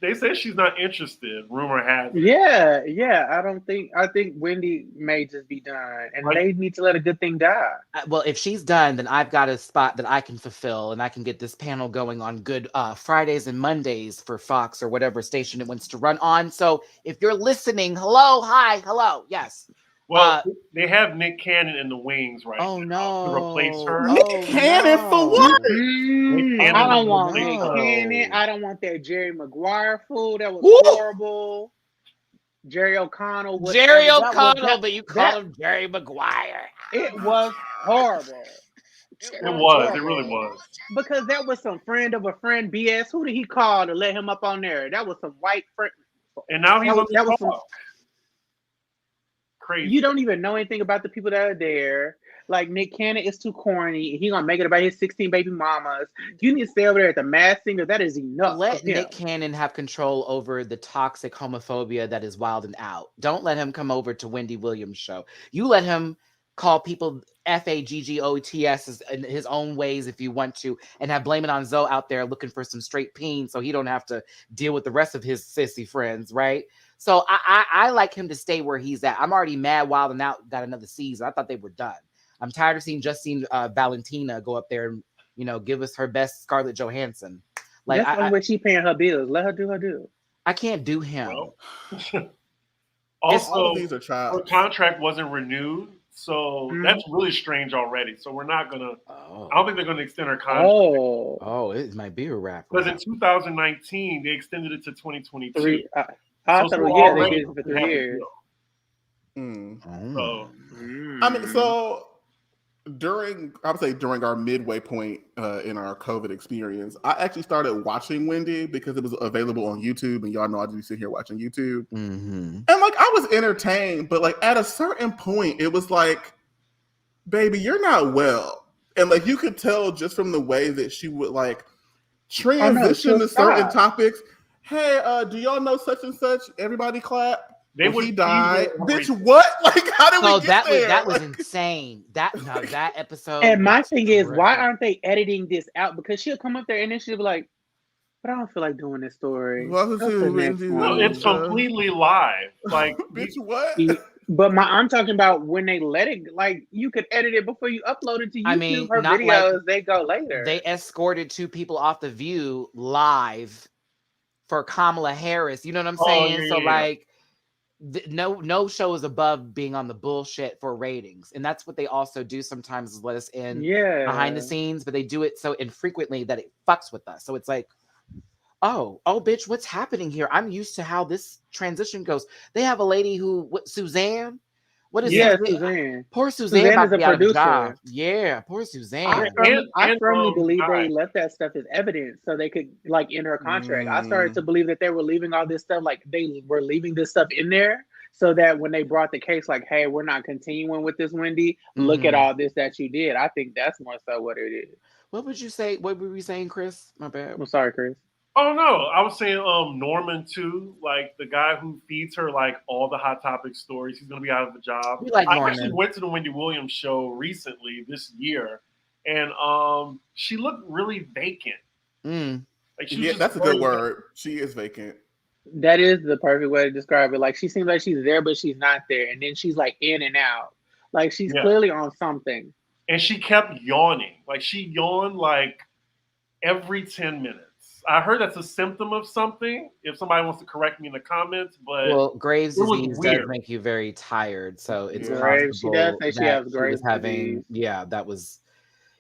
They say she's not interested. Rumor has it. I think Wendy may just be done, and they need to let a good thing die. Well, if she's done, then I've got a spot that I can fulfill, and I can get this panel going on good Fridays and Mondays for Fox or whatever station it wants to run on. So if you're listening, hello, yes, Well, they have Nick Cannon in the wings right Oh now to replace no! her. Nick Oh Cannon for no! what? Nick Cannon I don't to want replace Nick her. Cannon. I don't want that Jerry Maguire fool. That was Woo! horrible. Jerry O'Connell, whatever. Jerry That was O'Connell, but you call him Jerry Maguire. It was horrible. It was. It really horrible. was. Because that was some friend of a friend BS. Who did he call to let him up on there? That was some white friend. And now he's on that the was talk. Crazy. You don't even know anything about the people that are there. Like Nick Cannon is too corny. He gonna make it about his 16 baby mamas. You need to stay over there at the Masked Singer. That is enough. Let Nick Cannon have control over the toxic homophobia that is wild and out. Don't let him come over to Wendy Williams' show. You let him call people FAGGOTS in his own ways if you want to, and have Blame It on Zoe out there looking for some straight peen so he don't have to deal with the rest of his sissy friends, right? So I like him to stay where he's at. I'm already mad Wild and Out got another season. I thought they were done. I'm tired of seeing Valentina go up there and, you know, give us her best Scarlett Johansson. Like, that's when she paying her bills. Let her do her deal. I can't do him. Well, All also, of these are child. her contract wasn't renewed, so that's really strange already. So we're not gonna. Oh. I don't think they're gonna extend her contract. Oh, it might be a wrap. Because in 2019 they extended it to 2022. I thought, yeah, they did it for 3 years. So, I mean, so during our midway point in our COVID experience, I actually started watching Wendy because it was available on YouTube, and y'all know I do sit here watching YouTube, and like I was entertained, but like at a certain point, it was like, baby, you're not well, and like you could tell just from the way that she would like transition to certain topics. Hey, do y'all know such and such? Everybody clap. He died. Bitch, what? Like, how did we get there? That was insane. That episode. And my thing is, why aren't they editing this out? Because she'll come up there and then she'll be like, but I don't feel like doing this story. No, it's completely live. Like, bitch, what? But I'm talking about when they let it, like, you could edit it before you upload it to YouTube. I mean, her not videos, like they go later. They escorted 2 people off The View live for Kamala Harris. You know what I'm saying? Yeah, so yeah. like, no show is above being on the bullshit for ratings, and that's what they also do sometimes, is let us in behind the scenes, but they do it so infrequently that it fucks with us. So it's like, oh bitch, what's happening here? I'm used to how this transition goes. They have a lady who, Suzanne? What is Suzanne? Poor Suzanne about is to a be out of a producer. job. Yeah, poor Suzanne. I firmly believe they left that stuff as evidence so they could like enter a contract. I started to believe that they were leaving all this stuff, like they were leaving this stuff in there so that when they brought the case, like, hey, we're not continuing with this, Wendy. Look at all this that you did. I think that's more so what it is. What would you say? What were we saying, Chris? My bad. I'm sorry, Chris. Oh no, I was saying Norman too, like the guy who feeds her like all the Hot Topic stories. He's gonna be out of the job. We like Norman. I actually went to the Wendy Williams show recently this year, and she looked really vacant. Like that's a good word. She is vacant. That is the perfect way to describe it. Like she seems like she's there, but she's not there, and then she's like in and out. Like she's clearly on something. And she kept yawning. Like she yawned like every 10 minutes. I heard that's a symptom of something. If somebody wants to correct me in the comments, but Graves' disease does make you very tired, so it's possible she does say she has Graves' having. Yeah, that was,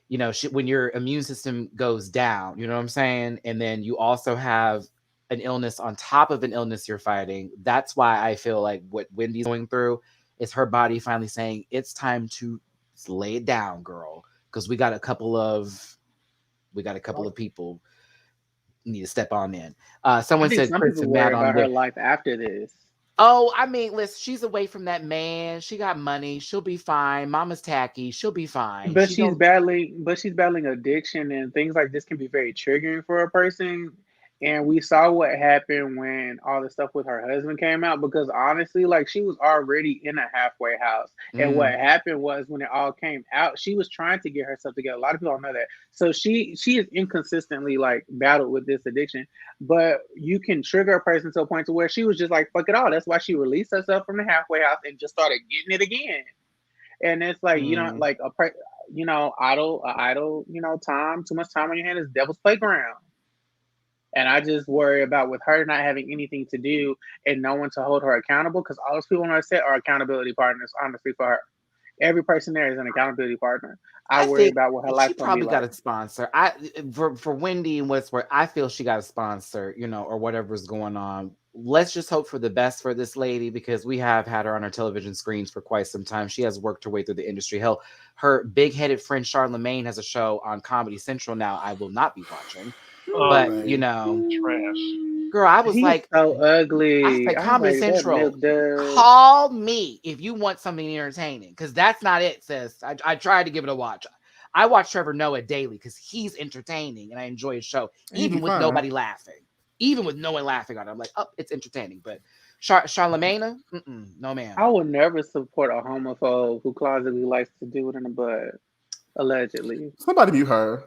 you know, when your immune system goes down, you know what I'm saying, and then you also have an illness on top of an illness you're fighting. That's why I feel like what Wendy's going through is her body finally saying it's time to lay it down, girl, because we got a couple of people need to step on in. Someone said Chris and Matt on her life after this. Oh, I mean, listen, she's away from that man. She got money. She'll be fine. Mama's tacky. She'll be fine. But she's battling addiction, and things like this can be very triggering for a person. And we saw what happened when all the stuff with her husband came out, because honestly, like she was already in a halfway house. And what happened was when it all came out, she was trying to get herself together. A lot of people don't know that. So she is inconsistently like battled with this addiction, but you can trigger a person to a point to where she was just like, fuck it all. That's why she released herself from the halfway house and just started getting it again. And it's like, you know, like idle, time, too much time on your hand is devil's playground. And I just worry about with her not having anything to do and no one to hold her accountable, because all those people on her set are accountability partners, honestly, for her. Every person there is an accountability partner. I worry about what her she life's gonna be probably got like. a sponsor. For Wendy and Westworld, I feel she got a sponsor, or whatever's going on. Let's just hope for the best for this lady, because we have had her on our television screens for quite some time. She has worked her way through the industry. Hell, her big-headed friend Charlemagne has a show on Comedy Central now. I will not be watching, but trash. girl, I was He's like, so ugly. I said, I'm Comedy like, that Central, milk dud. call me if you want something entertaining, because that's not it, sis. I tried to give it a watch. I watch Trevor Noah daily because he's entertaining and I enjoy his show, even with nobody laughing. Even with no one laughing on it, I'm like, oh, it's entertaining. But Charlemagne, no, man. I would never support a homophobe who closetly likes to do it in the butt. Allegedly. Somebody mute her.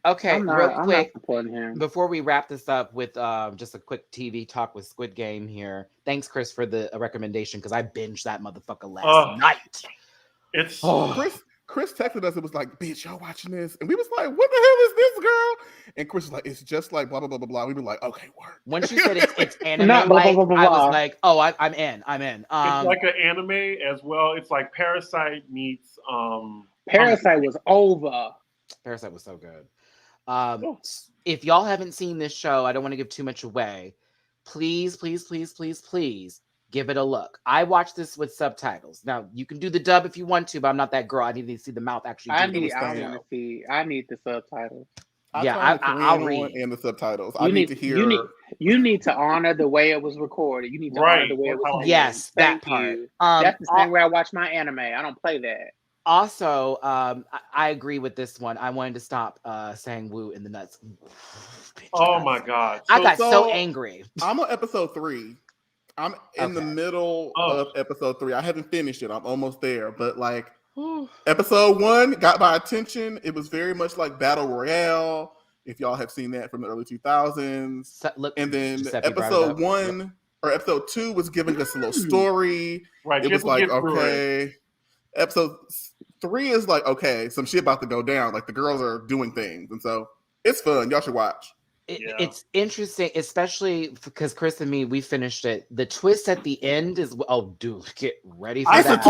Okay, real quick, him. Before we wrap this up with just a quick TV talk with Squid Game here. Thanks, Chris, for the recommendation, because I binged that motherfucker last night. It's Chris texted us. It was like, bitch, y'all watching this? And we was like, what the hell is this, girl? And Chris was like, it's just like blah, blah, blah, blah, blah. We were like, okay, work. When she said it's anime, I was like, oh, I'm in. It's like an anime as well. It's like Parasite meets... Parasite was over. Parasite was so good. If y'all haven't seen this show, I don't want to give too much away. Please, please, please, please, please give it a look. I watched this with subtitles. Now you can do the dub if you want to, but I'm not that girl. I need to see the mouth actually. I need the subtitles. I'll read and the subtitles. I need to hear. You need to honor the way it was recorded. You need to honor the way it was recorded. Yes, that part. That's the same way I watch my anime. I don't play that. Also, I agree with this one. I wanted to stop saying woo in the nuts. Oh my God. I got so angry. I'm on episode 3. I'm in the middle of episode 3. I haven't finished it. I'm almost there. But like episode 1 got my attention. It was very much like Battle Royale, if y'all have seen that from the early 2000s. And then episode 1 or episode 2 was giving us a little story. Right. It was like, okay. Episode 3 is like, okay, some shit about to go down. Like the girls are doing things. And so it's fun. Y'all should watch. It's interesting, especially because Chris and me, we finished it. The twist at the end is, dude, get ready for that.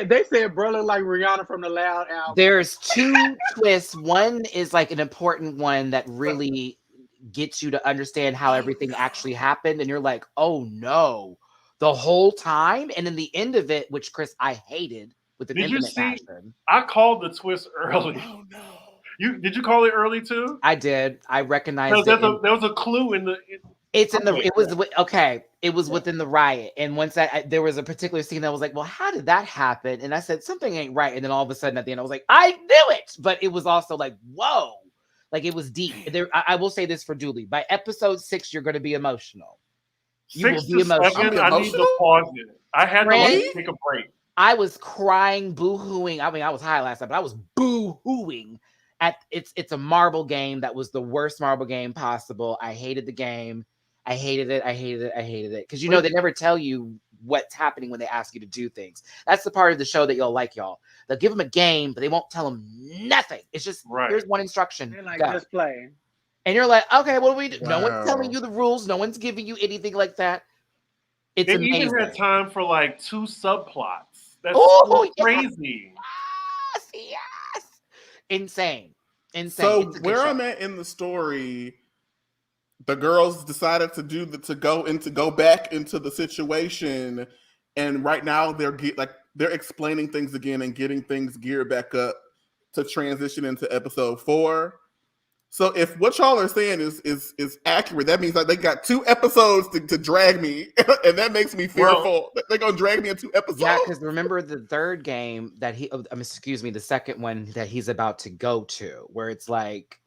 They said bro look like Rihanna from the Loud album. There's 2 twists. One is like an important one that really gets you to understand how everything actually happened. And you're like, oh no, the whole time. And then the end of it, which Chris, I hated with an infinite passion. I called the twist early. Oh no. Did you call it early too? I did. I recognized it. There was a clue in the. It was within the riot, and once there was a particular scene that was like, well, how did that happen? And I said something ain't right, and then all of a sudden at the end I was like, I knew it, but it was also like, whoa, like it was deep. I will say this for Dooley: by episode 6, you're going to be emotional. You will be emotional. I need to pause it. I had to take a break. I was crying, boo-hooing. I mean, I was high last night, but I was boo-hooing. It's a marble game that was the worst marble game possible. I hated the game. I hated it. Because they never tell you what's happening when they ask you to do things. That's the part of the show that you'll like, y'all. They'll give them a game, but they won't tell them nothing. It's just here's one instruction. They're like, just play. And you're like, okay, what do we do? Wow. No one's telling you the rules. No one's giving you anything like that. It's amazing. Even had time for like 2 subplots. That's crazy. Yes. Insane. So where I'm at in the story, the girls decided to go back into the situation, and right now they're explaining things again and getting things geared back up to transition into episode 4. So if what y'all are saying is accurate, that means like they got 2 episodes to drag me, and that makes me fearful that they're gonna drag me in 2 episodes. Yeah, because remember the third game that the second one that he's about to go to, where it's like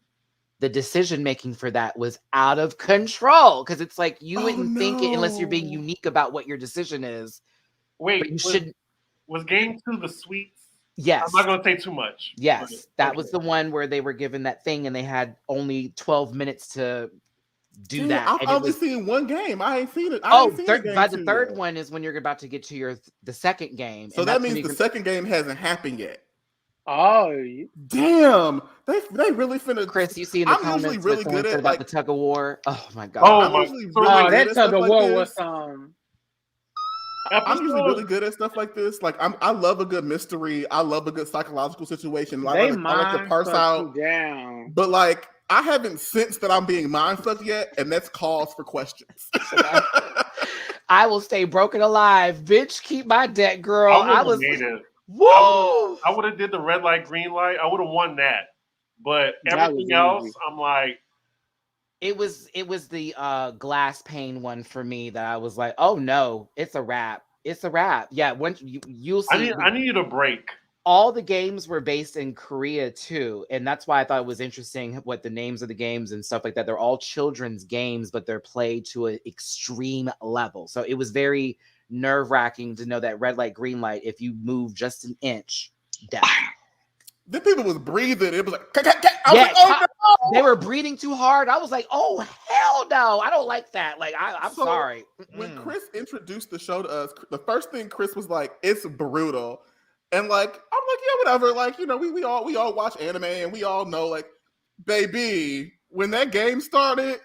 the decision making for that was out of control. Because it's like you wouldn't think it unless you're being unique about what your decision is. Wait, was game 2 the sweets? Yes. I'm not going to say too much. Yes. That was the one where they were given that thing and they had only 12 minutes to do that. I've only seen one game. I ain't seen it. The third one is when you're about to get to the second game. So that means the second game hasn't happened yet. Oh, Damn, they really finna. Chris, you see in the I'm usually comments really what someone good said at about like. the tug of war. Oh my god. Oh I'm my! usually So really wait, good that at tug stuff of like war this. was I'm usually really episode. good at stuff like this. Like I love a good mystery. I love a good psychological situation. they I like to mind parse fuck out. you down. But like I haven't sensed that I'm being mind fucked yet, and that's cause for questions. I will stay broken alive. Bitch, keep my debt, girl. I I would have was made it. woo. I would have did the red light, green light. I would have won that. But That was everything else, easy. I'm like, It was the glass pane one for me that I was like, oh no, it's a wrap. It's a wrap. Yeah, once you'll see. I needed a break. All the games were based in Korea too, and that's why I thought it was interesting what the names of the games and stuff like that. They're all children's games, but they're played to an extreme level. So it was very nerve-wracking to know that red light, green light, if you move just an inch, death. Then people was breathing. It was like, I was Yeah, like, oh no! they were breathing too hard. I was like, oh hell no, I don't like that. Like I'm So, sorry. When Chris introduced the show to us, the first thing Chris was like, "It's brutal," and like I'm like, yeah, whatever. Like we all watch anime and we all know, like, baby, when that game started.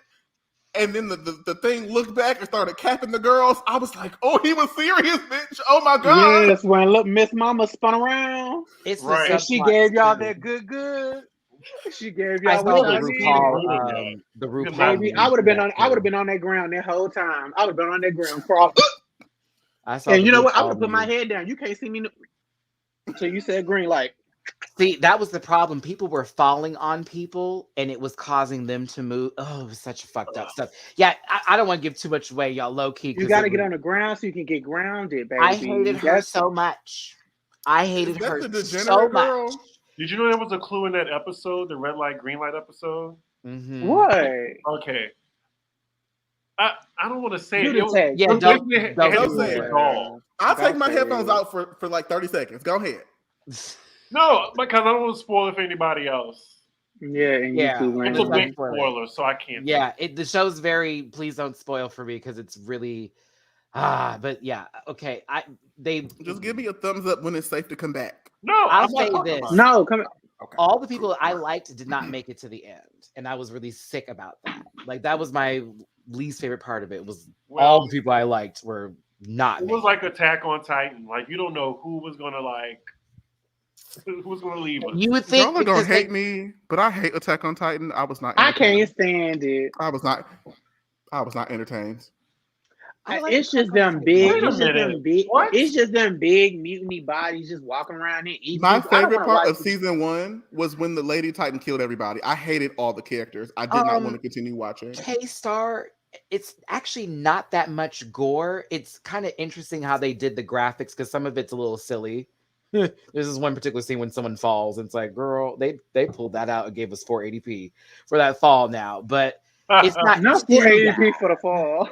And then the thing looked back and started capping the girls. I was like, oh, he was serious, bitch. Oh my God. Yes, when look, Miss Mama spun around. It's Right. the And she subplots, gave y'all too. that good. She gave I y'all saw what the y'all RuPaul, needed. the RuPaul. Baby, I would have been on. I would have been on that ground that whole time. I would have been on that ground crawling. I saw. And the you know what? I RuPaul would have put my movie. head down. You can't see me until you said green light. See, that was the problem. People were falling on people, and it was causing them to move. Oh, it was such fucked up stuff. Yeah, I don't want to give too much away, y'all. Low key, You got to get on the ground so you can get grounded, baby. I hated her so much. I hated Is that her the degenerate so girl? much. Did you know there was a clue in that episode, the red light, green light episode? Mhm. What? Okay. I don't want to say Do it. the It was, text. Yeah, it was don't- basically- it don't had to say do with it. the doll. I'll take my Don't say headphones it. out for like 30 seconds. Go ahead. No, because I don't want to spoil it for anybody else. Yeah, and Yeah, YouTube It's a land. big spoiler, so I can't. Yeah, the show's very. Please don't spoil for me because it's really. But yeah, okay. They Just give me a thumbs up when it's safe to come back. No, I'll I'm not say talking this. about it. No, come on. Okay. all the people I liked did not make it to the end, and I was really sick about that. Like that was my least favorite part of it. Was all the people I liked were not. It was like Attack on Titan. Like you don't know who was gonna leave us. You would think Y'all are gonna because hate me, but I hate Attack on Titan. I was not. I entertained. can't stand it. I was not entertained. I like It's just Attack on them Titan. big. Wait a It's just them minute. big. What? It's just them big mutiny bodies just walking around and eating. My people. I don't favorite wanna part watch of season 1 was when the Lady Titan killed everybody. I hated all the characters. I did not want to continue watching. K-Star, it's actually not that much gore. It's kind of interesting how they did the graphics because some of it's a little silly. There's this one particular scene when someone falls, and it's like, girl, they pulled that out and gave us 480p for that fall now. But it's not Not too 480p bad. for the fall.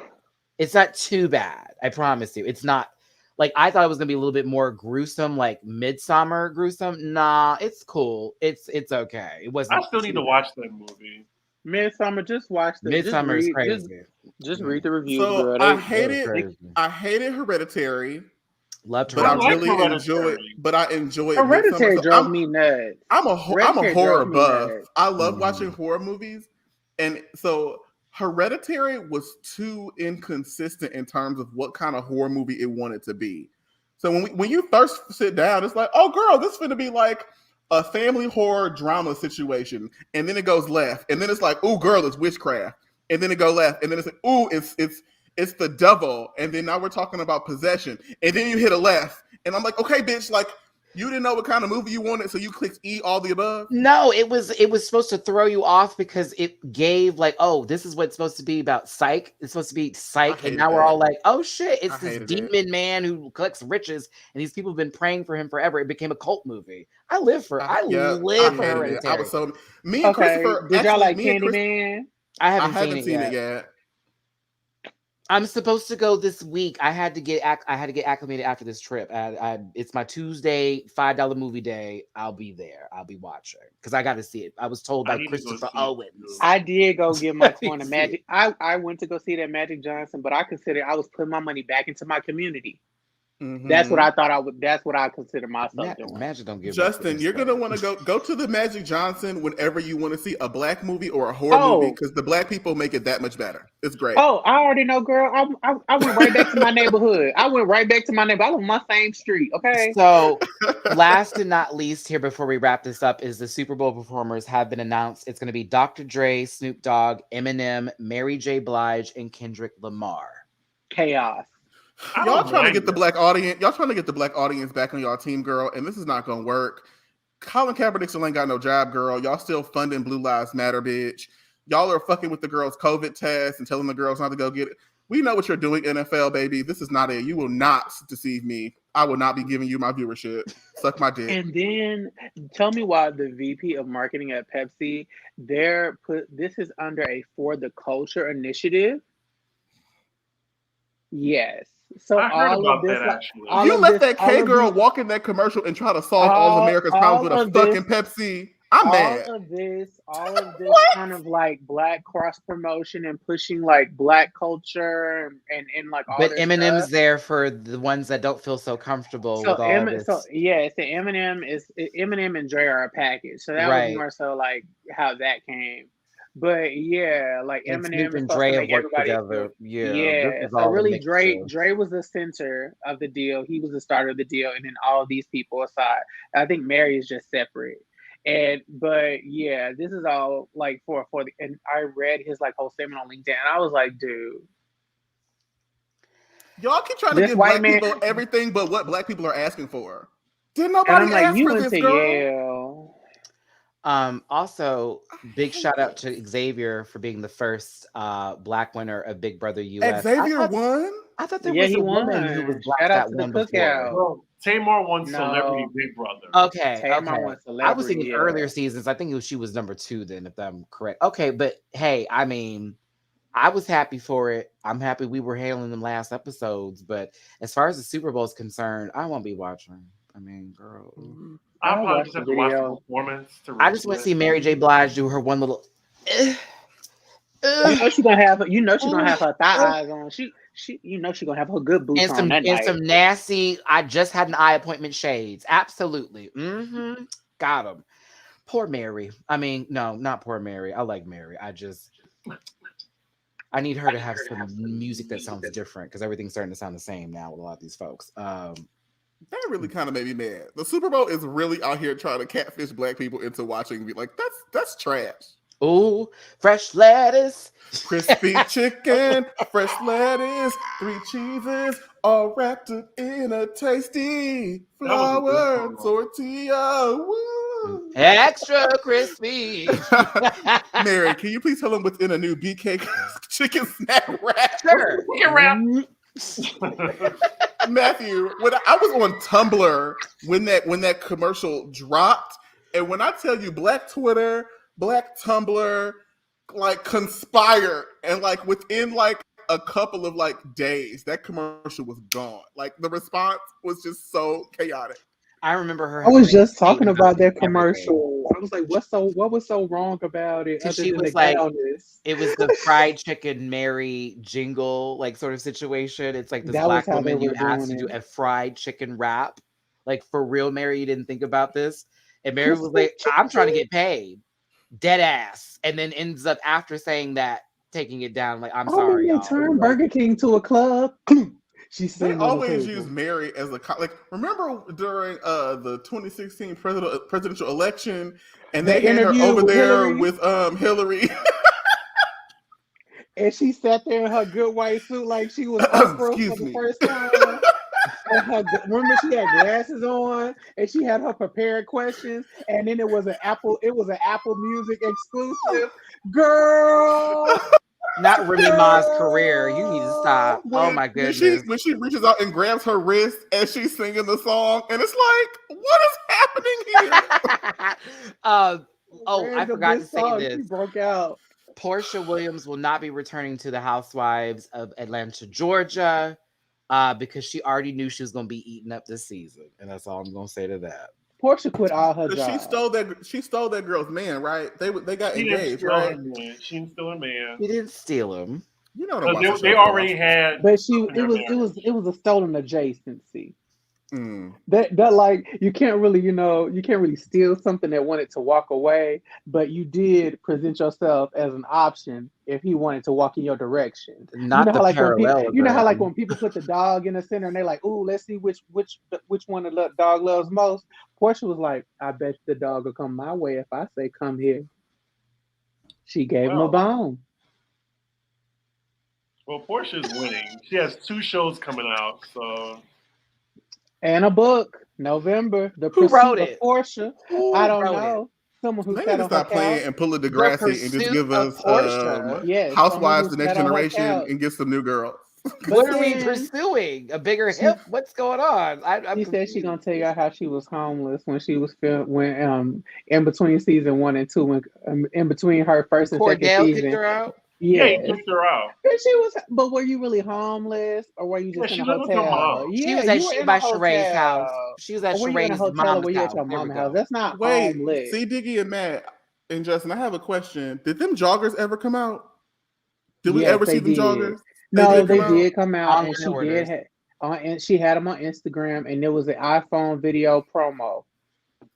It's not too bad. I promise you. It's not like I thought it was gonna be a little bit more gruesome, like Midsummer gruesome. Nah, it's cool. It's okay. It wasn't. I still need too to bad. watch that movie. Midsummer, just watch the. Midsummer is just read, crazy. Just read the reviews, So girl. I They- hated crazy. I hated Hereditary, Loved but I like really enjoyed. Hereditary. But I enjoyed Hereditary Midsommar. So drove me nuts. I'm a Hereditary horror drove me buff. nuts. I love Mhm. watching horror movies, and so Hereditary was too inconsistent in terms of what kind of horror movie it wanted to be. So when you first sit down, it's like, oh girl, this is gonna be like a family horror drama situation, and then it goes left, and then it's like, oh girl, it's witchcraft, and then it go left, and then it's like, oh, it's the devil, and then now we're talking about possession, and then you hit a left, and I'm like, okay, bitch, like you didn't know what kind of movie you wanted, so you clicked E, all the above. No, it was supposed to throw you off because it gave like, oh, this is what it's supposed to be about. Psych. It's supposed to be psych, and hated now we're that. all like, oh shit, it's I this hated demon man who collects riches, and these people have been praying for him forever. It became a cult movie. I live for hated Hereditary. it. I was so me and Okay, Christopher. did y'all actually, like me and Chris- Candyman? I I haven't, seen it yet. I'm supposed to go this week. I had to get acclimated after this trip. It's my Tuesday $5 movie day. I'll be there. I'll be watching because I got to see it. I was told I by need to go Christopher see it, Owens. too. I did go get my Me point of too. Magic. I went to go see that Magic Johnson, but I consider I was putting my money back into my community. That's what I thought I would. That's what I consider myself doing. Magic don't give Justin, you're gonna want to go to the Magic Johnson whenever you want to see a black movie or a horror movie, because the black people make it that much better. It's great. Oh, I already know, girl. I went right back to my neighborhood. I went right back to my neighborhood. I live on my same street. Okay. So, last and not least, here before we wrap this up, is the Super Bowl performers have been announced. It's going to be Dr. Dre, Snoop Dogg, Eminem, Mary J. Blige, and Kendrick Lamar. Chaos. Y'all trying to get the black audience. Y'all trying to get the black audience back on y'all team, girl, and this is not gonna work. Colin Kaepernick still ain't got no job, girl. Y'all still funding Blue Lives Matter, bitch. Y'all are fucking with the girls' COVID test and telling the girls not to go get it. We know what you're doing, NFL, baby. This is not it. You will not deceive me. I will not be giving you my viewership. Suck my dick. And then tell me why the VP of marketing at Pepsi, this is under a For the Culture initiative. Yes. So I heard all about of this, that, actually. You let that K girl walk in that commercial and try to solve all of America's problems with a fucking Pepsi. I'm mad. All of this kind of like black cross promotion and pushing like black culture and like all. But this Eminem's stuff. there for the ones that don't feel so comfortable with all this. So Eminem and Dre are a package. So that was more so like how that came. But yeah, like and Eminem Snoop and Dre have worked together. Yeah. So really, Dre was the center of the deal. He was the starter of the deal, and then all these people aside. I think Mary is just separate. But yeah, this is all like for the. And I read his like whole statement on LinkedIn, and I was like, dude, y'all keep trying to give black people everything but what black people are asking for. Did nobody ask for this, girl? Yale. Also, big shout out to Xavier for being the first black winner of Big Brother US. Xavier won? I thought there was a woman who was black that won before. Well, Tamar won Celebrity Big Brother. Okay. Won Celebrity, I was thinking earlier seasons. I think she was number 2 then, if I'm correct. Okay, but hey, I mean, I was happy for it. I'm happy we were handling them last episodes. But as far as the Super Bowl is concerned, I won't be watching. I mean, girl. I probably just have to watch the performance. I just want to see Mary J. Blige do her one little. You know she's gonna have. You know she's gonna have her thigh eyes on. She. You know she's gonna have her good boots on that night. And some nasty. I just had an eye appointment shades. Absolutely. Got them. Poor Mary. I mean, no, not poor Mary. I like Mary. I need her to have some music that sounds different because everything's starting to sound the same now with a lot of these folks. That really kind of made me mad. The Super Bowl is really out here trying to catfish black people into watching. Like that's trash. Ooh, fresh lettuce, crispy chicken, fresh lettuce, 3 cheeses, all wrapped up in a tasty flour tortilla. Woo. Extra crispy. Mary, can you please tell them what's in a new BK chicken snack wrap? Sure. Chicken wrap. Matthew, when I was on Tumblr when that commercial dropped, and when I tell you Black Twitter, Black Tumblr, like conspire, and like within like a couple of like days, that commercial was gone. Like the response was just so chaotic. I remember her. I was just talking about that commercial. I was like, what was so wrong about it? She was like, it was the fried chicken Mary jingle, like sort of situation. It's like this black woman you asked to do a fried chicken wrap. Like for real, Mary, you didn't think about this. And Mary was like, I'm trying to get paid. Dead ass. And then ends up after saying that, taking it down, like, I'm sorry. They turned Burger King to a club. They always use Mary as a like. Remember during the 2016 presidential election, and they had her over there Hillary. With Hillary, and she sat there in her good white suit like she was Oprah for the first time. Remember, she had glasses on, and she had her prepared questions, and then it was an Apple Music exclusive, girl. Not Remy Ma's career. You need to stop. Oh my goodness. When she reaches out and grabs her wrist as she's singing the song, and it's like, what is happening here? I forgot to say this. She broke out. Porsha Williams will not be returning to the Housewives of Atlanta, Georgia, because she already knew she was going to be eaten up this season, and that's all I'm going to say to that. Porsha quit all her jobs. She stole that girl's man, right? They got engaged, right? She didn't steal her man. She didn't steal him. You know what I'm They already had. But it was a stolen adjacency. That like you can't really steal something that wanted to walk away, but you did present yourself as an option if he wanted to walk in your direction. Not you know the how like parallelogram. when people put the dog in the center and they like, ooh, let's see which one the dog loves most. Porsha was like, I bet the dog will come my way if I say come here. She gave him a bone. Well, Porsha's winning. She has 2 shows coming out, so. And a book, November. The Who Pursuit wrote of it? Porsha. I don't know. Someone who They sat need to on her stop playing couch. and pull a Degrassi and just give us Yes, Housewives, someone the who next sat on her generation, couch. and get some new girls. What are we pursuing? A bigger hip? What's going on? She said she's gonna tell y'all how she was homeless when she was in between season 1 and 2, when in between her first and second Cordell season. kicked her out. Yeah, he kicked her out. And she was, but were you really homeless, or were you just in a lived with her hotel? mom. She Yeah, was by Sheree's house. She was at or were you in a Sheree's hotel, or mom's were you at house. your There we mom's go. house? That's not Wait, homeless. see, Diggy and Matt and Justin, I have a question. Did them joggers ever come out? Did we ever see them joggers? No, they did come out, On and she orders. did and she had them on Instagram, and there was an iPhone video promo.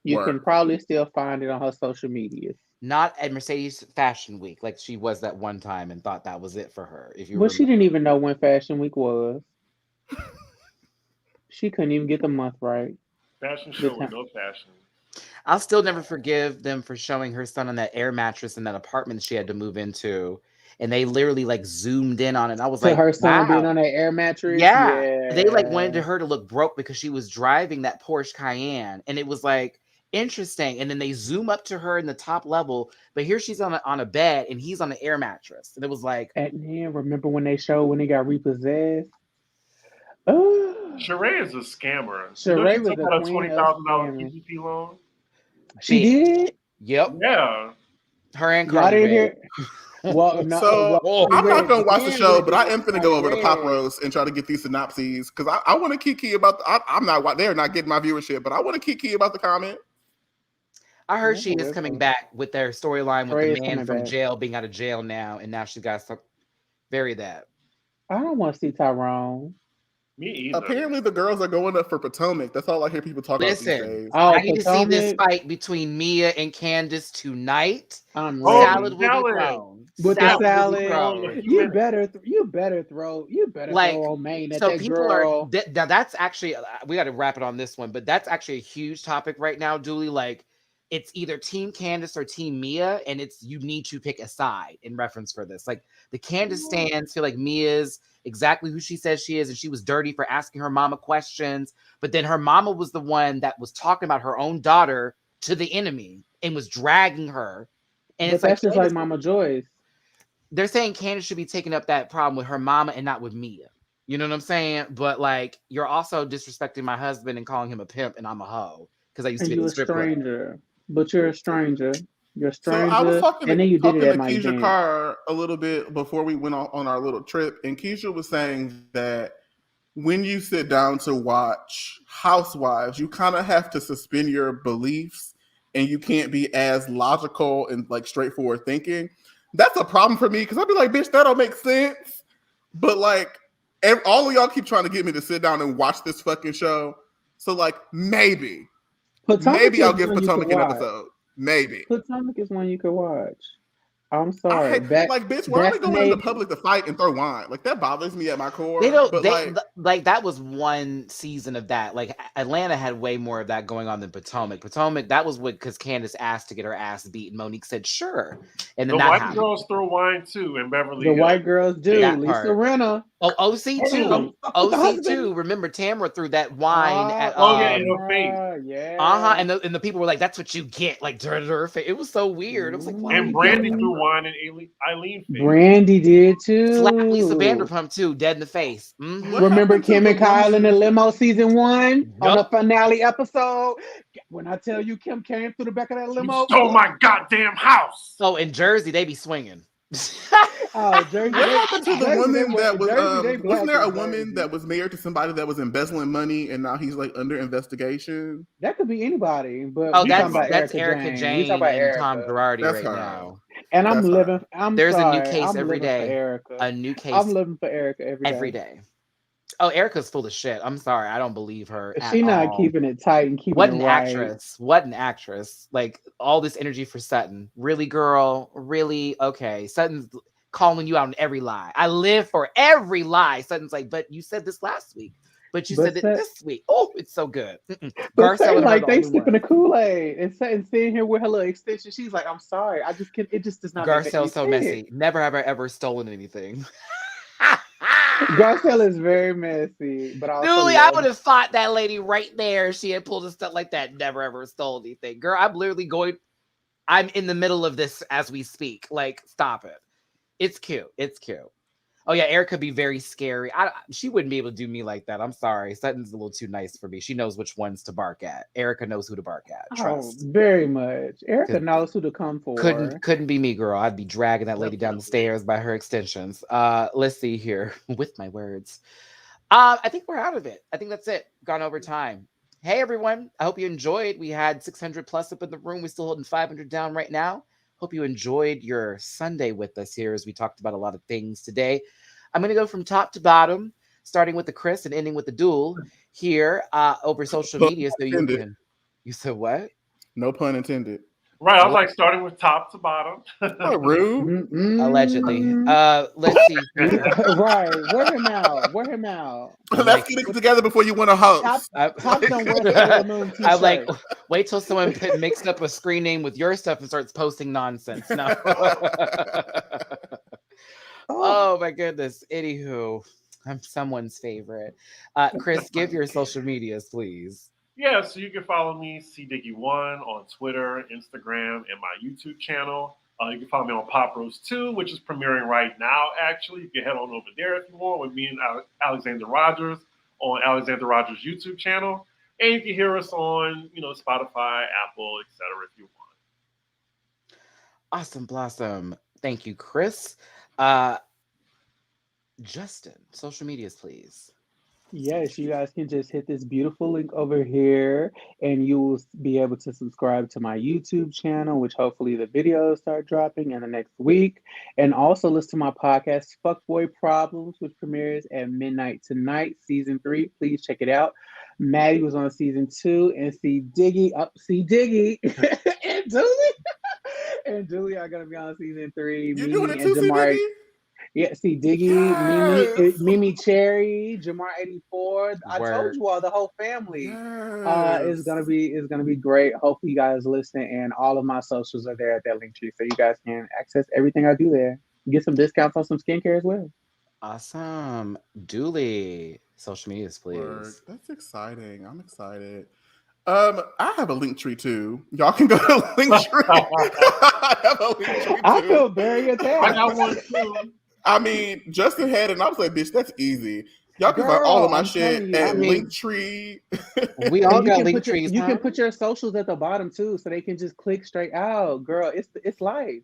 You can probably still find it on her social media. Not at Mercedes Fashion Week, like she was that one time and thought that was it for her. If you Well, she didn't even know when Fashion Week was. She couldn't even get the month right. Fashion show with no fashion. I'll still never forgive them for showing her son on that air mattress in that apartment she had to move into. And they literally like zoomed in on it. I was like, her son wow. being on that air mattress. Yeah. They like wanted her to look broke because she was driving that Porsche Cayenne. And it was like interesting. And then they zoom up to her in the top level, but here she's on a bed and he's on an air mattress. And it was like, and then remember when they got repossessed? Sheree is a scammer. Sheree was took out a $20,000 PPP loan. She did? Yep. Yeah. Her and Cardi didn't hear. Well, no, I'm not gonna watch the show, but I am gonna go over to Pop Roast and try to get these synopses because I want to kiki about. I'm not. They're not getting my viewership, but I want to kiki about the comment. I heard she is coming back with their storyline with the man from jail being out of jail now, and now she's got to bury that. I don't want to see Tyrone. Me either. Apparently, the girls are going up for Potomac. That's all I hear people talk about these days. I need to see this fight between Mia and Candace tonight. Salad will be thrown. With the salad, you better throw romaine at that girl. Now that's actually we got to wrap it on this one, but that's actually a huge topic right now, Dooley. Like, it's either Team Candace or Team Mia, and you need to pick a side in reference for this. Like, the Candace stands feel like Mia's exactly who she says she is, and she was dirty for asking her mama questions, but then her mama was the one that was talking about her own daughter to the enemy and was dragging her. And but it's that's like, just like Mama Joyce. They're saying Candace should be taking up that problem with her mama and not with Mia. You know what I'm saying? But like, you're also disrespecting my husband and calling him a pimp, and I'm a hoe because I used to be a stranger. But you're a stranger. You're a stranger. So I was talking to Keisha Carr a little bit before we went on our little trip, and Keisha was saying that when you sit down to watch Housewives, you kind of have to suspend your beliefs, and you can't be as logical and like straightforward thinking. That's a problem for me because I'd be like, bitch, that don't make sense. But like, all of y'all keep trying to get me to sit down and watch this fucking show. So like, maybe I'll give Potomac an episode. Maybe Potomac is one you could watch. I'm sorry. Bitch, why are we going into public to fight and throw wine? Like, that bothers me at my core. They don't. Like that was one season of that. Like, Atlanta had way more of that going on than Potomac. Potomac, that was because Candace asked to get her ass beat, and Monique said sure. And then the white girls throw wine too in Beverly Hills. The white girls do. Lisa Rinna. Oh, OC too. OC too. Remember, Tamara threw that wine at. In her face. Yeah. And the people were like, "That's what you get." Like, her face. It was so weird. It was like, why and Brandy threw wine in Eileen face. Brandy did too. Slapped Lisa Vanderpump too, dead in the face. Mm-hmm. Remember Kim and Kyle in the limo season 1 on the finale episode? When I tell you Kim came through the back of that limo, you stole my goddamn house. So in Jersey, they be swinging. Jersey. What happened to the woman that was? Wasn't there a woman that was married to somebody that was embezzling money, and now he's like under investigation? That could be anybody, but that's Erica Jane and Tom Girardi right now. And I'm That's fine. living. I'm There's a new sorry. case I'm every living for day. Erica. A new I'm case living for Erica every day. Oh, Erica's full of shit. I'm sorry. I don't believe her at She not all. keeping it tight and keeping What it an right. actress. What an actress. Like all this energy for Sutton. Really, girl? Really? Okay. Sutton's calling you out on every lie. I live for every lie. Sutton's like, but you said this last week. But you said it this week. Oh, it's so good. But Garcelle and her like the they only sipping the one. Kool-Aid and sitting here with her little extension. She's like, I'm sorry. I just can't. It just does not make any Garcelle's so sense. messy. Never have I ever stolen anything. Garcelle is very messy, but I also Dooley, I love. would have fought that lady right there. She had pulled a stuff like that. Never ever stole anything. Girl, I'm literally going. I'm in the middle of this as we speak. Like, stop it. It's cute. It's cute. Oh yeah, Erica could be very scary. She wouldn't be able to do me like that. I'm sorry. Sutton's a little too nice for me. She knows which ones to bark at. Erica knows who to bark at. Trust. Very much. Erica knows who to come for. Couldn't be me, girl. I'd be dragging that lady down the Definitely. stairs by her extensions. Let's see here with my words. I think we're out of it. I think that's it. Gone over time. Hey everyone. I hope you enjoyed. We had 600 plus up in the room. We're still holding 500 down right now. Hope you enjoyed your Sunday with us here as we talked about a lot of things today. I'm going to go from top to bottom, starting with the Chris and ending with the Duel here over social media. So you can. You said what? No pun intended. Right, I was like starting with top to bottom. What, rude? Allegedly. Let's see. Right. Wear him out. Wear him out. Let's get it together before you win a host. Top don't wear Sailor Moon t-shirt. I'm like, wait till someone mixed up a screen name with your stuff and starts posting nonsense. No. Oh my goodness. Anywho, I'm someone's favorite. Chris, give your social medias, please. Yeah, so you can follow me, cdiggy1, on Twitter, Instagram, and my YouTube channel. You can follow me on Pop Rose 2, which is premiering right now, actually. You can head on over there if you want with me and Alexander Rogers on Alexander Rogers' YouTube channel. And you can hear us on, Spotify, Apple, etc. if you want. Awesome blossom. Thank you, Chris. Justin, social medias, please. Yes, you guys can just hit this beautiful link over here and you will be able to subscribe to my YouTube channel, which hopefully the videos start dropping in the next week. And also listen to my podcast, Fuckboy Problems, which premieres at midnight tonight, season 3. Please check it out. Matty was on season 2 and C Diggy and Dooley. And Dooley are gonna be on season 3. You Mimi doing it and too, Jamari. CDD? Yeah, see Diggy, Yes. Mimi Cherry, Jamar 84. I Word. told you all, the whole family Yes. is gonna be great. Hopefully you guys listen, and all of my socials are there at that link tree, so you guys can access everything I do there. Get some discounts on some skincare as well. Awesome. Dooley, social medias, please. Word. That's exciting. I'm excited. I have a link tree too. Y'all can go to link tree. I have a link tree too. I feel very attacked. I got one too. I mean, Justin had it, and I was like, bitch, that's easy. Y'all can find Girl, all of my I'm shit telling you, at I mean- Linktree. We all And you got can link put your, trees. you huh? can put your socials at the bottom too, so they can just click straight out. Girl, it's life.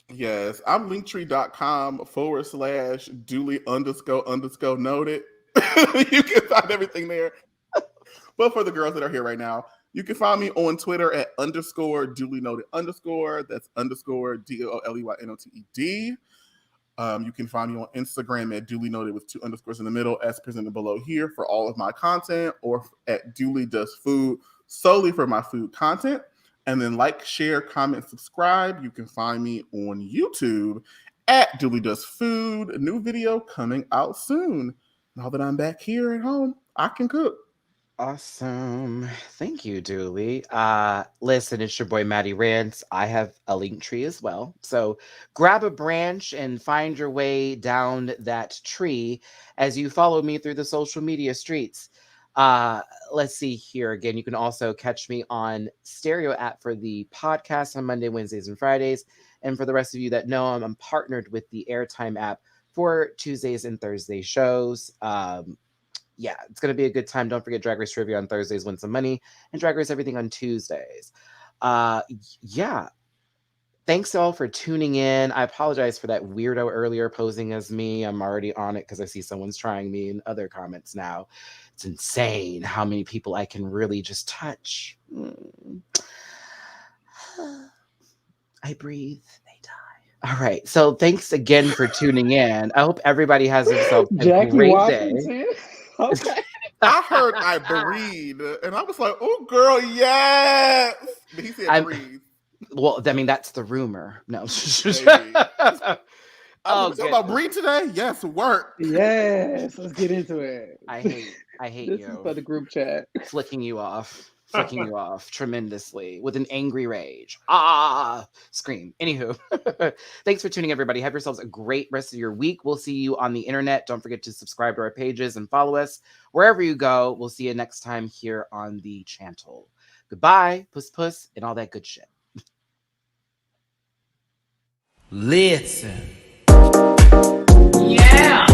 Yes, I'm linktree.com/Dooley__noted. You can find everything there. But for the girls that are here right now, you can find me on Twitter at _DooleyNoted_. That's _DooleyNoted. You can find me on Instagram at Dooley Noted with 2 underscores in the middle, as presented below here for all of my content, or at Dooley Does Food solely for my food content. And then like, share, comment, subscribe. You can find me on YouTube at Dooley Does Food. A new video coming out soon. Now that I'm back here at home, I can cook. Awesome. Thank you, Dooley. Listen, it's your boy Matty Rants. I have a link tree as well. So grab a branch and find your way down that tree as you follow me through the social media streets. Let's see here again. You can also catch me on Stereo app for the podcast on Monday, Wednesdays, and Fridays. And for the rest of you that know, I'm partnered with the Airtime app for Tuesdays and Thursday shows. Yeah, it's going to be a good time. Don't forget Drag Race Trivia on Thursdays, win some money, and Drag Race Everything on Tuesdays. Yeah. Thanks all for tuning in. I apologize for that weirdo earlier posing as me. I'm already on it because I see someone's trying me in other comments now. It's insane how many people I can really just touch. I breathe, they die. All right. So thanks again for tuning in. I hope everybody has themselves a Jackie great day. Washington. Okay. I heard I breathe, and I was like, "Oh, girl, yes." But he said breathe. Well, I mean, that's the rumor. No. I was talking about breathe today. Yes, work. Yes, let's get into it. I hate this you. This is for the group chat. Flicking you off tremendously with an angry rage. Scream. Anywho, thanks for tuning, everybody. Have yourselves a great rest of your week. We'll see you on the internet. Don't forget to subscribe to our pages and follow us wherever you go. We'll see you next time here on the channel. Goodbye, puss, and all that good shit. Listen. Yeah.